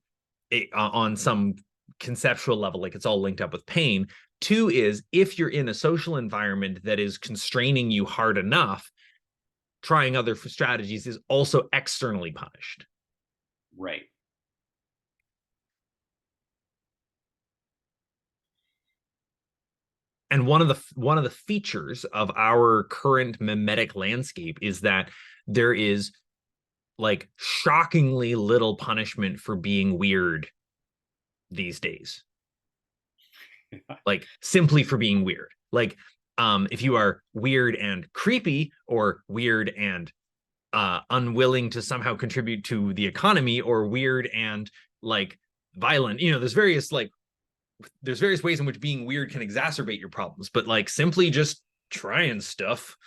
Speaker 1: on some conceptual level, like it's all linked up with pain. Two is if you're in a social environment that is constraining you hard enough, trying other strategies is also externally punished.
Speaker 2: Right.
Speaker 1: And one of the features of our current memetic landscape is that there is like shockingly little punishment for being weird these days, like simply for being weird. Like if you are weird and creepy or weird and unwilling to somehow contribute to the economy or weird and like violent, there's various ways in which being weird can exacerbate your problems, but like simply just trying stuff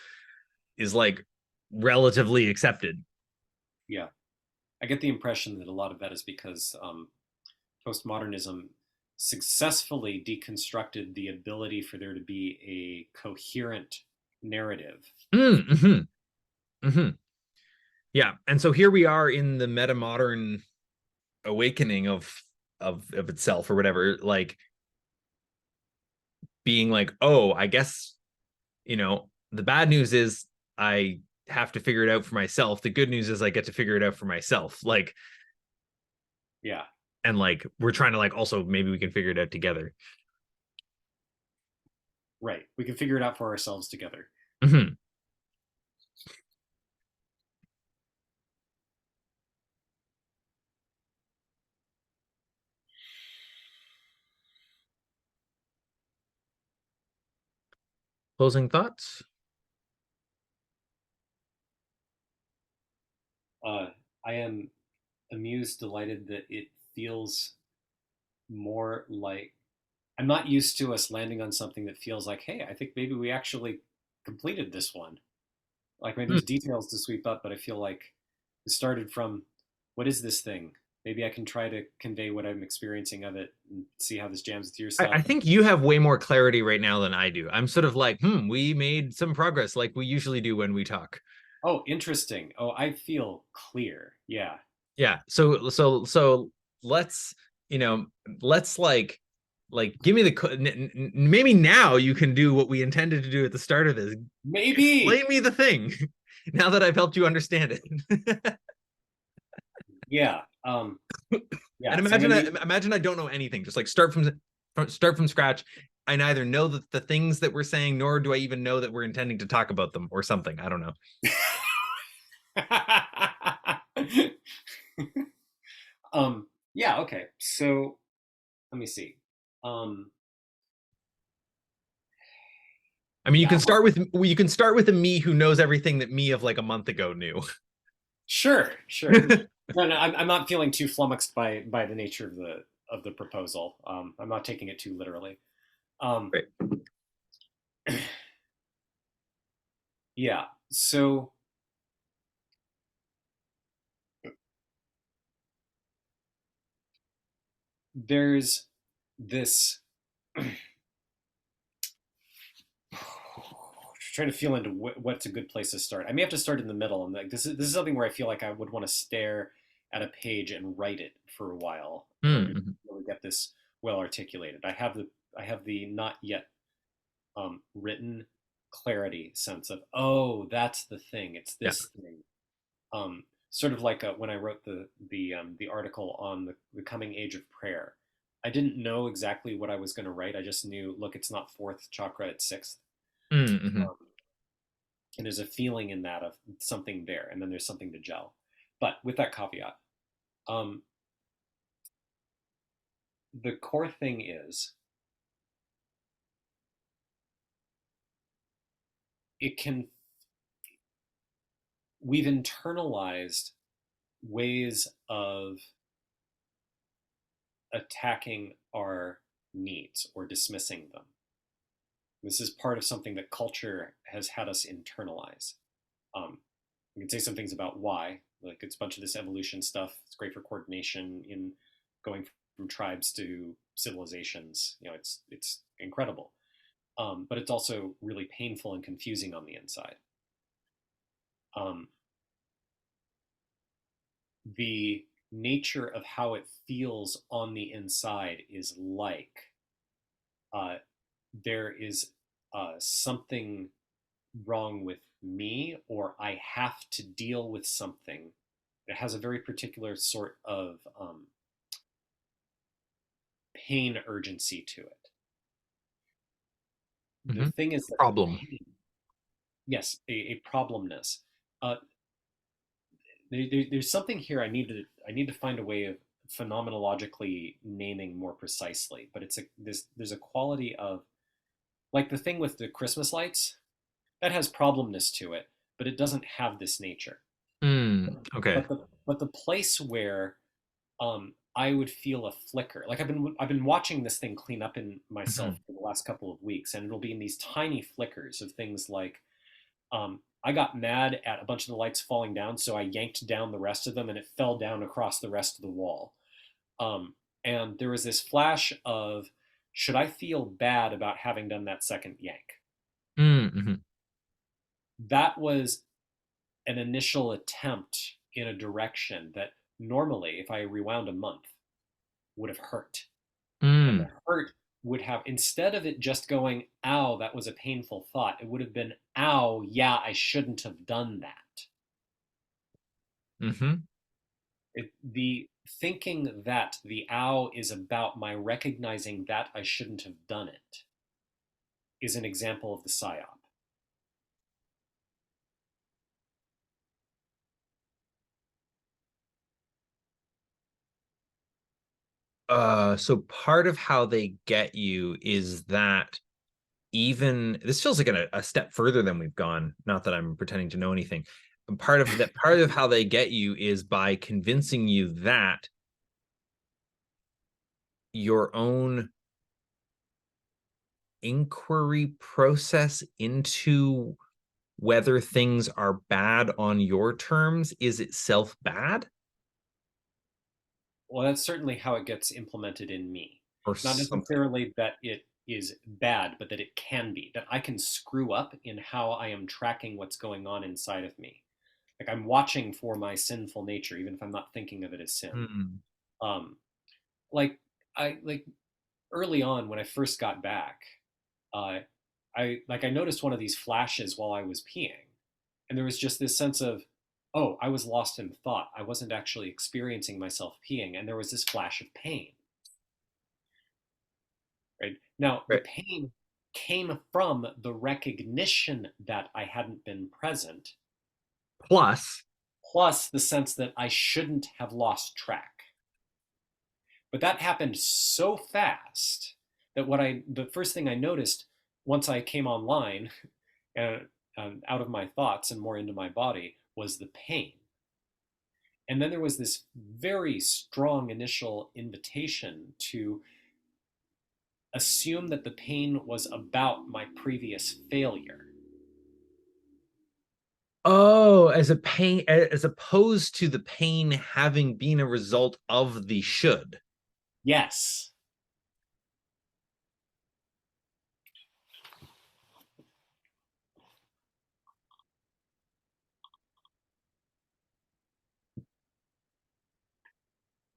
Speaker 1: is like relatively accepted.
Speaker 2: Yeah. I get the impression that a lot of that is because postmodernism successfully deconstructed the ability for there to be a coherent narrative.
Speaker 1: Mm-hmm. Mm-hmm. Yeah, and so here we are in the meta modern awakening of itself or whatever, like being like, oh, I guess the bad news is I have to figure it out for myself. The good news is I get to figure it out for myself. Like,
Speaker 2: Yeah,
Speaker 1: and like we're trying to like also maybe we can figure it out together.
Speaker 2: right. We can figure it out for ourselves together.
Speaker 1: Mm-hmm. Closing thoughts.
Speaker 2: Uh, I am amused, delighted that it feels more like I'm not used to us landing on something that feels like, hey, I think maybe we actually completed this one. Like, I mean, there's details to sweep up, but I feel like it started from what is this thing? Maybe I can try to convey what I'm experiencing of it and see how this jams with your
Speaker 1: I
Speaker 2: stuff.
Speaker 1: think you have way more clarity right now than I do. I'm sort of like, we made some progress like we usually do when we talk.
Speaker 2: Oh, interesting. Oh, I feel clear. Yeah.
Speaker 1: Yeah. So let's, let's like Like, give me maybe now you can do what we intended to do at the start of this.
Speaker 2: Maybe.
Speaker 1: Explain me the thing. Now that I've helped you understand it.
Speaker 2: Yeah.
Speaker 1: And
Speaker 2: Yeah. So I'm gonna need.
Speaker 1: imagine I don't know anything. Just like start from scratch. I neither know the things that we're saying, nor do I even know that we're intending to talk about them or something. I don't know.
Speaker 2: Yeah. Okay. So let me see. Um.
Speaker 1: I mean,
Speaker 2: Yeah.
Speaker 1: you can start with a me who knows everything that me of like a month ago knew.
Speaker 2: Sure. Sure. No, no, I'm not feeling too flummoxed by the nature of the proposal. I'm not taking it too literally. Um,
Speaker 1: Right.
Speaker 2: yeah. So there's this. Trying to feel into what's a good place to start. I may have to start in the middle, and like this is something where I feel like I would want to stare at a page and write it for a while in order to
Speaker 1: Mm-hmm.
Speaker 2: really get this well articulated. I have the not yet written clarity sense of, oh, that's the thing. It's
Speaker 1: Yeah.
Speaker 2: this thing. Sort of like when I wrote the article on the coming age of prayer. I didn't know exactly what I was going to write. I just knew, look, it's not fourth chakra, it's sixth.
Speaker 1: Mm-hmm.
Speaker 2: Um, and there's a feeling in that of something there, and then there's something to gel. But with that caveat, um, the core thing is it can we've internalized ways of attacking our needs or dismissing them. This is part of something that culture has had us internalize. We can say some things about why, like it's a bunch of this evolution stuff. It's great for coordination in going from tribes to civilizations. It's incredible, but it's also really painful and confusing on the inside. Um, the nature of how it feels on the inside is like uh, there is something wrong with me, or I have to deal with something that has a very particular sort of pain urgency to it. The
Speaker 1: Mm-hmm.
Speaker 2: thing is that the
Speaker 1: Problem.
Speaker 2: pain, yes, a problemness. Uh, there's something here I need to find a way of phenomenologically naming more precisely, but there's a quality of, like the thing with the Christmas lights that has problemness to it, but it doesn't have this nature.
Speaker 1: Okay.
Speaker 2: But the place where I would feel a flicker. Like I've been watching this thing clean up in
Speaker 1: Mm-hmm.
Speaker 2: myself for the last couple of weeks, and it'll be in these tiny flickers of things like I got mad at a bunch of the lights falling down, so I yanked down the rest of them, and it fell down across the rest of the wall. Um, and there was this flash of, should I feel bad about having done that second yank?
Speaker 1: Mm-hmm.
Speaker 2: That was an initial attempt in a direction that normally, if I rewound a month, would have hurt. And the
Speaker 1: Mm.
Speaker 2: hurt would have, instead of it just going, ow, that was a painful thought, it would have been, ow, yeah, I shouldn't have done that.
Speaker 1: Mm-hmm.
Speaker 2: The thinking that the ow is about my recognizing that I shouldn't have done it is an example of the psyop.
Speaker 1: So part of how they get you is that even this feels like a step further than we've gone. Not that I'm pretending to know anything. Part of how they get you is by convincing you that your own inquiry process into whether things are bad on your terms is itself bad
Speaker 2: Well, that's certainly how it gets implemented in me.
Speaker 1: or
Speaker 2: Not
Speaker 1: something.
Speaker 2: necessarily that it is bad, but that it can be, that I can screw up in how I am tracking what's going on inside of me. Like I'm watching for my sinful nature, even if I'm not thinking of it as sin.
Speaker 1: Hmm.
Speaker 2: Um, like I like early on when I first got back, uh, I noticed one of these flashes while I was peeing, and there was just this sense of, oh, I was lost in thought. I wasn't actually experiencing myself peeing, and there was this flash of pain. Right now, the
Speaker 1: Right.
Speaker 2: pain came from the recognition that I hadn't been present,
Speaker 1: Plus,
Speaker 2: plus the sense that I shouldn't have lost track. But that happened so fast that the first thing I noticed once I came online and, out of my thoughts and more into my body was the pain. And then there was this very strong initial invitation to assume that the pain was about my previous failure.
Speaker 1: oh, as a pain, as opposed to the pain having been a result of the should.
Speaker 2: Yes.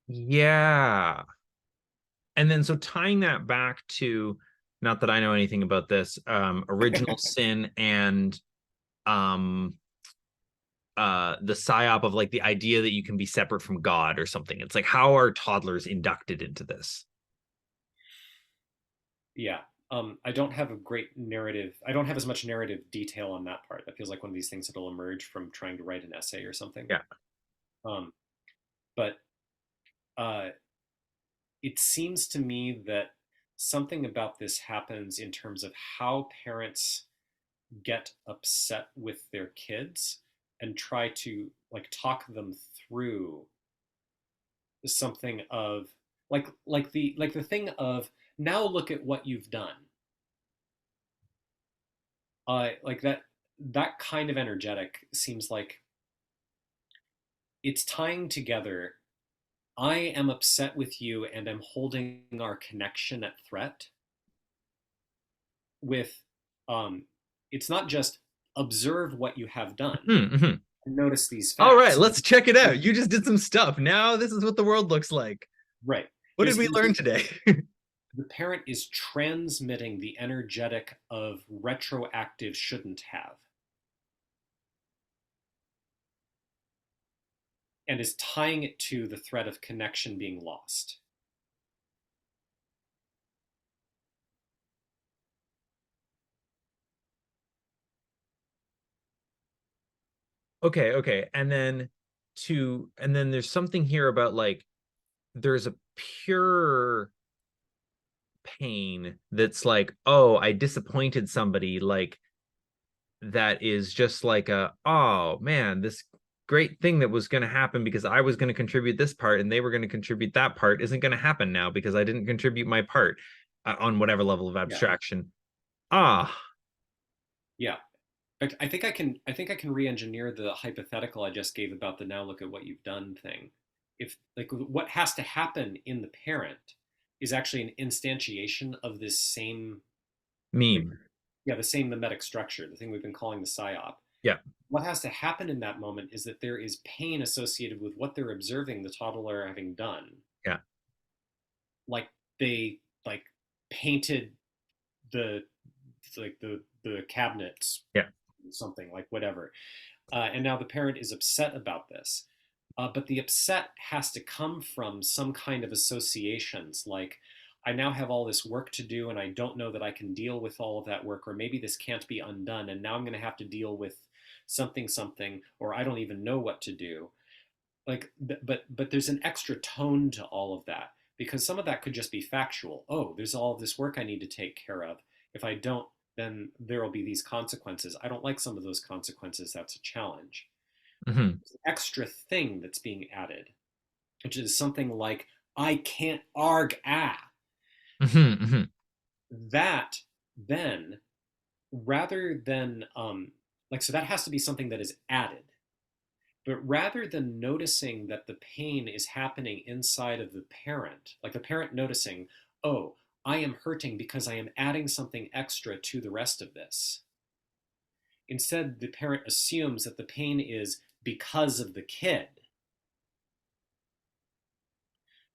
Speaker 1: Yeah. And then so tying that back to, not that I know anything about this, original sin and um the psyop of like the idea that you can be separate from God or something. It's like, how are toddlers inducted into this?
Speaker 2: Yeah. I don't have a great narrative. I don't have as much narrative detail on that part. That feels like one of these things that'll emerge from trying to write an essay or something.
Speaker 1: Yeah.
Speaker 2: Um, but uh, it seems to me that something about this happens in terms of how parents get upset with their kids and try to like talk them through something of like the thing of, now look at what you've done. Like that kind of energetic seems like it's tying together, I am upset with you and I'm holding our connection at threat, with um it's not just observe what you have done
Speaker 1: Mm-hmm.
Speaker 2: and notice these
Speaker 1: All right,
Speaker 2: facts.
Speaker 1: let's check it out. You just did some stuff. Now this is what the world looks like.
Speaker 2: Right.
Speaker 1: What did we
Speaker 2: There's
Speaker 1: learn today?
Speaker 2: the parent is transmitting the energetic of retroactive shouldn't have, and is tying it to the threat of connection being lost.
Speaker 1: Okay, okay. And then there's something here about like there's a pure pain that's like, oh, I disappointed somebody, like that is just like a, oh man, this great thing that was going to happen because I was going to contribute this part and they were going to contribute that part isn't going to happen now because I didn't contribute my part on whatever level of
Speaker 2: Yeah.
Speaker 1: abstraction. Ah,
Speaker 2: Yeah. In fact, I think I can re-engineer the hypothetical I just gave about the now look at what you've done thing. If like what has to happen in the parent is actually an instantiation of this same, like,
Speaker 1: meme.
Speaker 2: yeah, the same memetic structure, the thing we've been calling the psyop.
Speaker 1: Yeah,
Speaker 2: What has to happen in that moment is that there is pain associated with what they're observing the toddler having done.
Speaker 1: yeah,
Speaker 2: Like they like painted the the cabinets,
Speaker 1: yeah.
Speaker 2: something like whatever, and now the parent is upset about this. But the upset has to come from some kind of associations, like, I now have all this work to do and I don't know that I can deal with all of that work, or maybe this can't be undone and now I'm going to have to deal with something something, or I don't even know what to do. Like, but there's an extra tone to all of that, because some of that could just be factual. Oh, there's all of this work I need to take care of. If I don't, then there will be these consequences. I don't like some of those consequences. That's a challenge.
Speaker 1: Hmm.
Speaker 2: Extra thing that's being added, which is something like, I can't arg ah.
Speaker 1: Hmm. Hmm.
Speaker 2: That then, rather than like, so that has to be something that is added. But rather than noticing that the pain is happening inside of the parent, like the parent noticing, oh, I am hurting because I am adding something extra to the rest of this. Instead, the parent assumes that the pain is because of the kid.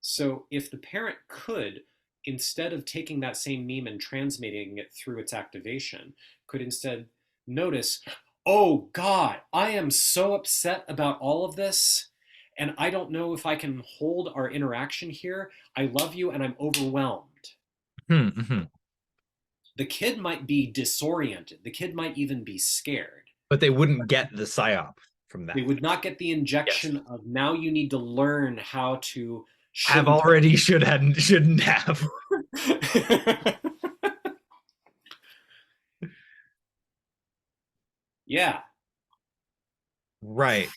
Speaker 2: So if the parent could instead of taking that same meme and transmitting it through its activation, could instead notice, oh God, I am so upset about all of this. And I don't know if I can hold our interaction here. I love you and I'm overwhelmed.
Speaker 1: Mm-hmm.
Speaker 2: The kid might be disoriented. The kid might even be scared.
Speaker 1: But they wouldn't get the psyop from
Speaker 2: They
Speaker 1: that.
Speaker 2: would not get the
Speaker 1: Yes.
Speaker 2: injection of now you need to learn how to
Speaker 1: Have
Speaker 2: shouldn't.
Speaker 1: already, shouldn't have.
Speaker 2: Yeah,
Speaker 1: Right.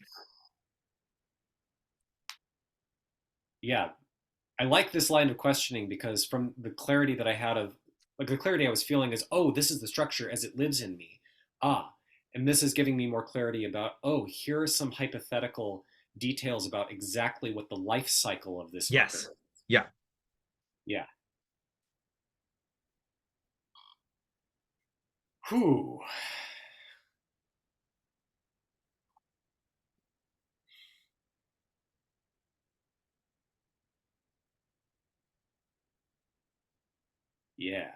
Speaker 2: yeah. I like this line of questioning because from the clarity that I had of, like the clarity I was feeling is, oh, this is the structure as it lives in me. Ah, and this is giving me more clarity about, oh, here are some hypothetical details about exactly what the life cycle of this
Speaker 1: Yes.
Speaker 2: marker is.
Speaker 1: Yeah.
Speaker 2: Yeah. Whew. Yeah.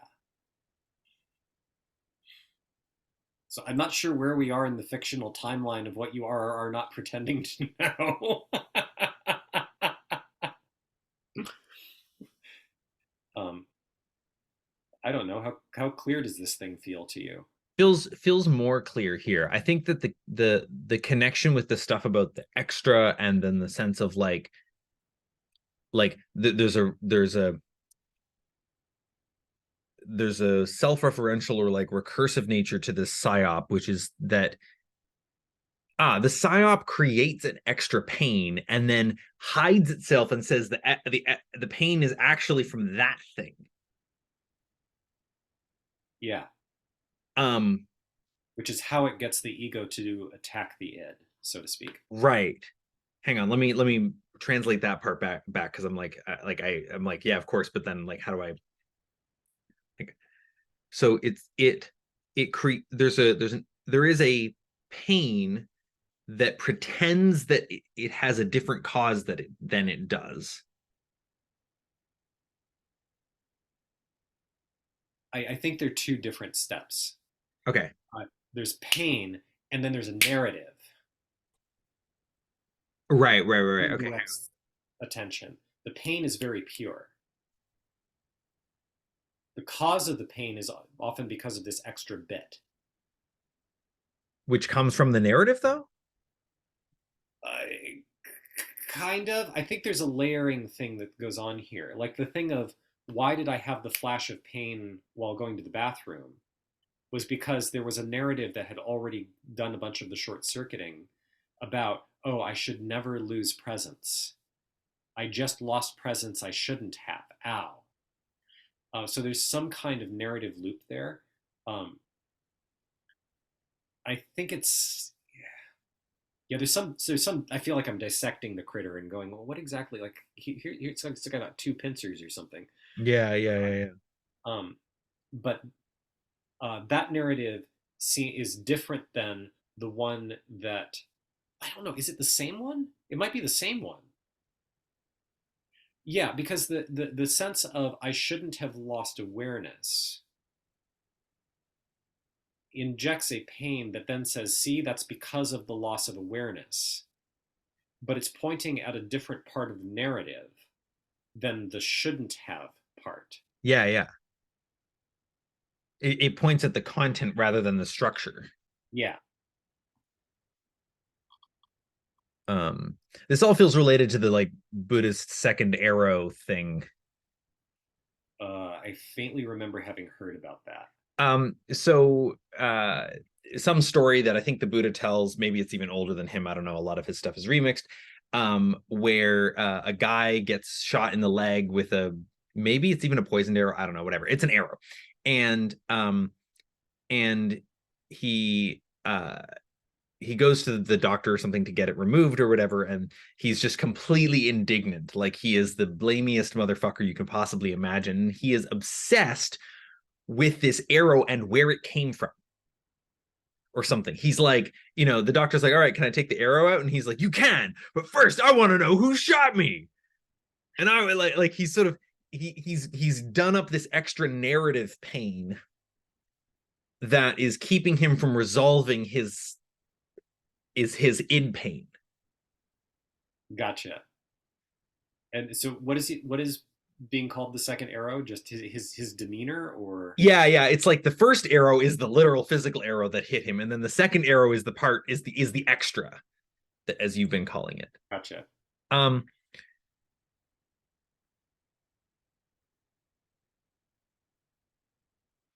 Speaker 2: So I'm not sure where we are in the fictional timeline of what you are or are not pretending to know. um, I don't know how clear does this thing feel to you?
Speaker 1: Feels more clear here. I think that the connection with the stuff about the extra and then the sense of there's a self-referential or like recursive nature to this psyop, which is that the psyop creates an extra pain and then hides itself and says the pain is actually from that thing.
Speaker 2: Yeah,
Speaker 1: Um,
Speaker 2: which is how it gets the ego to attack the id, so to speak.
Speaker 1: right. Hang on, let me translate that part back because I'm I'm like, yeah, of course, but then like how do I like so it create there is a pain that pretends that it has a different cause than it does.
Speaker 2: I think they're two different steps.
Speaker 1: Okay.
Speaker 2: Uh, there's pain, and then there's a narrative.
Speaker 1: Right. Okay.
Speaker 2: Directs attention. The pain is very pure. The cause of the pain is often because of this extra bit.
Speaker 1: Which comes from the narrative though?
Speaker 2: I kind of. I think there's a layering thing that goes on here. Like the thing of why did I have the flash of pain while going to the bathroom was because there was a narrative that had already done a bunch of the short circuiting about, oh, I should never lose presence. I just lost presence I shouldn't have. Ow. So there's some kind of narrative loop there. Um, I think it's yeah. There's some. I feel like I'm dissecting the critter and going, well, what exactly? Like here it's like I got two pincers or something.
Speaker 1: Yeah.
Speaker 2: Um, but that narrative is different than the one that I don't know. Is it the same one? It might be the same one. Yeah, because the sense of I shouldn't have lost awareness injects a pain that then says, see, that's because of the loss of awareness. But it's pointing at a different part of the narrative than the shouldn't have part.
Speaker 1: Yeah. It points at the content rather than the structure.
Speaker 2: Yeah.
Speaker 1: Um, this all feels related to the like Buddhist second arrow thing.
Speaker 2: I faintly remember having heard about that.
Speaker 1: So some story that I think the Buddha tells, maybe it's even older than him. I don't know. A lot of his stuff is remixed. Where a guy gets shot in the leg with maybe it's even a poisoned arrow. I don't know, whatever. It's an arrow. And he he goes to the doctor or something to get it removed or whatever, and he's just completely indignant. Like he is the blamiest motherfucker you can possibly imagine. He is obsessed with this arrow and where it came from or something. He's like, the doctor's like, all right, can I take the arrow out? And he's like, you can, but first I want to know who shot me. And I like he's he's done up this extra narrative pain that is keeping him from resolving his id pain.
Speaker 2: Gotcha. And so what is being called the second arrow? Just his demeanor, or
Speaker 1: Yeah, it's like the first arrow is the literal physical arrow that hit him, and then the second arrow is the extra, that, as you've been calling it.
Speaker 2: gotcha.
Speaker 1: Um,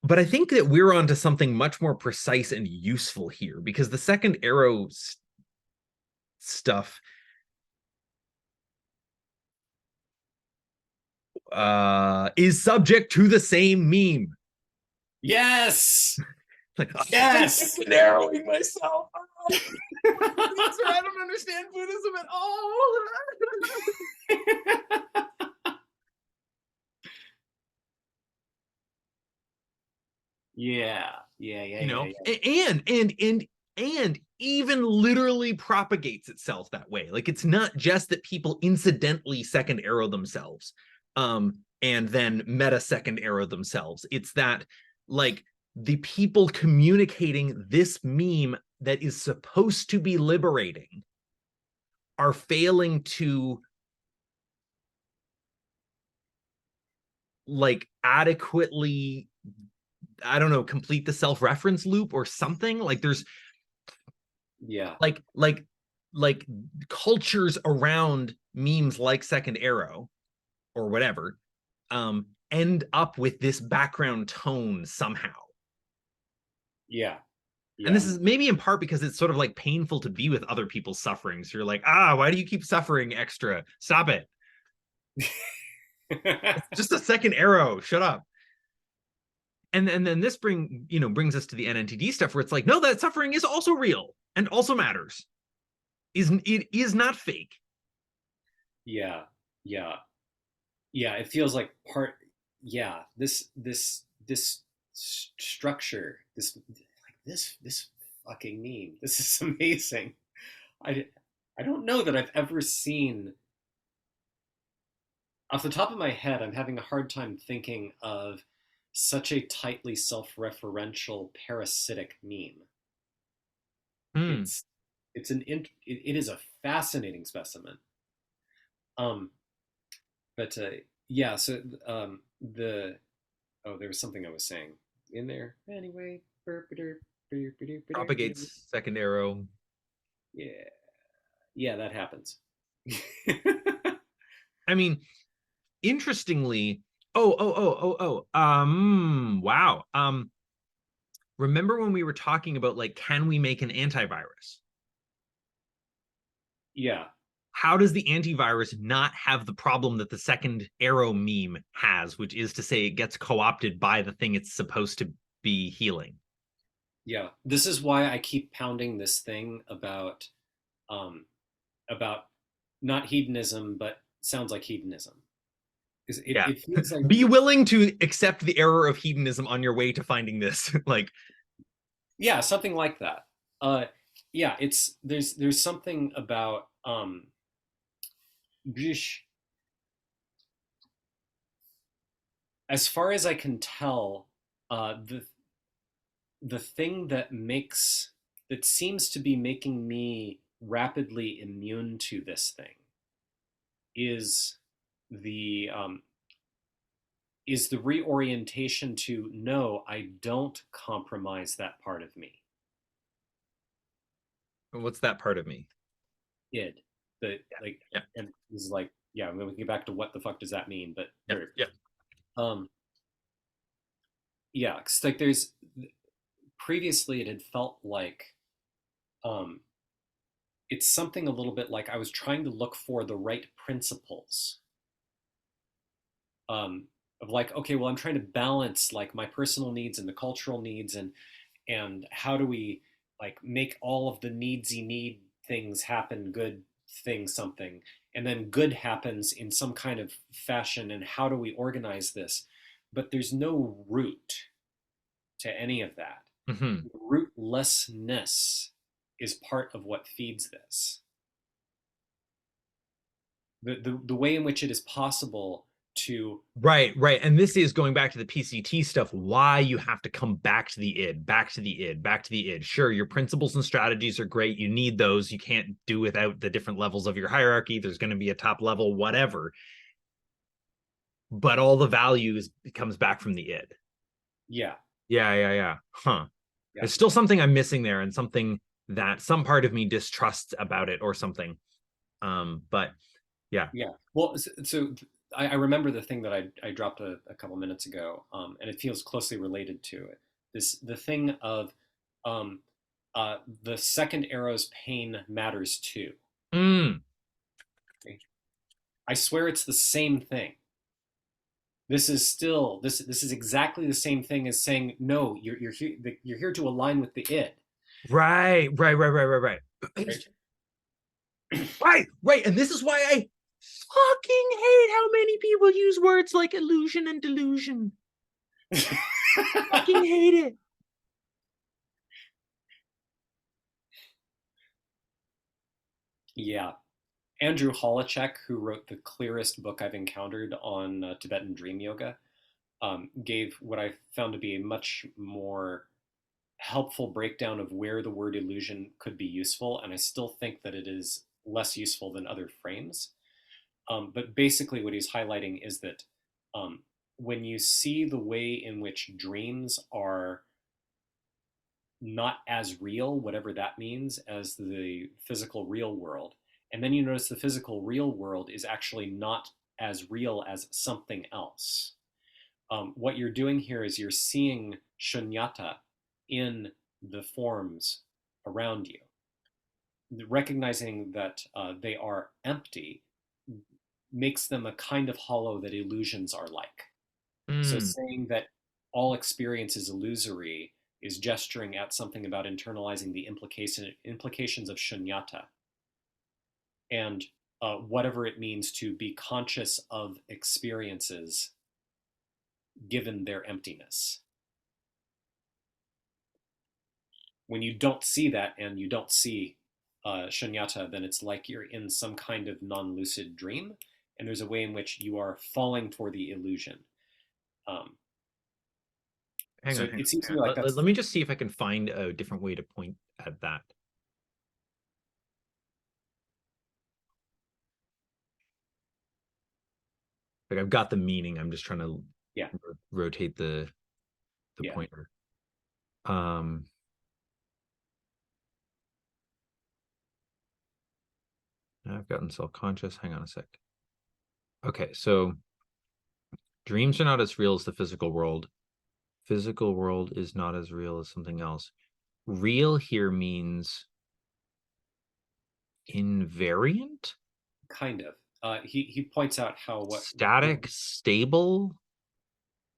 Speaker 1: but I think that we're onto something much more precise and useful here, because the second arrow stuff is subject to the same meme.
Speaker 2: Yes.
Speaker 1: Like,
Speaker 2: Yes.
Speaker 1: I'm narrowing myself. I don't understand Buddhism at all.
Speaker 2: Yeah.
Speaker 1: You know,
Speaker 2: Yeah.
Speaker 1: and even literally propagates itself that way. Like, it's not just that people incidentally second arrow themselves, and then meta second arrow themselves. It's that, like, the people communicating this meme that is supposed to be liberating are failing to, like, adequately, I don't know, complete the self-reference loop or something. Like, there's
Speaker 2: Yeah.
Speaker 1: like cultures around memes like second arrow or whatever end up with this background tone somehow.
Speaker 2: Yeah.
Speaker 1: And
Speaker 2: Yeah.
Speaker 1: this is maybe in part because it's sort of like painful to be with other people's suffering. So you're like, why do you keep suffering extra? Stop it. It's just a second arrow. Shut up. And then this brings us to the NNTD stuff, where it's like, no, that suffering is also real and also matters. It is not fake.
Speaker 2: Yeah. Yeah. Yeah. It feels like part. Yeah. This structure. This fucking meme. This is amazing. I I don't know that I've ever seen. Off the top of my head, I'm having a hard time thinking of such a tightly self-referential parasitic meme.
Speaker 1: Hmm.
Speaker 2: It's it is a fascinating specimen. Um, but yeah, so the oh, there was something I was saying in there anyway.
Speaker 1: Propagates second arrow.
Speaker 2: Yeah, yeah, that happens.
Speaker 1: I mean, interestingly, wow. Remember when we were talking about, like, can we make an antivirus?
Speaker 2: Yeah,
Speaker 1: How does the antivirus not have the problem that the second arrow meme has, which is to say it gets co-opted by the thing it's supposed to be healing?
Speaker 2: yeah. This is why I keep pounding this thing um, about not hedonism, but sounds like hedonism. Because
Speaker 1: Yeah.
Speaker 2: it feels like
Speaker 1: Be willing to accept the error of hedonism on your way to finding this. Like,
Speaker 2: yeah, something like that. Uh, yeah, it's there's something about as far as I can tell, the thing that seems to be making me rapidly immune to this thing is the um, is the reorientation to no, I don't compromise that part of me.
Speaker 1: what's that part of me?
Speaker 2: Id, the like,
Speaker 1: Yeah.
Speaker 2: and this is like, yeah, I'm gonna get back to what the fuck does that mean, but
Speaker 1: Yeah. Yeah.
Speaker 2: um, yeah, 'cause like there's previously it had felt like um, it's something a little bit like I was trying to look for the right principles of like, okay, well, I'm trying to balance like my personal needs and the cultural needs, and how do we like make all of the needsy need things happen, good thing something, and then good happens in some kind of fashion, and how do we organize this? But there's no root to any of that.
Speaker 1: Mm-hmm.
Speaker 2: Rootlessness is part of what feeds this. The way in which it is possible to
Speaker 1: Right, right. And this is going back to the PCT stuff, why you have to come back to the id, back to the id, back to the id. Sure, your principles and strategies are great. You need those. You can't do without the different levels of your hierarchy. There's going to be a top level, whatever. But all the values comes back from the id.
Speaker 2: yeah,
Speaker 1: Yeah. Huh.
Speaker 2: yeah,
Speaker 1: There's still something I'm missing there, and something that some part of me distrusts about it or something. But yeah.
Speaker 2: yeah. Well, so I remember the thing that I dropped a couple minutes ago, and it feels closely related to it. The thing of um, the second arrow's pain matters too.
Speaker 1: Mm,
Speaker 2: Okay? I swear it's the same thing. This is still this is exactly the same thing as saying no. You're here to align with the id.
Speaker 1: right.
Speaker 2: Right?
Speaker 1: Right. And this is why I fucking hate how many people use words like illusion and delusion. Fucking hate it.
Speaker 2: Yeah. Andrew Holacek, who wrote the clearest book I've encountered on Tibetan dream yoga, gave what I found to be a much more helpful breakdown of where the word illusion could be useful, and I still think that it is less useful than other frames. But basically, what he's highlighting is that um, when you see the way in which dreams are not as real, whatever that means, as the physical real world, and then you notice the physical real world is actually not as real as something else. What you're doing here is you're seeing shunyata in the forms around you, recognizing that they are empty makes them a kind of hollow that illusions are like. So
Speaker 1: Mm,
Speaker 2: saying that all experience is illusory is gesturing at something about internalizing the implications of shunyata and whatever it means to be conscious of experiences given their emptiness. When you don't see that and you don't see shunyata, then it's like you're in some kind of non-lucid dream, and there's a way in which you are falling for the illusion. Um,
Speaker 1: hang
Speaker 2: so
Speaker 1: on,
Speaker 2: it seems to me like
Speaker 1: let
Speaker 2: that's
Speaker 1: me just see if I can find a different way to point at that. Like I've got the meaning. I'm just trying to
Speaker 2: yeah,
Speaker 1: rotate the
Speaker 2: yeah.
Speaker 1: pointer. Um, I've gotten self-conscious. Hang on a sec. Okay, so dreams are not as real as the physical world. Physical world is not as real as something else. Real here means invariant,
Speaker 2: Kind of. He points out how what
Speaker 1: static, stable,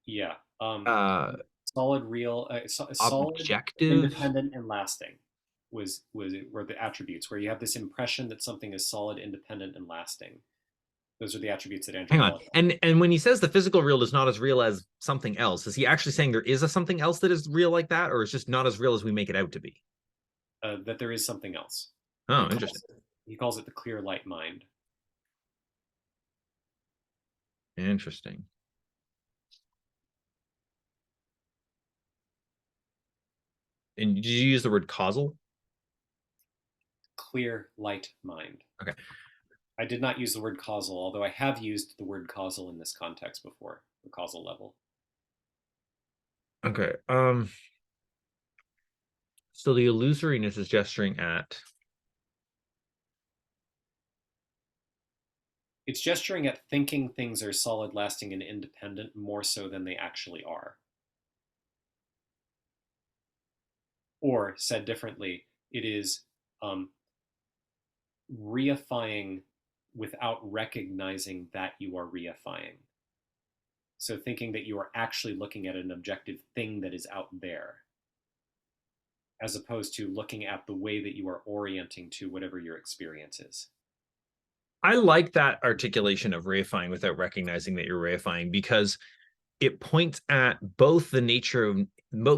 Speaker 2: yeah,
Speaker 1: uh,
Speaker 2: solid, real, solid,
Speaker 1: objective.
Speaker 2: independent, and lasting was were the attributes where you have this impression that something is solid, independent, and lasting. Those are the attributes that Andrew
Speaker 1: Hang on.
Speaker 2: Hollis
Speaker 1: And when he says the physical real is not as real as something else, is he actually saying there is a something else that is real like that, or it's just not as real as we make it out to be?
Speaker 2: that there is something else.
Speaker 1: Oh, interesting.
Speaker 2: He calls it the clear light mind.
Speaker 1: Interesting. And did you use the word causal?
Speaker 2: Clear light mind.
Speaker 1: Okay.
Speaker 2: I did not use the word causal, although I have used the word causal in this context before, the causal level.
Speaker 1: Okay. So the illusoriness is gesturing at
Speaker 2: It's gesturing at thinking things are solid, lasting, and independent more so than they actually are. Or, said differently, it is um, reifying without recognizing that you are reifying. So, thinking that you are actually looking at an objective thing that is out there, as opposed to looking at the way that you are orienting to whatever your experience is.
Speaker 1: I like that articulation of reifying without recognizing that you're reifying, because it points at both the nature of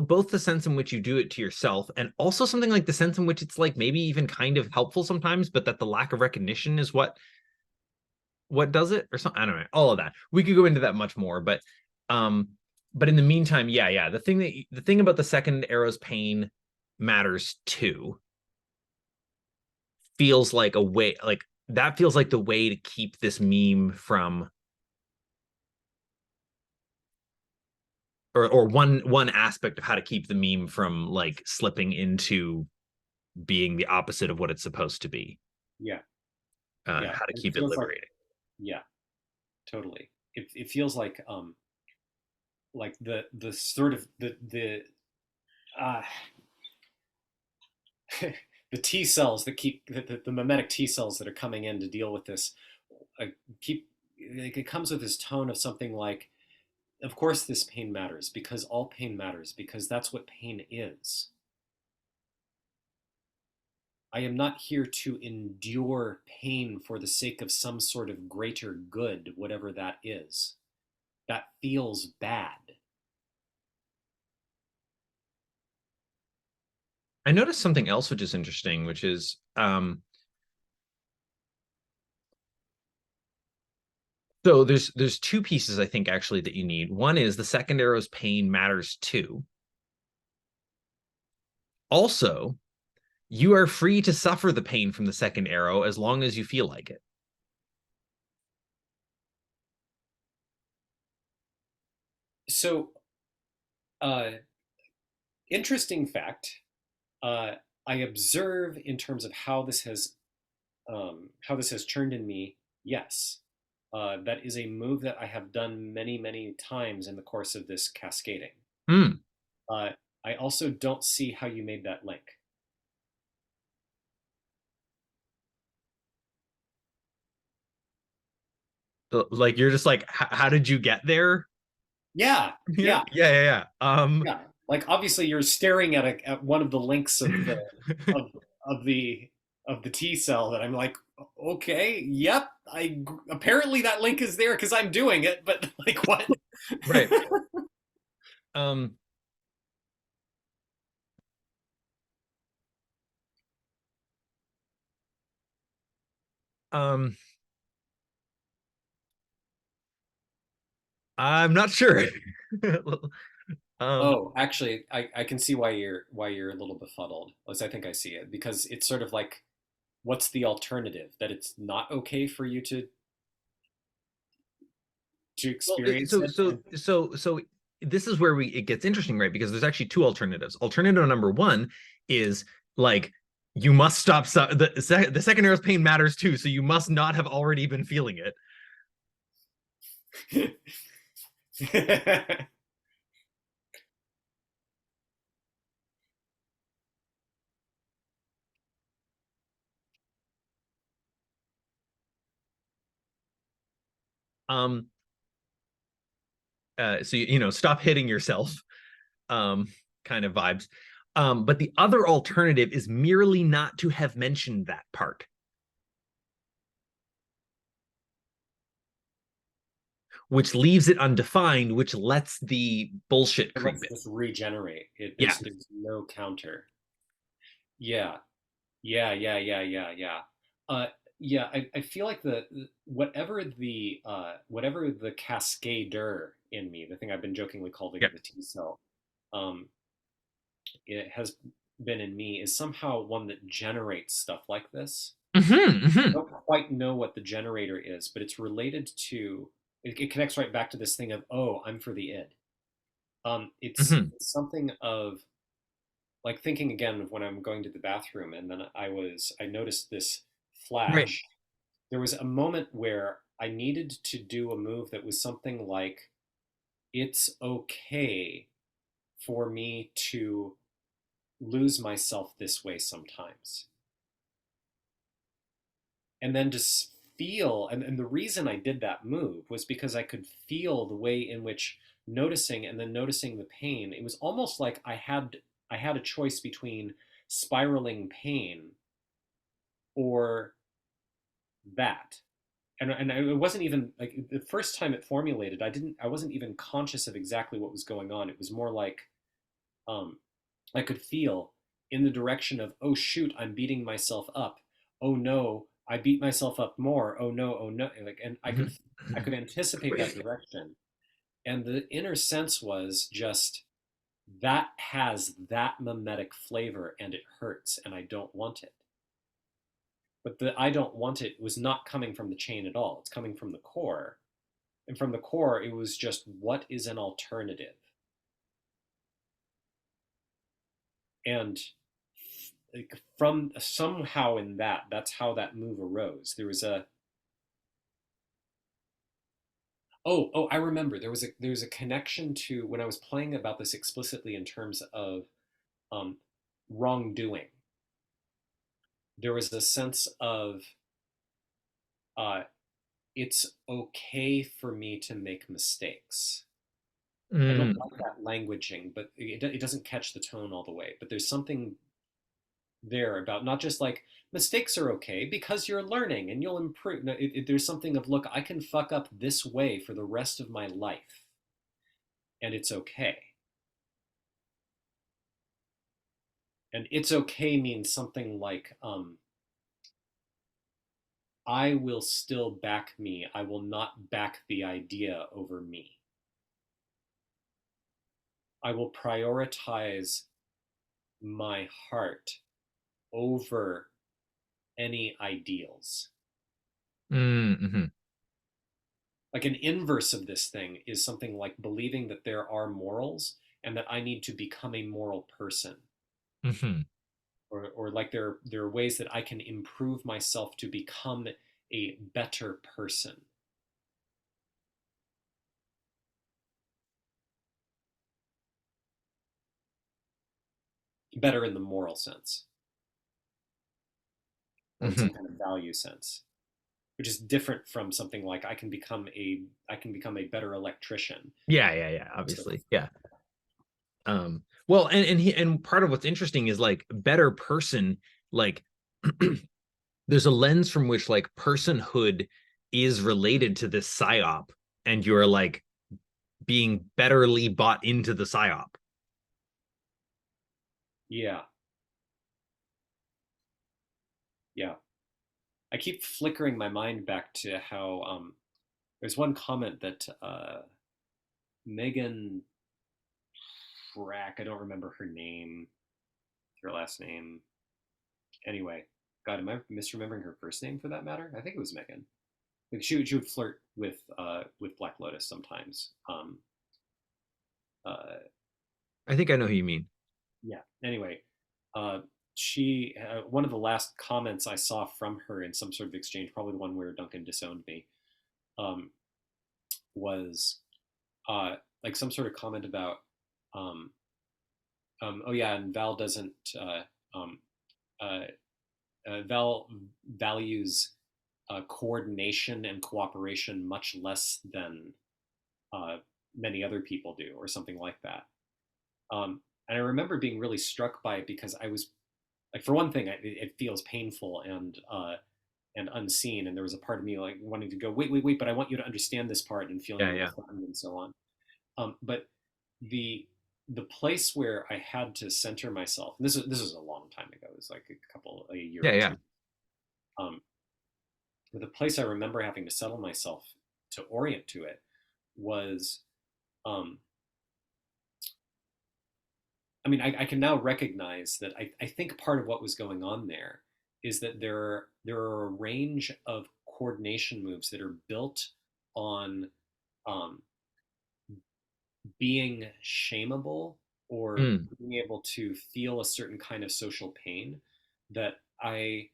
Speaker 1: both the sense in which you do it to yourself, and also something like the sense in which it's like maybe even kind of helpful sometimes, but that the lack of recognition is what what does it or something. I don't know. All of that. We could go into that much more, um, but in the meantime, yeah. The thing about the second arrow's pain matters too feels like a way, like that feels like the way to keep this meme from, or one aspect of how to keep the meme from like slipping into being the opposite of what it's supposed to be.
Speaker 2: Yeah, yeah.
Speaker 1: How to
Speaker 2: It
Speaker 1: keep it
Speaker 2: feels like,
Speaker 1: liberating.
Speaker 2: yeah, totally. It feels like the sort of uh the T cells that keep the memetic T cells that are coming in to deal with this keep it comes with this tone of something like, of course this pain matters because all pain matters because that's what pain is. I am not here to endure pain for the sake of some sort of greater good, whatever that is. That feels bad.
Speaker 1: I noticed something else which is interesting, which is so there's two pieces I think actually that you need. One is the second arrow's pain matters too. Also, you are free to suffer the pain from the second arrow as long as you feel like it.
Speaker 2: So, uh, interesting fact. Uh, I observe in terms of how this has churned in me. Yes, that is a move that I have done many, many times in the course of this cascading.
Speaker 1: Hmm.
Speaker 2: Uh, I also don't see how you made that link.
Speaker 1: So, like you're just like, how did you get there
Speaker 2: Yeah,
Speaker 1: here?
Speaker 2: yeah,
Speaker 1: Yeah.
Speaker 2: yeah. Like obviously you're staring at one of the links of of the of the T cell that I'm like, okay, yep, I apparently that link is there because I'm doing it, but like what?
Speaker 1: Right. Um, um, I'm not sure. um,
Speaker 2: Oh, actually, I can see why you're a little befuddled. At least I think I see it because it's sort of like, what's the alternative? That it's not okay for you to
Speaker 1: well,
Speaker 2: experience it, and
Speaker 1: so this is where it gets interesting, right? Because there's actually two alternatives. Alternative number one is like you must stop. The second arrow's pain matters too, so you must not have already been feeling it. Um, so you know, stop hitting yourself. Um, kind of vibes. But the other alternative is merely not to have mentioned that part, which leaves it undefined, which lets the bullshit
Speaker 2: it
Speaker 1: creep
Speaker 2: lets
Speaker 1: in.
Speaker 2: this regenerate.
Speaker 1: Yeah.
Speaker 2: There's no counter. Yeah, yeah. Uh, yeah, I feel like whatever the cascader in me, the thing I've been jokingly calling
Speaker 1: Yeah.
Speaker 2: the T cell, um, it has been in me is somehow one that generates stuff like this. I don't quite know what the generator is, but it's related to it connects right back to this thing of, oh, I'm for the id. It's something of like thinking again of when I'm going to the bathroom and then I noticed this
Speaker 1: Right.
Speaker 2: flash. There was a moment where I needed to do a move that was something like, it's okay for me to lose myself this way sometimes. And then just feel, and the reason I did that move was because I could feel the way in which noticing and then noticing the pain, it was almost like I had a choice between spiraling pain or that. And it wasn't even like the first time it formulated, I wasn't even conscious of exactly what was going on. It was more like um I could feel in the direction of, oh shoot, I'm beating myself up. Oh no, I beat myself up more. Oh no, oh no. Like, and
Speaker 1: Mhm.
Speaker 2: I could anticipate that direction. And the inner sense was just that has that memetic flavor and it hurts and I don't want it. But the I don't want it was not coming from the chain at all. It's coming from the core. And from the core, it was just what is an alternative? And like, from somehow in that's how that move arose. There was a I remember there was a connection to when I was playing about this explicitly in terms of um, wrongdoing. There was a sense of uh, it's okay for me to make mistakes. I don't
Speaker 1: Mm,
Speaker 2: like that languaging, but it doesn't catch the tone all the way. But there's something there about not just like mistakes are okay because you're learning and you'll improve. No, there's something of look, I can fuck up this way for the rest of my life, and it's okay. And it's okay means something like I will still back me. I will not back the idea over me. I will prioritize my heart over any ideals.
Speaker 1: mhm,
Speaker 2: Like an inverse of this thing is something like believing that there are morals and that I need to become a moral person.
Speaker 1: mhm,
Speaker 2: Or like there are ways that I can improve myself to become a better person, better in the moral sense or in some
Speaker 1: mhm.
Speaker 2: kind of value sense, which is different from something like I can become a better electrician.
Speaker 1: Yeah, yeah, yeah.
Speaker 2: So,
Speaker 1: Obviously, yeah. Well, and part of what's interesting is like better person, like there's a lens from which like personhood is related to this psyop, and you're like being betterly bought into the psyop.
Speaker 2: yeah, yeah. I keep flickering my mind back to how there's one comment that Megan Frack, I don't remember her name, her last name. Anyway, God, am I misremembering her first name for that matter? I think it was Megan. Like she would flirt with Black Lotus sometimes. Uh,
Speaker 1: I think I know who you mean.
Speaker 2: yeah. Anyway, uh, she one of the last comments I saw from her in some sort of exchange, probably the one where Duncan disowned me, um, was like some sort of comment about um, oh yeah, and Val doesn't um, uh, Val values coordination and cooperation much less than uh, many other people do, or something like that. And I remember being really struck by it because I was like, for one thing, it feels painful and unseen, and there was a part of me like wanting to go, wait, wait, wait, but I want you to understand this part, and feeling
Speaker 1: Yeah,
Speaker 2: a little
Speaker 1: yeah,
Speaker 2: threatened and so on. But the the place where I had to center myself, and this is a long time ago. It was like a year
Speaker 1: yeah,
Speaker 2: or
Speaker 1: yeah.
Speaker 2: two. Um, but the place I remember having to settle myself to orient to it was, um, I mean, I can now recognize that I think part of what was going on there is that there are a range of coordination moves that are built on um, being shameable or
Speaker 1: Mm,
Speaker 2: being able to feel a certain kind of social pain that I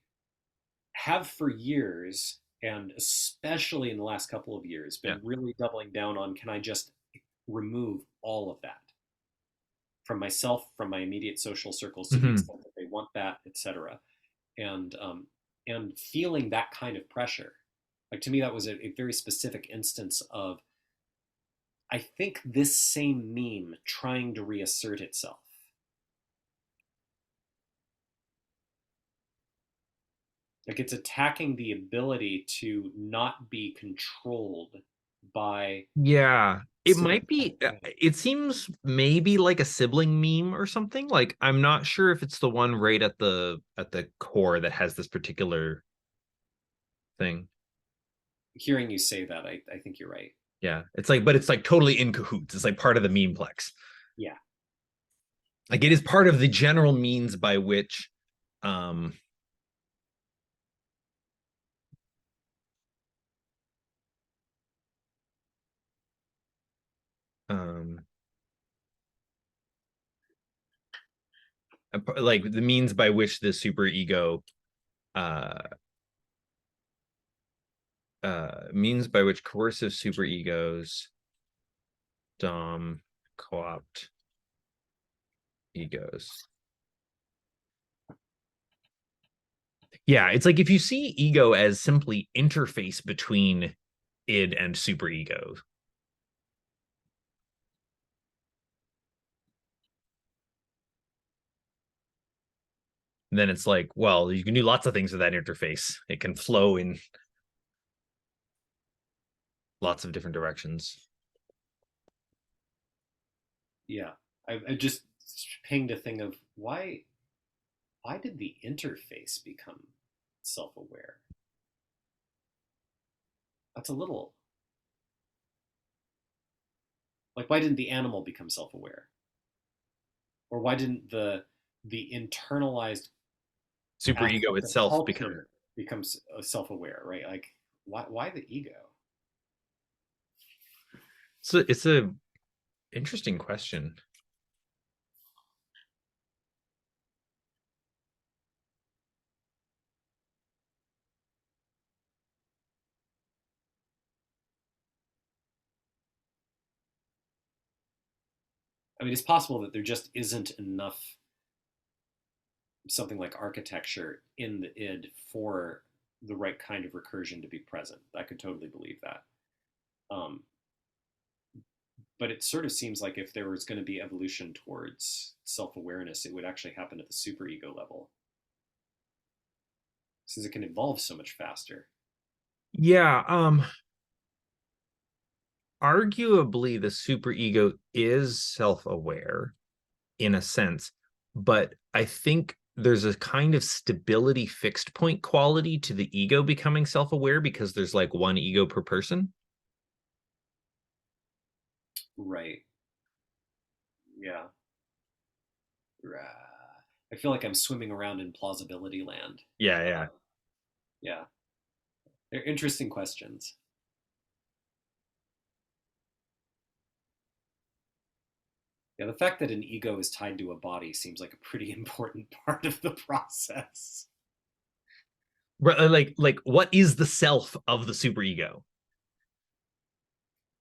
Speaker 2: have for years, and especially in the last couple of years,
Speaker 1: yeah.
Speaker 2: been really doubling down on can I just remove all of that from myself, from my immediate social circles to the
Speaker 1: Mhm.
Speaker 2: extent that they want that, etc. And and feeling that kind of pressure, like to me, that was a very specific instance of I think this same meme trying to reassert itself. Like it's attacking the ability to not be controlled by
Speaker 1: Yeah, it
Speaker 2: specific
Speaker 1: might be.
Speaker 2: things.
Speaker 1: It seems maybe like a sibling meme or something. Like I'm not sure if it's the one right at the core that has this particular. thing.
Speaker 2: Hearing you say that, I think you're right.
Speaker 1: Yeah, it's like, but it's like totally in cahoots. It's like part of the memeplex.
Speaker 2: Yeah.
Speaker 1: Like it
Speaker 2: Yeah.
Speaker 1: is part of the general means by which um um like the means by which the superego uh means by which coercive superegos co-opt egos. Yeah, it's like if you see ego as simply interface between id and superego, then it's like, well, you can do lots of things with that interface. It can flow in lots of different directions.
Speaker 2: Yeah. I just pinged a thing of why did the interface become self-aware? That's a little like why didn't the animal become self-aware? Or why didn't the internalized
Speaker 1: Superego
Speaker 2: affective
Speaker 1: itself become
Speaker 2: culture becomes self-aware, right? Like why the ego?
Speaker 1: so it's a interesting question.
Speaker 2: I mean, it's possible that there just isn't enough something like architecture in the id for the right kind of recursion to be present. I could totally believe that. Um, but it sort of seems like if there was going to be evolution towards self-awareness, it would actually happen at the superego level, since it can evolve so much faster.
Speaker 1: Yeah, arguably the superego is self-aware in a sense, but I think there's a kind of stability fixed point quality to the ego becoming self-aware because there's like one ego per person.
Speaker 2: Right. Yeah. I feel like I'm swimming around in plausibility land.
Speaker 1: Yeah, yeah.
Speaker 2: Yeah. They're interesting questions. Yeah, the fact that an ego is tied to a body seems like a pretty important part of the process.
Speaker 1: Like what is the self of the superego?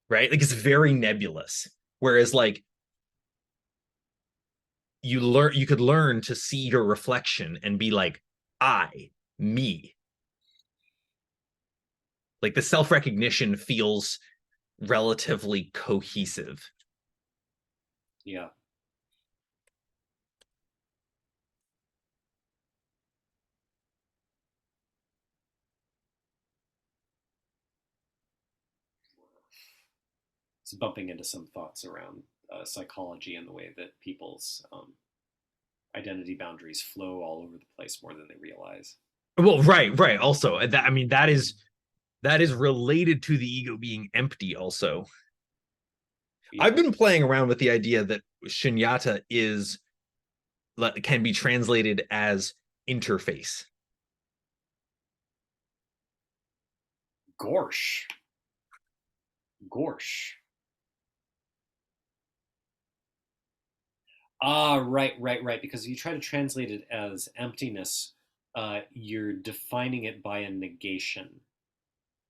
Speaker 1: Right? Like it's very nebulous. Whereas like you could learn to see your reflection and be like, I, me. Like the self-recognition feels relatively cohesive.
Speaker 2: Yeah. It's bumping into some thoughts around psychology and the way that people's identity boundaries flow all over the place more than they realize.
Speaker 1: Well, right. Also, that I mean, that is related to the ego being empty. Also,
Speaker 2: Yeah.
Speaker 1: I've been playing around with the idea that shunyata is can be translated as interface.
Speaker 2: Gorsh. Gorsh. Ah, right. Because if you try to translate it as emptiness, you're defining it by a negation,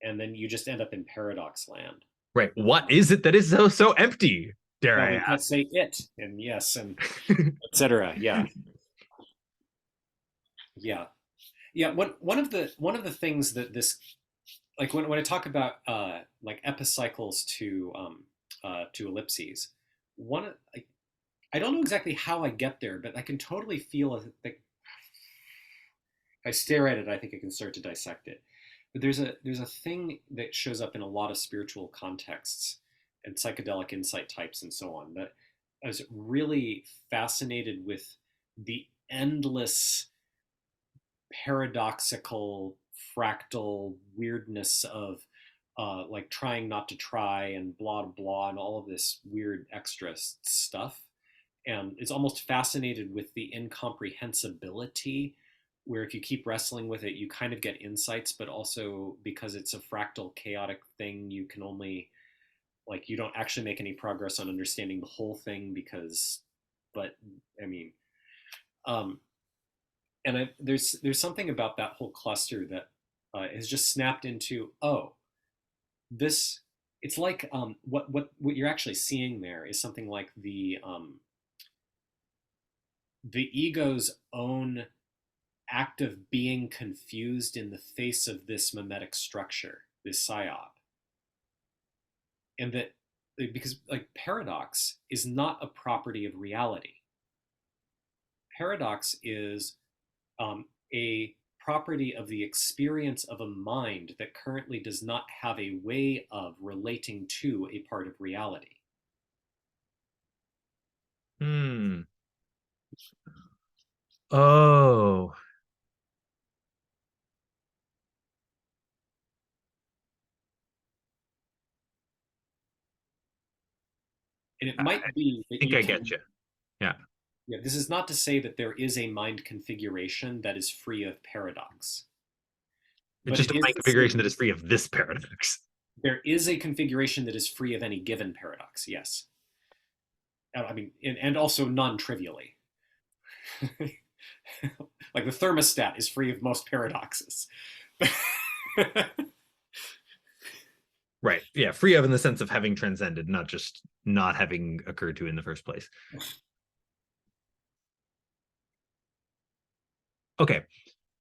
Speaker 2: and then you just end up in paradox land.
Speaker 1: Right. What is it that is so empty? Dare
Speaker 2: Well,
Speaker 1: I
Speaker 2: we can't
Speaker 1: ask?
Speaker 2: say it and yes and etc. Yeah, yeah, yeah. One of the things that this like when I talk about like epicycles to ellipses, one I don't know exactly how I get there, but I can totally feel like if I stare at it, I think I can start to dissect it. But there's a thing that shows up in a lot of spiritual contexts and psychedelic insight types and so on that I was really fascinated with the endless paradoxical fractal weirdness of like trying not to try and blah blah and all of this weird extra stuff. And it's almost fascinated with the incomprehensibility, where if you keep wrestling with it, you kind of get insights, but also because it's a fractal chaotic thing, you can only, like, you don't actually make any progress on understanding the whole thing because, but I mean, um, and there's something about that whole cluster that has just snapped into, oh, this, it's like what you're actually seeing there is something like the ego's own act of being confused in the face of this memetic structure, this psyop. And that, because like paradox is not a property of reality. Paradox is a property of the experience of a mind that currently does not have a way of relating to a part of reality.
Speaker 1: Hmm. Oh,
Speaker 2: And it
Speaker 1: I
Speaker 2: might be that
Speaker 1: think
Speaker 2: you
Speaker 1: I get
Speaker 2: can,
Speaker 1: you. Yeah.
Speaker 2: yeah, this is not to say that there is a mind configuration that is free of paradox,
Speaker 1: It's
Speaker 2: but
Speaker 1: just
Speaker 2: it
Speaker 1: a
Speaker 2: is
Speaker 1: mind
Speaker 2: to say
Speaker 1: configuration that is free of this paradox.
Speaker 2: there is a configuration that is free of any given paradox. Yes. I mean, and also non-trivially. Like the thermostat is free of most paradoxes.
Speaker 1: Right. Yeah. Free of in the sense of having transcended, not just not having occurred to in the first place. Okay.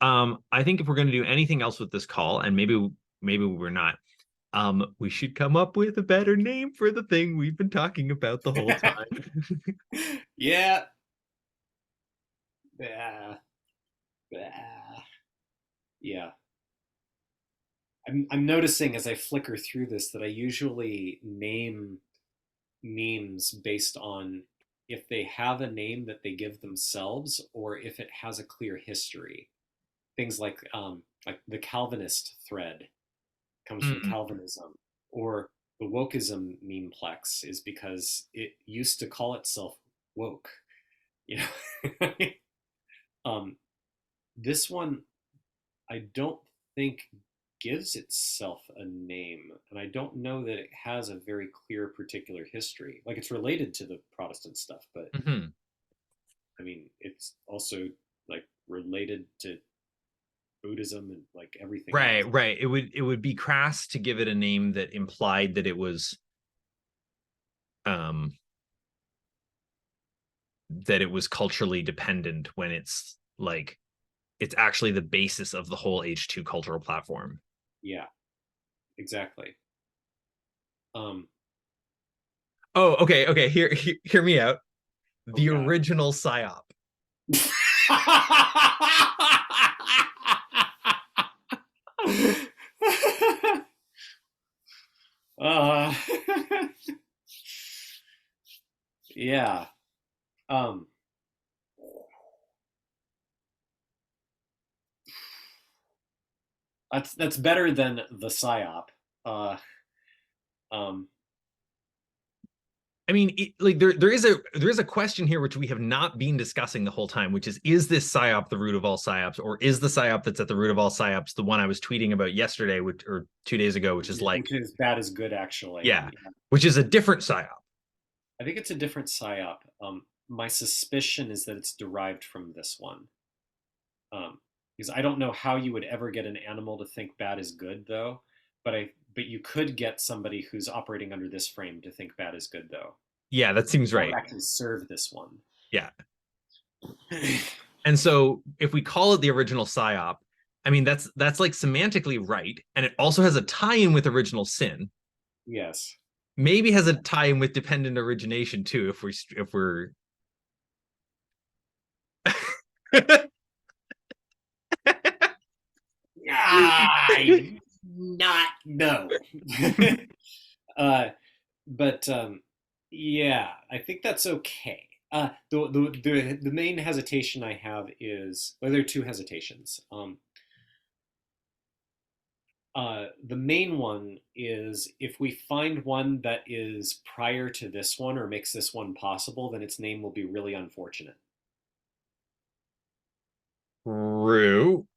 Speaker 1: I think if we're going to do anything else with this call, and maybe we're not, we should come up with a better name for the thing we've been talking about the whole time.
Speaker 2: Yeah. Yeah. Yeah. I'm noticing as I flicker through this that I usually name memes based on if they have a name that they give themselves or if it has a clear history. Things like the Calvinist thread comes from
Speaker 1: Mm,
Speaker 2: Calvinism, or the wokeism memeplex is because it used to call itself woke. You know, um, this one I don't think gives itself a name, and I don't know that it has a very clear particular history. Like it's related to the Protestant stuff, but
Speaker 1: mhm.
Speaker 2: I mean, it's also like related to Buddhism and like everything
Speaker 1: Right,
Speaker 2: else.
Speaker 1: right. It would be crass to give it a name that implied um that it was culturally dependent when it's like it's actually the basis of the whole H2 cultural platform.
Speaker 2: Yeah, exactly. Um,
Speaker 1: Oh, okay, okay. Hear me out.
Speaker 2: oh
Speaker 1: The
Speaker 2: God.
Speaker 1: original psyop.
Speaker 2: uh, yeah. Um, that's better than the psyop. Uh, um,
Speaker 1: I mean, like there is a question here which we have not been discussing the whole time, which is this psyop the root of all psyops, or is the psyop that's at the root of all psyops the one I was tweeting about yesterday, or 2 days ago, which is like,
Speaker 2: which is bad as good, actually.
Speaker 1: yeah,
Speaker 2: Yeah.
Speaker 1: which is a different psyop.
Speaker 2: I think it's a different psyop. My suspicion is that it's derived from this one. Because I don't know how you would ever get an animal to think bad is good, though. But you could get somebody who's operating under this frame to think bad is good, though.
Speaker 1: Yeah, that seems
Speaker 2: That would
Speaker 1: right.
Speaker 2: actually serve this one.
Speaker 1: Yeah. And so if we call it the original psyop, I mean that's like semantically right, and it also has a tie-in with original sin.
Speaker 2: Yes.
Speaker 1: Maybe has a tie-in with dependent origination too, if we're
Speaker 2: I not know. uh, but yeah, I think that's okay. The main hesitation I have is, well, there are two hesitations. The main one is if we find one that is prior to this one or makes this one possible, then its name will be really unfortunate.
Speaker 1: True.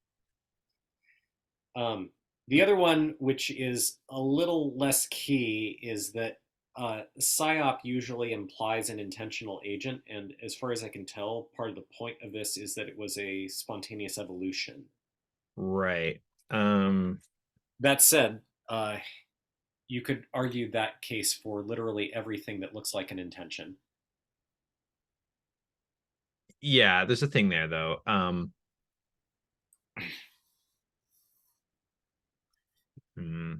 Speaker 2: The other one, which is a little less key, is that psyop usually implies an intentional agent, and as far as I can tell, part of the point of this is that it was a spontaneous evolution.
Speaker 1: Right. Um,
Speaker 2: That said, you could argue that case for literally everything that looks like an intention.
Speaker 1: yeah, there's a thing there though. Hmm.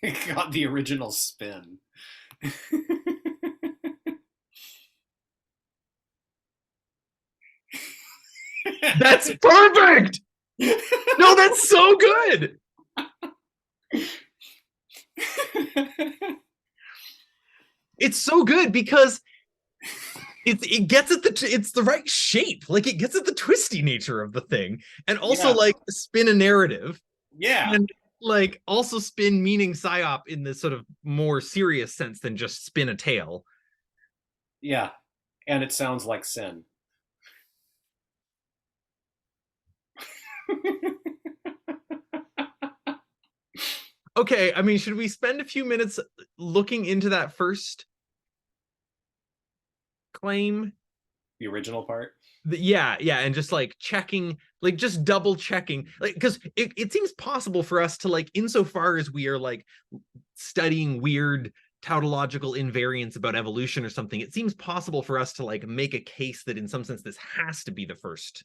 Speaker 2: It got the original spin.
Speaker 1: That's perfect. No, that's so good. It's so good because it gets at it's the right shape. Like it gets at the twisty nature of the thing, and also
Speaker 2: Yeah,
Speaker 1: like spin a narrative,
Speaker 2: yeah,
Speaker 1: and like also spin meaning psyop in this sort of more serious sense than just spin a tale.
Speaker 2: yeah. And it sounds like sin.
Speaker 1: Okay, I mean, should we spend a few minutes looking into that first claim?
Speaker 2: The original part.
Speaker 1: Yeah, yeah, and just like checking, like just double checking, like because it seems possible for us to like, insofar as we are like studying weird tautological invariants about evolution or something, it seems possible for us to like make a case that in some sense this has to be the first.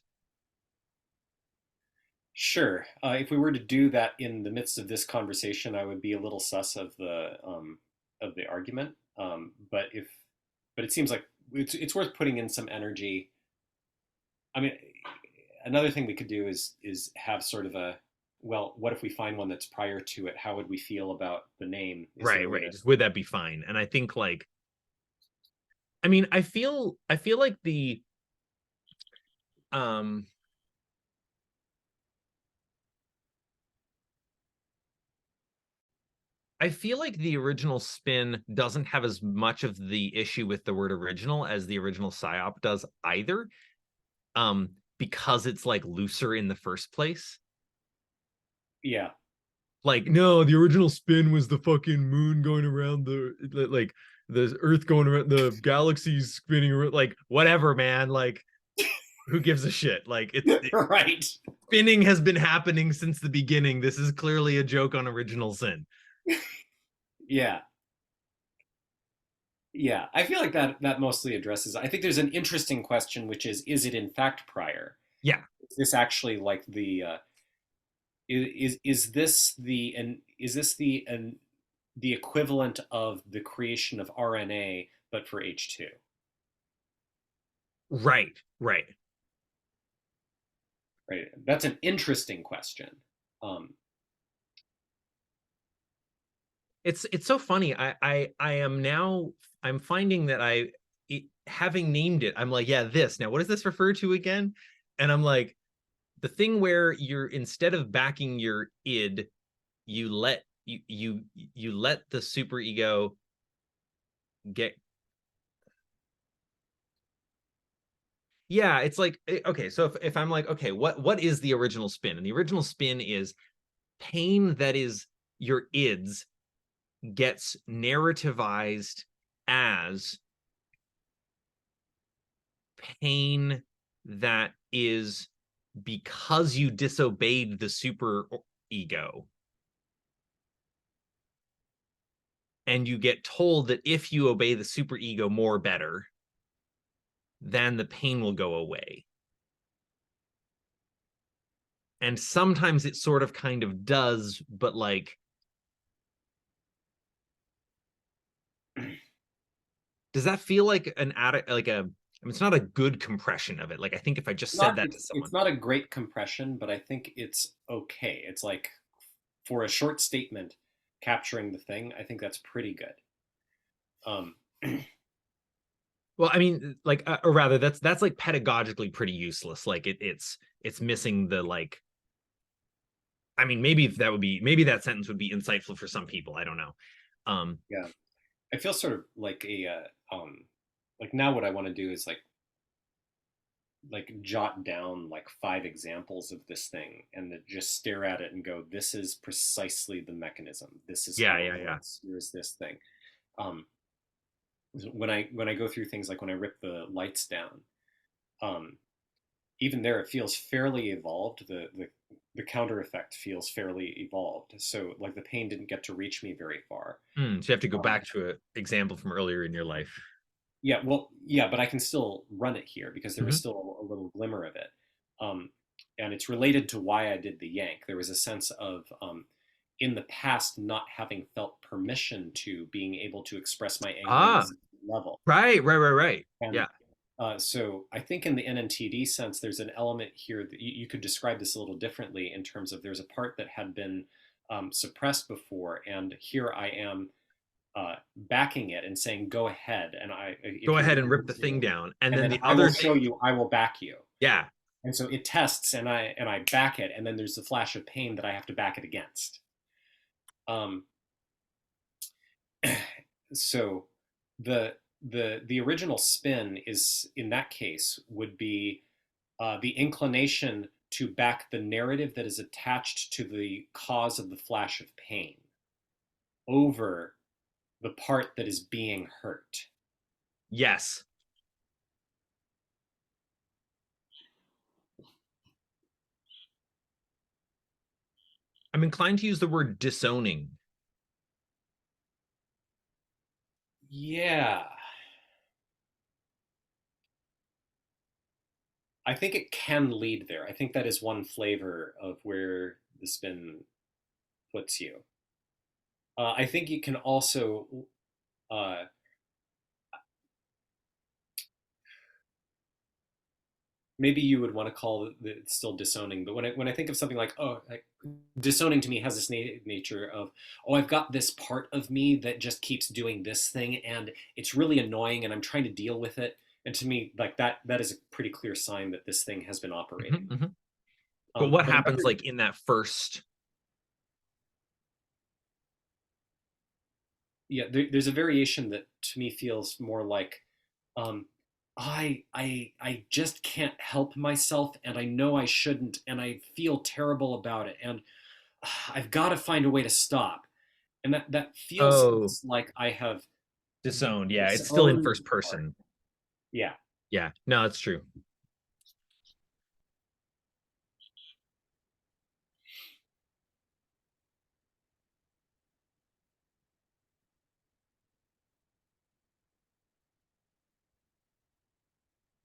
Speaker 2: Sure. If we were to do that in the midst of this conversation, I would be a little sus of the argument. But it seems like it's worth putting in some energy. I mean, another thing we could do is have sort of a, well, what if we find one that's prior to it? How would we feel about the name? Is there
Speaker 1: Right,
Speaker 2: a way
Speaker 1: right.
Speaker 2: to?
Speaker 1: Just would that be fine? And I think like, I mean, I feel like the um I feel like the original spin doesn't have as much of the issue with the word original as the original psyop does either. Because it's like looser in the first place.
Speaker 2: Yeah,
Speaker 1: Like, no, the original spin was the fucking moon going around like the earth going around the galaxies spinning around, like whatever, man. Like, who gives a shit? Like
Speaker 2: right.
Speaker 1: spinning has been happening since the beginning. This is clearly a joke on original sin.
Speaker 2: Yeah, yeah. I feel like that mostly addresses. I think there's an interesting question, which is it in fact prior?
Speaker 1: Yeah,
Speaker 2: Is this actually like the is this the and is this the equivalent of the creation of RNA but for H2?
Speaker 1: right, right.
Speaker 2: Right. That's an interesting question. Um,
Speaker 1: It's so funny. I am now, I'm finding that having named it, I'm like, yeah, this. Now, what does this refer to again? And I'm like, the thing where you're, instead of backing your id, you let the superego get, yeah, it's like, okay, so if I'm like, okay, what is the original spin? And the original spin is pain that is your ids gets narrativized as pain that is because you disobeyed the super ego, and you get told that if you obey the super ego more better, then the pain will go away. And sometimes it sort of kind of does, but like, does that feel like an addict, like a, I mean, it's not a good compression of it. Like, I think if I just said
Speaker 2: not
Speaker 1: that to
Speaker 2: it's
Speaker 1: someone,
Speaker 2: not a great compression, but I think it's okay. It's like for a short statement capturing the thing, I think that's pretty good. Um,
Speaker 1: Well, I mean, like, or rather, that's like pedagogically pretty useless. Like, it's missing the like. I mean, maybe that sentence would be insightful for some people. I don't know. Um,
Speaker 2: Yeah, I feel sort of like a like now what I want to do is like jot down like 5 examples of this thing and then just stare at it and go, this is precisely the mechanism. This is
Speaker 1: yeah,
Speaker 2: how it
Speaker 1: yeah, yeah.
Speaker 2: works. Here's this thing. Um, when I go through things like when I rip the lights down, um, even there it feels fairly evolved. The counter effect feels fairly evolved. So like the pain didn't get to reach me very far.
Speaker 1: So you have to go
Speaker 2: Um,
Speaker 1: back to an example from earlier in your life.
Speaker 2: yeah, well, yeah, but I can still run it here because there was
Speaker 1: Hmm.
Speaker 2: still a little glimmer of it. Um, and it's related to why I did the yank. There was a sense of, in the past, not having felt permission to being able to express my anger at a
Speaker 1: Ah,
Speaker 2: certain level.
Speaker 1: right, right, right, right.
Speaker 2: And
Speaker 1: Yeah.
Speaker 2: so I think in the NNTD sense, there's an element here that you could describe this a little differently in terms of there's a part that had been suppressed before, and here I am backing it and saying, "Go ahead," and if
Speaker 1: Go
Speaker 2: you're
Speaker 1: ahead and rip
Speaker 2: willing
Speaker 1: the thing
Speaker 2: to,
Speaker 1: down, and
Speaker 2: and
Speaker 1: then
Speaker 2: then
Speaker 1: the
Speaker 2: I will
Speaker 1: other
Speaker 2: show
Speaker 1: thing.
Speaker 2: you, I will back you.
Speaker 1: Yeah.
Speaker 2: And so it tests, and I back it, and then there's the flash of pain that I have to back it against. Um, so the original spin is in that case would be the inclination to back the narrative that is attached to the cause of the flash of pain over the part that is being hurt.
Speaker 1: Yes. I'm inclined to use the word disowning.
Speaker 2: Yeah, I think it can lead there. I think that is one flavor of where the spin puts you. I think you can also uh, maybe you would want to call it still disowning, but when I think of something like, oh, like, disowning to me has this nature of, oh, I've got this part of me that just keeps doing this thing and it's really annoying and I'm trying to deal with it. And to me, like that is a pretty clear sign that this thing has been operating.
Speaker 1: Mhm, mhm. But what
Speaker 2: But
Speaker 1: happens
Speaker 2: another,
Speaker 1: like in that first?
Speaker 2: yeah, there's a variation that to me feels more like, um, I just can't help myself, and I know I shouldn't, and I feel terrible about it, and I've got to find a way to stop. And that feels
Speaker 1: Oh,
Speaker 2: less like I have
Speaker 1: disowned. Yeah, it's still in
Speaker 2: disowned
Speaker 1: first
Speaker 2: the part.
Speaker 1: person.
Speaker 2: Yeah,
Speaker 1: Yeah, no, it's true.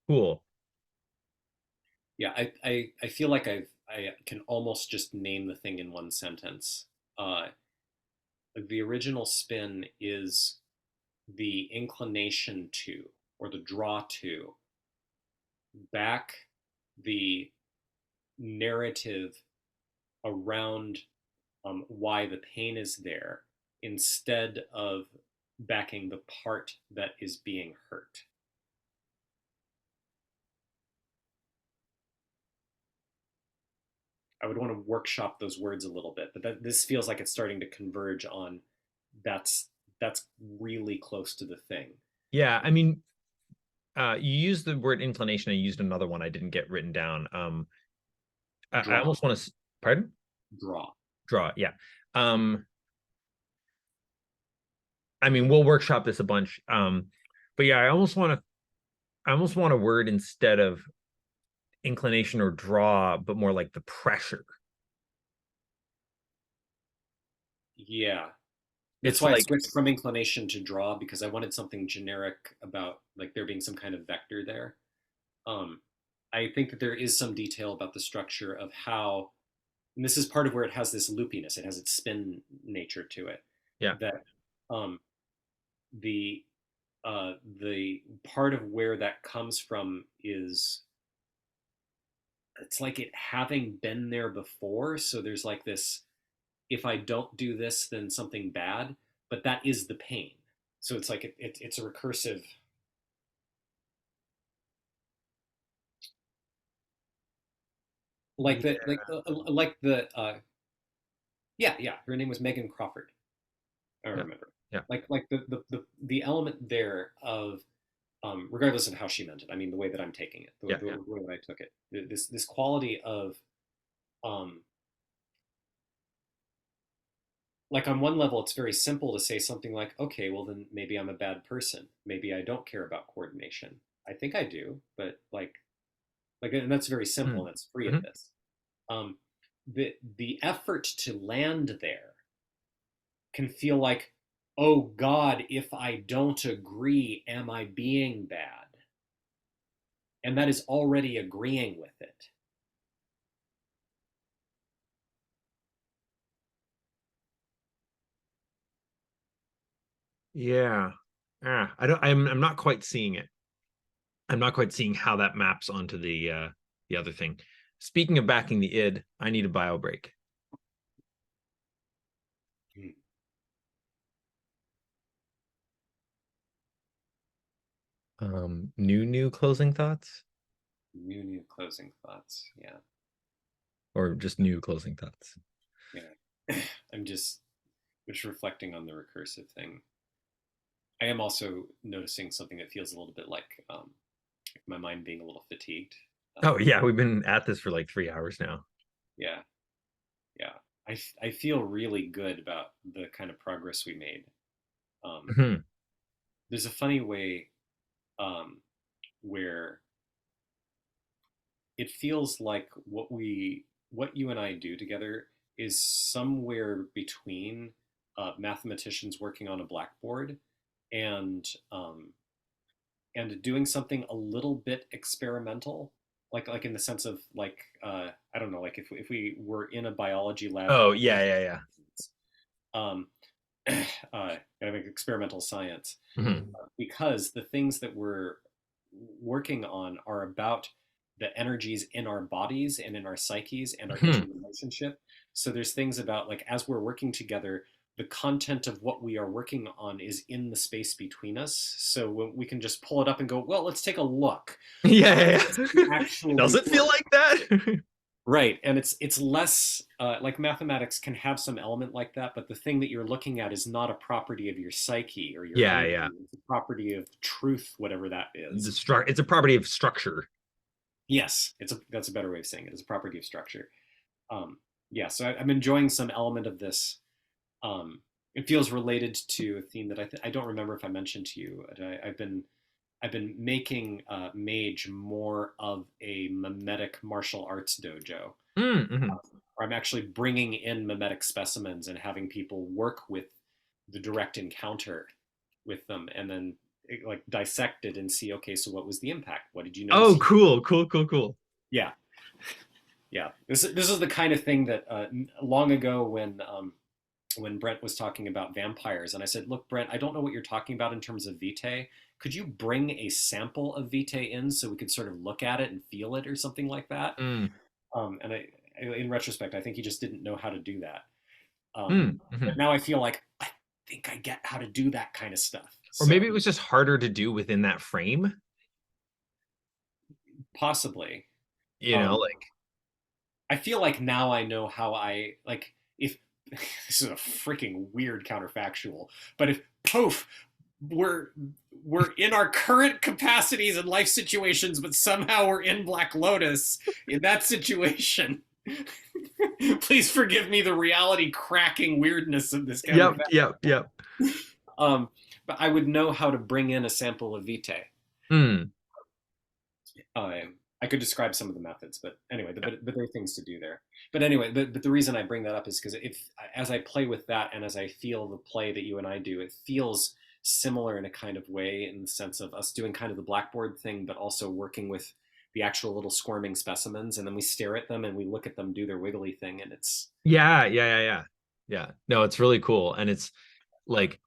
Speaker 1: Cool.
Speaker 2: yeah. I feel like I can almost just name the thing in one sentence. Uh, the original spin is the inclination to, or the draw to, back the narrative around why the pain is there instead of backing the part that is being hurt. I would want to workshop those words a little bit, but this feels like it's starting to converge on that's that's really close to the thing.
Speaker 1: Yeah, I mean, you used the word inclination. I used another one I didn't get written down. I
Speaker 2: Draw,
Speaker 1: almost want to, pardon?
Speaker 2: draw.
Speaker 1: Draw. Yeah. Um, I mean, we'll workshop this a bunch. But yeah, I almost want a word instead of inclination or draw, but more like the pressure.
Speaker 2: Yeah, that's
Speaker 1: It's
Speaker 2: why I
Speaker 1: like,
Speaker 2: switched from inclination to draw because I wanted something generic about like there being some kind of vector there. Um, I think that there is some detail about the structure of how, and this is part of where it has this loopiness. It has its spin nature to it.
Speaker 1: yeah.
Speaker 2: That um, the the part of where that comes from is it's like it having been there before. So there's like this: if I don't do this, then something bad. But that is the pain. So it's like it's a recursive. like
Speaker 1: Yeah.
Speaker 2: yeah, her name was Megan Crawford. I
Speaker 1: Yeah.
Speaker 2: remember.
Speaker 1: Yeah.
Speaker 2: Like the element there of regardless of how she meant it. I mean, the way that I'm taking it,
Speaker 1: Yeah.
Speaker 2: the
Speaker 1: Yeah.
Speaker 2: way that I took it, this quality of um, like on one level, it's very simple to say something like, okay, well then maybe I'm a bad person. Maybe I don't care about coordination. I think I do, but and that's very simple
Speaker 1: Mm.
Speaker 2: and it's free of
Speaker 1: Mhm.
Speaker 2: this. Um, the effort to land there can feel like, oh God, if I don't agree, am I being bad? And that is already agreeing with it.
Speaker 1: Yeah. Ah, I'm not quite seeing it. I'm not quite seeing how that maps onto the other thing. Speaking of backing the id, I need a bio break.
Speaker 2: Hmm.
Speaker 1: New closing thoughts,
Speaker 2: New closing thoughts. Yeah,
Speaker 1: or just new closing thoughts.
Speaker 2: yeah. I'm just reflecting on the recursive thing. I am also noticing something that feels a little bit like my mind being a little fatigued.
Speaker 1: Oh
Speaker 2: Um,
Speaker 1: yeah, we've been at this for like 3 hours now.
Speaker 2: yeah, yeah. I feel really good about the kind of progress we made. Um,
Speaker 1: Mhm.
Speaker 2: there's a funny way um, where it feels like what you and I do together is somewhere between mathematicians working on a blackboard and doing something a little bit experimental, like in the sense of I don't know, like if we were in a biology lab
Speaker 1: Oh
Speaker 2: doing
Speaker 1: yeah, yeah, yeah.
Speaker 2: um, kind of experimental science,
Speaker 1: Mhm.
Speaker 2: because the things that we're working on are about the energies in our bodies and in our psyches and our
Speaker 1: Mhm.
Speaker 2: interrelationship. So there's things about like as we're working together, the content of what we are working on is in the space between us. So we can just pull it up and go, well, let's take a look.
Speaker 1: Yeah,
Speaker 2: How
Speaker 1: yeah,
Speaker 2: does this
Speaker 1: yeah. Does
Speaker 2: actually
Speaker 1: it feel
Speaker 2: work?
Speaker 1: like that?
Speaker 2: Right, and it's less like mathematics can have some element like that, but the thing that you're looking at is not a property of your psyche or your
Speaker 1: Yeah,
Speaker 2: energy.
Speaker 1: yeah.
Speaker 2: It's a property of truth, whatever that is.
Speaker 1: It's a property of structure.
Speaker 2: Yes, that's a better way of saying it. It's a property of structure. Um, yeah, so I'm enjoying some element of this. Um, it feels related to a theme that I don't remember if I mentioned to you. But I've been making Mage more of a memetic martial arts dojo.
Speaker 1: Mm-hmm.
Speaker 2: Or I'm actually bringing in memetic specimens and having people work with the direct encounter with them, and then like dissect it and see, okay, so what was the impact? What did you notice
Speaker 1: Oh,
Speaker 2: here?
Speaker 1: cool, cool, cool, cool.
Speaker 2: Yeah, yeah. This is the kind of thing that long ago when Brent was talking about vampires, and I said, look, Brent, I don't know what you're talking about in terms of vitae. Could you bring a sample of vitae in so we could sort of look at it and feel it or something like that?
Speaker 1: Mm,
Speaker 2: And in retrospect, I think he just didn't know how to do that. But
Speaker 1: mm-hmm.
Speaker 2: now I feel like I think I get how to do that kind of stuff.
Speaker 1: Or maybe it
Speaker 2: So
Speaker 1: was just harder to do within that frame.
Speaker 2: possibly,
Speaker 1: You know,
Speaker 2: um,
Speaker 1: like
Speaker 2: I feel like now I know how I like if this is a freaking weird counterfactual, but if poof, we're we're in our current capacities and life situations, but somehow we're in Black Lotus in that situation. Please forgive me the reality cracking weirdness of this
Speaker 1: yep,
Speaker 2: counterfactual.
Speaker 1: yep, yep.
Speaker 2: Um, but I would know how to bring in a sample of vitae.
Speaker 1: Mm,
Speaker 2: I could describe some of the methods, but anyway,
Speaker 1: yeah.
Speaker 2: but there are things to do there. But anyway, but the reason I bring that up is because if as I play with that and as I feel the play that you and I do, it feels similar in a kind of way in the sense of us doing kind of the blackboard thing, but also working with the actual little squirming specimens, and then we stare at them and we look at them do their wiggly thing, and it's
Speaker 1: Yeah, yeah, yeah, yeah. Yeah. No, it's really cool. And it's like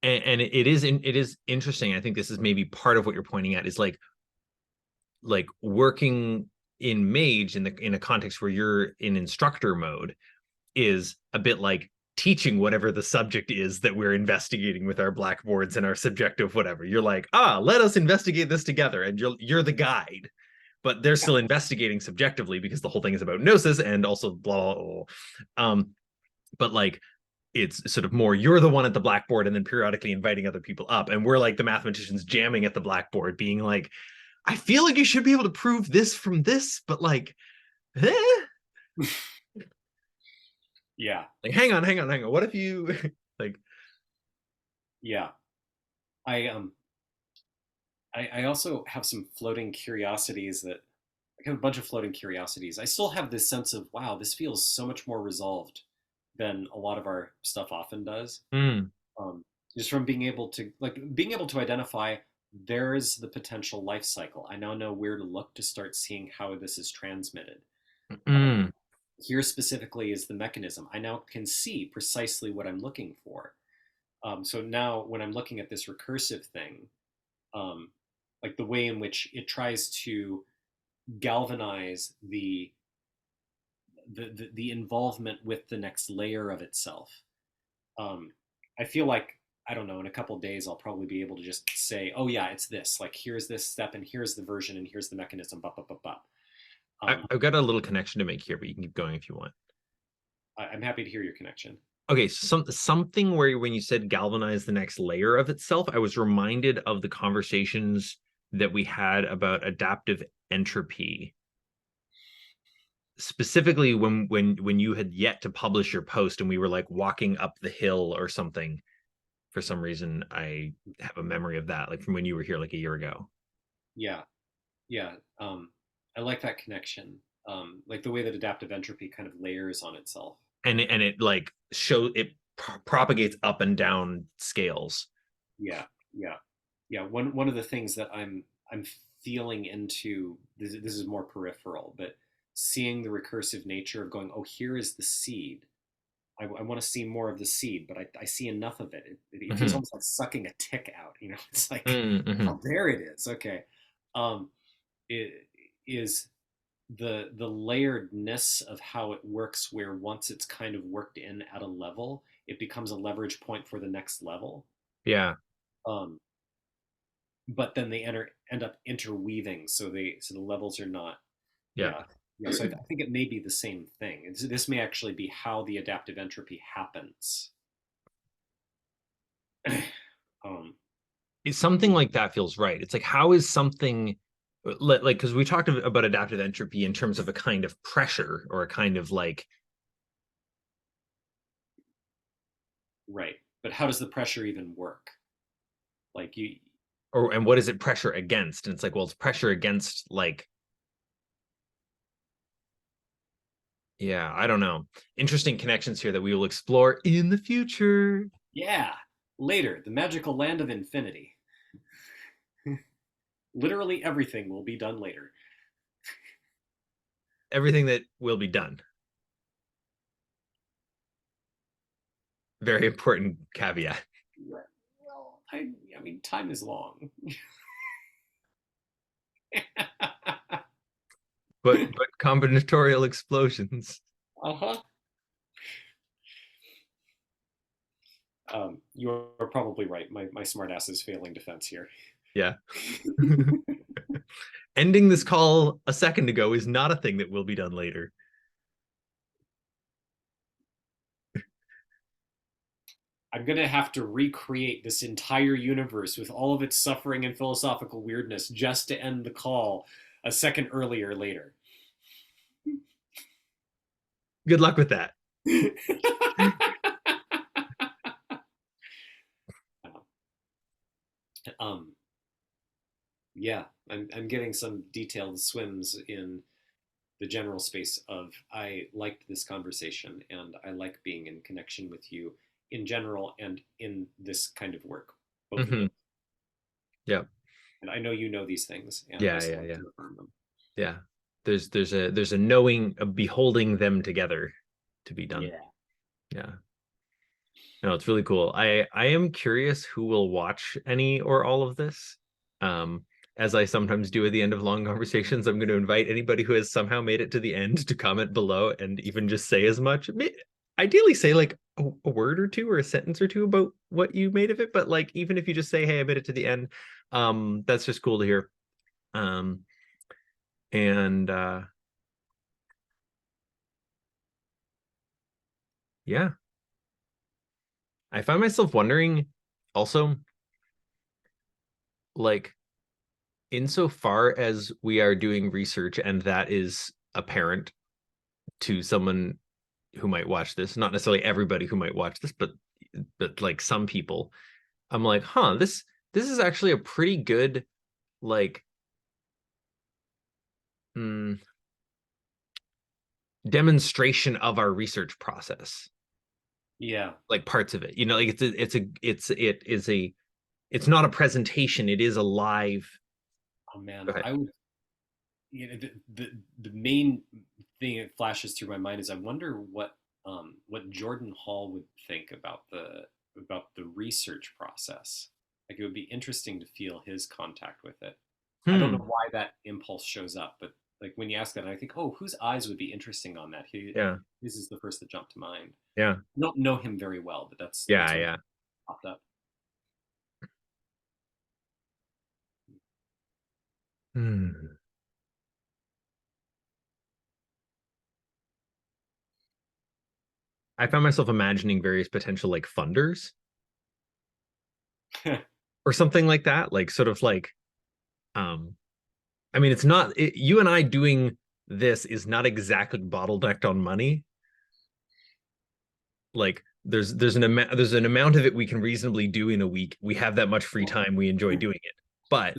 Speaker 1: and it is interesting. I think this is maybe part of what you're pointing at is like working in Mage in a context where you're in instructor mode is a bit like teaching whatever the subject is that we're investigating with our blackboards and our subjective whatever. You're like, let us investigate this together, and you're the guide. but they're still investigating subjectively because the whole thing is about gnosis and also blah, blah, blah. But like it's sort of more you're the one at the blackboard and then periodically inviting other people up, and we're like the mathematicians jamming at the blackboard being like, I feel like you should be able to prove this from this, but like
Speaker 2: Yeah.
Speaker 1: like hang on, what if you like
Speaker 2: Yeah. I also have some floating curiosities that I have a bunch of floating curiosities. I still have this sense of, wow, this feels so much more resolved than a lot of our stuff often does.
Speaker 1: mm,
Speaker 2: Um, just from being able to identify there is the potential life cycle. I now know where to look to start seeing how this is transmitted. Um,
Speaker 1: mm,
Speaker 2: Here specifically is the mechanism. I now can see precisely what I'm looking for. So now when I'm looking at this recursive thing, um, like the way in which it tries to galvanize the involvement with the next layer of itself. Um, I feel like, I don't know, in a couple of days I'll probably be able to just say, oh yeah, it's this. Like here's this step, and here's the version, and here's the mechanism. Bop, bop, bop, bop.
Speaker 1: I've got a little connection to make here, but you can keep going if you want.
Speaker 2: I'm happy to hear your connection.
Speaker 1: Okay, something where when you said galvanize the next layer of itself, I was reminded of the conversations that we had about adaptive entropy, specifically when you had yet to publish your post and we were like walking up the hill or something. For some reason I have a memory of that, like from when you were here like a year ago.
Speaker 2: Yeah, yeah. I like that connection. Like the way that adaptive entropy kind of layers on itself.
Speaker 1: And it like propagates up and down scales.
Speaker 2: Yeah, yeah, yeah. One of the things that I'm feeling into, this is more peripheral, but seeing the recursive nature of going, oh, here is the seed. I want to see more of the seed, but I see enough of it. It feels
Speaker 1: Mm-hmm.
Speaker 2: almost like sucking a tick out. You know, it's like,
Speaker 1: Mm-hmm.
Speaker 2: oh, there it is. Okay, um, it is the layeredness of how it works, where once it's kind of worked in at a level, it becomes a leverage point for the next level.
Speaker 1: Yeah,
Speaker 2: Um, but then they end up interweaving, so the levels are not.
Speaker 1: yeah.
Speaker 2: Yeah, yeah. So I think it may be the same thing. This may actually be how the adaptive entropy happens. um,
Speaker 1: Something like that feels right. It's like, how is something like, because we talked about adaptive entropy in terms of a kind of pressure or a kind of like,
Speaker 2: right, but how does the pressure even work? Like you,
Speaker 1: or and what is it pressure against? And it's like, well, it's pressure against like, yeah, I don't know. Interesting connections here that we will explore in the future.
Speaker 2: yeah. Later, the magical land of infinity. Literally everything will be done later.
Speaker 1: Everything that will be done. Very important caveat.
Speaker 2: Well, I mean, time is long.
Speaker 1: But combinatorial explosions.
Speaker 2: Uh-huh. You are probably right. My smartass is failing defense here.
Speaker 1: Yeah. Ending this call a second ago is not a thing that will be done later.
Speaker 2: I'm going to have to recreate this entire universe with all of its suffering and philosophical weirdness just to end the call a second earlier later.
Speaker 1: Good luck with that.
Speaker 2: um, yeah, I'm getting some detailed swims in the general space of I liked this conversation and I like being in connection with you in general and in this kind of work, both of
Speaker 1: Mm-hmm.
Speaker 2: those.
Speaker 1: Yeah.
Speaker 2: And I know you know these things, and I
Speaker 1: Yeah,
Speaker 2: still
Speaker 1: yeah,
Speaker 2: like
Speaker 1: yeah.
Speaker 2: to affirm them.
Speaker 1: Yeah. There's a knowing, a beholding them together to be done.
Speaker 2: Yeah.
Speaker 1: Yeah. No, it's really cool. I am curious who will watch any or all of this. Um, as I sometimes do at the end of long conversations, I'm going to invite anybody who has somehow made it to the end to comment below and even just say as much. Ideally, say like a word or two or a sentence or two about what you made of it. But like, even if you just say, "Hey, I made it to the end," that's just cool to hear. Um, And yeah, I find myself wondering also, like, insofar as we are doing research and that is apparent to someone who might watch this, not necessarily everybody who might watch this, but like some people, I'm like, huh, this is actually a pretty good like mm, demonstration of our research process.
Speaker 2: Yeah.
Speaker 1: Like parts of it, you know, like it is a it's not a presentation, it is a live.
Speaker 2: Oh man,
Speaker 1: Go ahead.
Speaker 2: I would. You know, the main thing that flashes through my mind is I wonder what Jordan Hall would think about the research process. Like it would be interesting to feel his contact with it. I don't know
Speaker 1: Hmm.
Speaker 2: why that impulse shows up, but like when you ask that, I think, oh, whose eyes would be interesting on that?
Speaker 1: Yeah.
Speaker 2: His is the first that jumped to mind.
Speaker 1: Yeah.
Speaker 2: I don't know him very well, but
Speaker 1: Yeah.
Speaker 2: that's what
Speaker 1: Yeah.
Speaker 2: popped up.
Speaker 1: Hmm. I found myself imagining various potential like funders or something like that, like sort of like um I mean, it's not you and I doing this is not exactly bottlenecked on money. Like there's an amount of it we can reasonably do in a week. We have that much free time. We enjoy doing it. But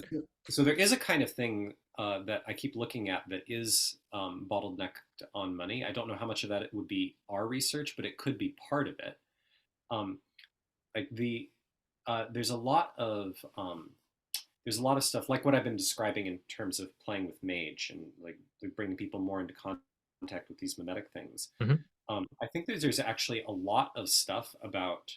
Speaker 2: So there is a kind of thing that I keep looking at that is bottlenecked on money. I don't know how much of that it would be our research, but it could be part of it. Um, like there's a lot of stuff like what I've been describing in terms of playing with mage and like bringing people more into contact with these memetic things.
Speaker 1: mhm.
Speaker 2: I think there's actually a lot of stuff about.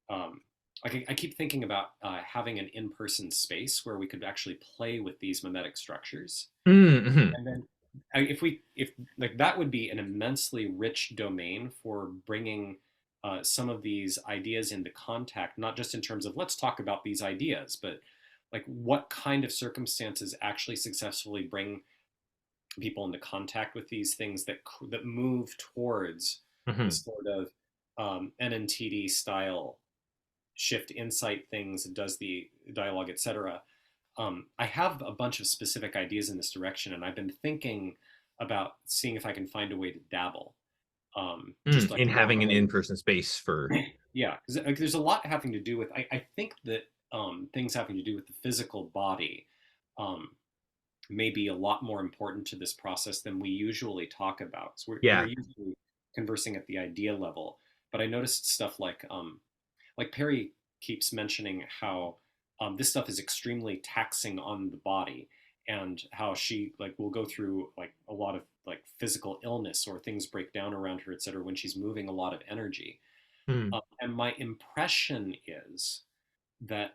Speaker 2: Um, I keep thinking about having an in-person space where we could actually play with these memetic structures,
Speaker 1: Mm-hmm.
Speaker 2: and then if like that would be an immensely rich domain for bringing some of these ideas into contact, not just in terms of let's talk about these ideas, but like what kind of circumstances actually successfully bring people into contact with these things that move towards the
Speaker 1: Mm-hmm.
Speaker 2: sort of NNTD style shift insight things, does the dialogue, etc. I have a bunch of specific ideas in this direction, and I've been thinking about seeing if I can find a way to dabble, just like
Speaker 1: In
Speaker 2: along
Speaker 1: having
Speaker 2: the
Speaker 1: an
Speaker 2: way.
Speaker 1: in-person space for
Speaker 2: Yeah, because like, there's a lot having to do with. I think that things having to do with the physical body um, may be a lot more important to this process than we usually talk about. So we're
Speaker 1: yeah.
Speaker 2: usually conversing at the idea level, but I noticed stuff like Perry keeps mentioning how this stuff is extremely taxing on the body, and how she like will go through like a lot of like physical illness or things break down around her, etc., when she's moving a lot of energy.
Speaker 1: Mm.
Speaker 2: And my impression is that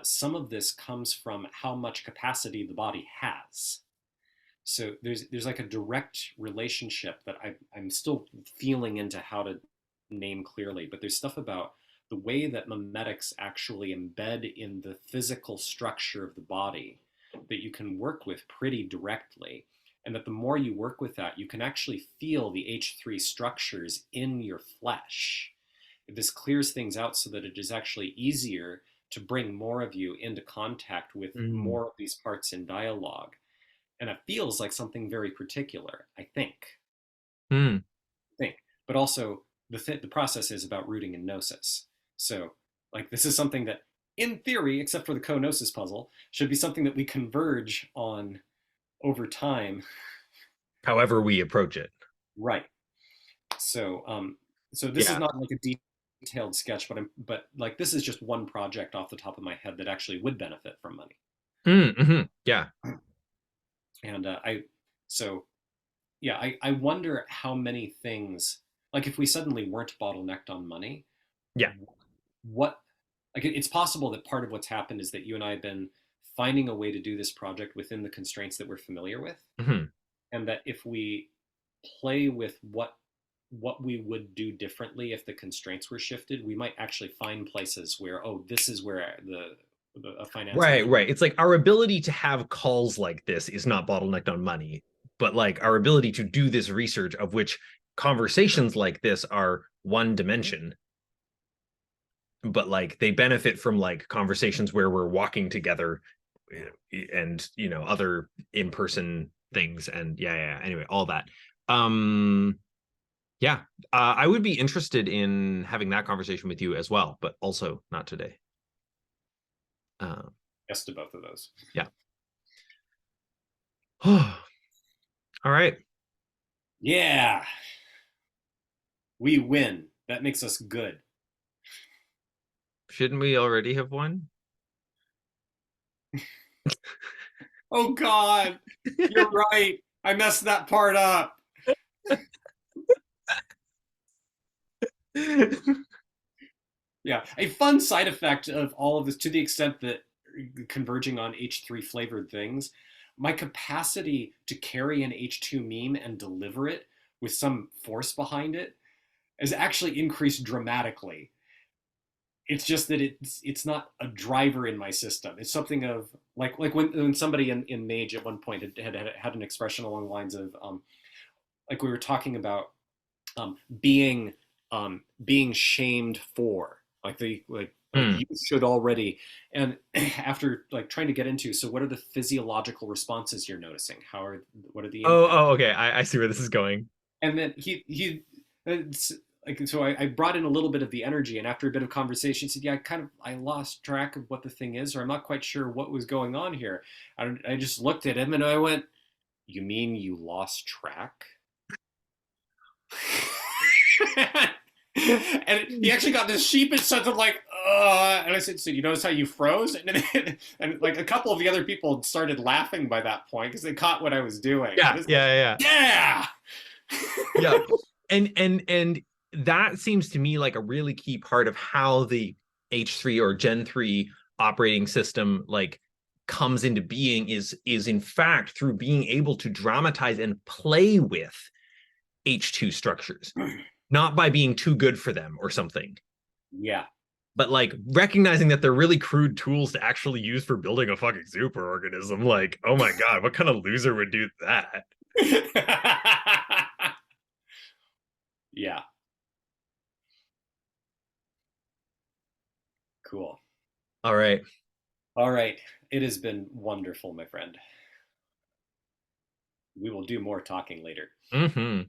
Speaker 2: some of this comes from how much capacity the body has. So there's like a direct relationship that I'm still feeling into how to name clearly, but there's stuff about the way that memetics actually embed in the physical structure of the body that you can work with pretty directly, and that the more you work with that, you can actually feel the H3 structures in your flesh. This clears things out so that it is actually easier to bring more of you into contact with
Speaker 1: Mm.
Speaker 2: more of these parts in dialogue, and it feels like something very particular.
Speaker 1: Mm.
Speaker 2: I think, but also the process is about rooting in gnosis. So, like, this is something that, in theory, except for the co-gnosis puzzle, should be something that we converge on over time.
Speaker 1: However we approach it.
Speaker 2: Right. So, so this is
Speaker 1: Yeah.
Speaker 2: not like a detailed sketch, but like this is just one project off the top of my head that actually would benefit from money.
Speaker 1: Mm-hmm. Yeah.
Speaker 2: And so yeah, I wonder how many things, like if we suddenly weren't bottlenecked on money,
Speaker 1: Yeah.
Speaker 2: what, like it's possible that part of what's happened is that you and I have been finding a way to do this project within the constraints that we're familiar with,
Speaker 1: Mm-hmm.
Speaker 2: and that if we play with what we would do differently if the constraints were shifted, we might actually find places where, oh, this is where a financial
Speaker 1: Right, right. It's like our ability to have calls like this is not bottlenecked on money. but like our ability to do this research, of which conversations like this are one dimension, but like they benefit from like conversations where we're walking together, and other in-person things, and yeah, anyway, all that. um yeah, I would be interested in having that conversation with you as well, but also not today. uh
Speaker 2: Yes to both of those.
Speaker 1: yeah. All right.
Speaker 2: Yeah, we win. That makes us good.
Speaker 1: Shouldn't we already have won?
Speaker 2: Oh God, you're right. I messed that part up. Yeah, a fun side effect of all of this, to the extent that converging on H3 flavored things, my capacity to carry an H2 meme and deliver it with some force behind it has actually increased dramatically. It's just that it's not a driver in my system. It's something of like when somebody in Mage at one point had an expression along the lines of like we were talking about being shamed for like
Speaker 1: Hmm.
Speaker 2: you should already, and after like trying to get into, so what are the physiological responses you're noticing, what are the impacts,
Speaker 1: Okay, I see where this is going.
Speaker 2: and then it's, like, so I brought in a little bit of the energy, and after a bit of conversation he said, yeah, I lost track of what the thing is, or I'm not quite sure what was going on here. I just looked at him and I went, you mean you lost track? And he actually got this sheepish sense of like, and I said, so you notice how you froze? And like a couple of the other people started laughing by that point because they caught what I was doing.
Speaker 1: Yeah, yeah.
Speaker 2: Yeah.
Speaker 1: Yeah. And that seems to me like a really key part of how the H3 or Gen 3 operating system like comes into being, is in fact through being able to dramatize and play with H2 structures, not by being too good for them or something,
Speaker 2: Yeah.
Speaker 1: but like recognizing that they're really crude tools to actually use for building a fucking superorganism. Like, oh my God, what kind of loser would do that?
Speaker 2: Yeah. Cool.
Speaker 1: All right.
Speaker 2: All right. It has been wonderful, my friend. We will do more talking later.
Speaker 1: Mm-hmm.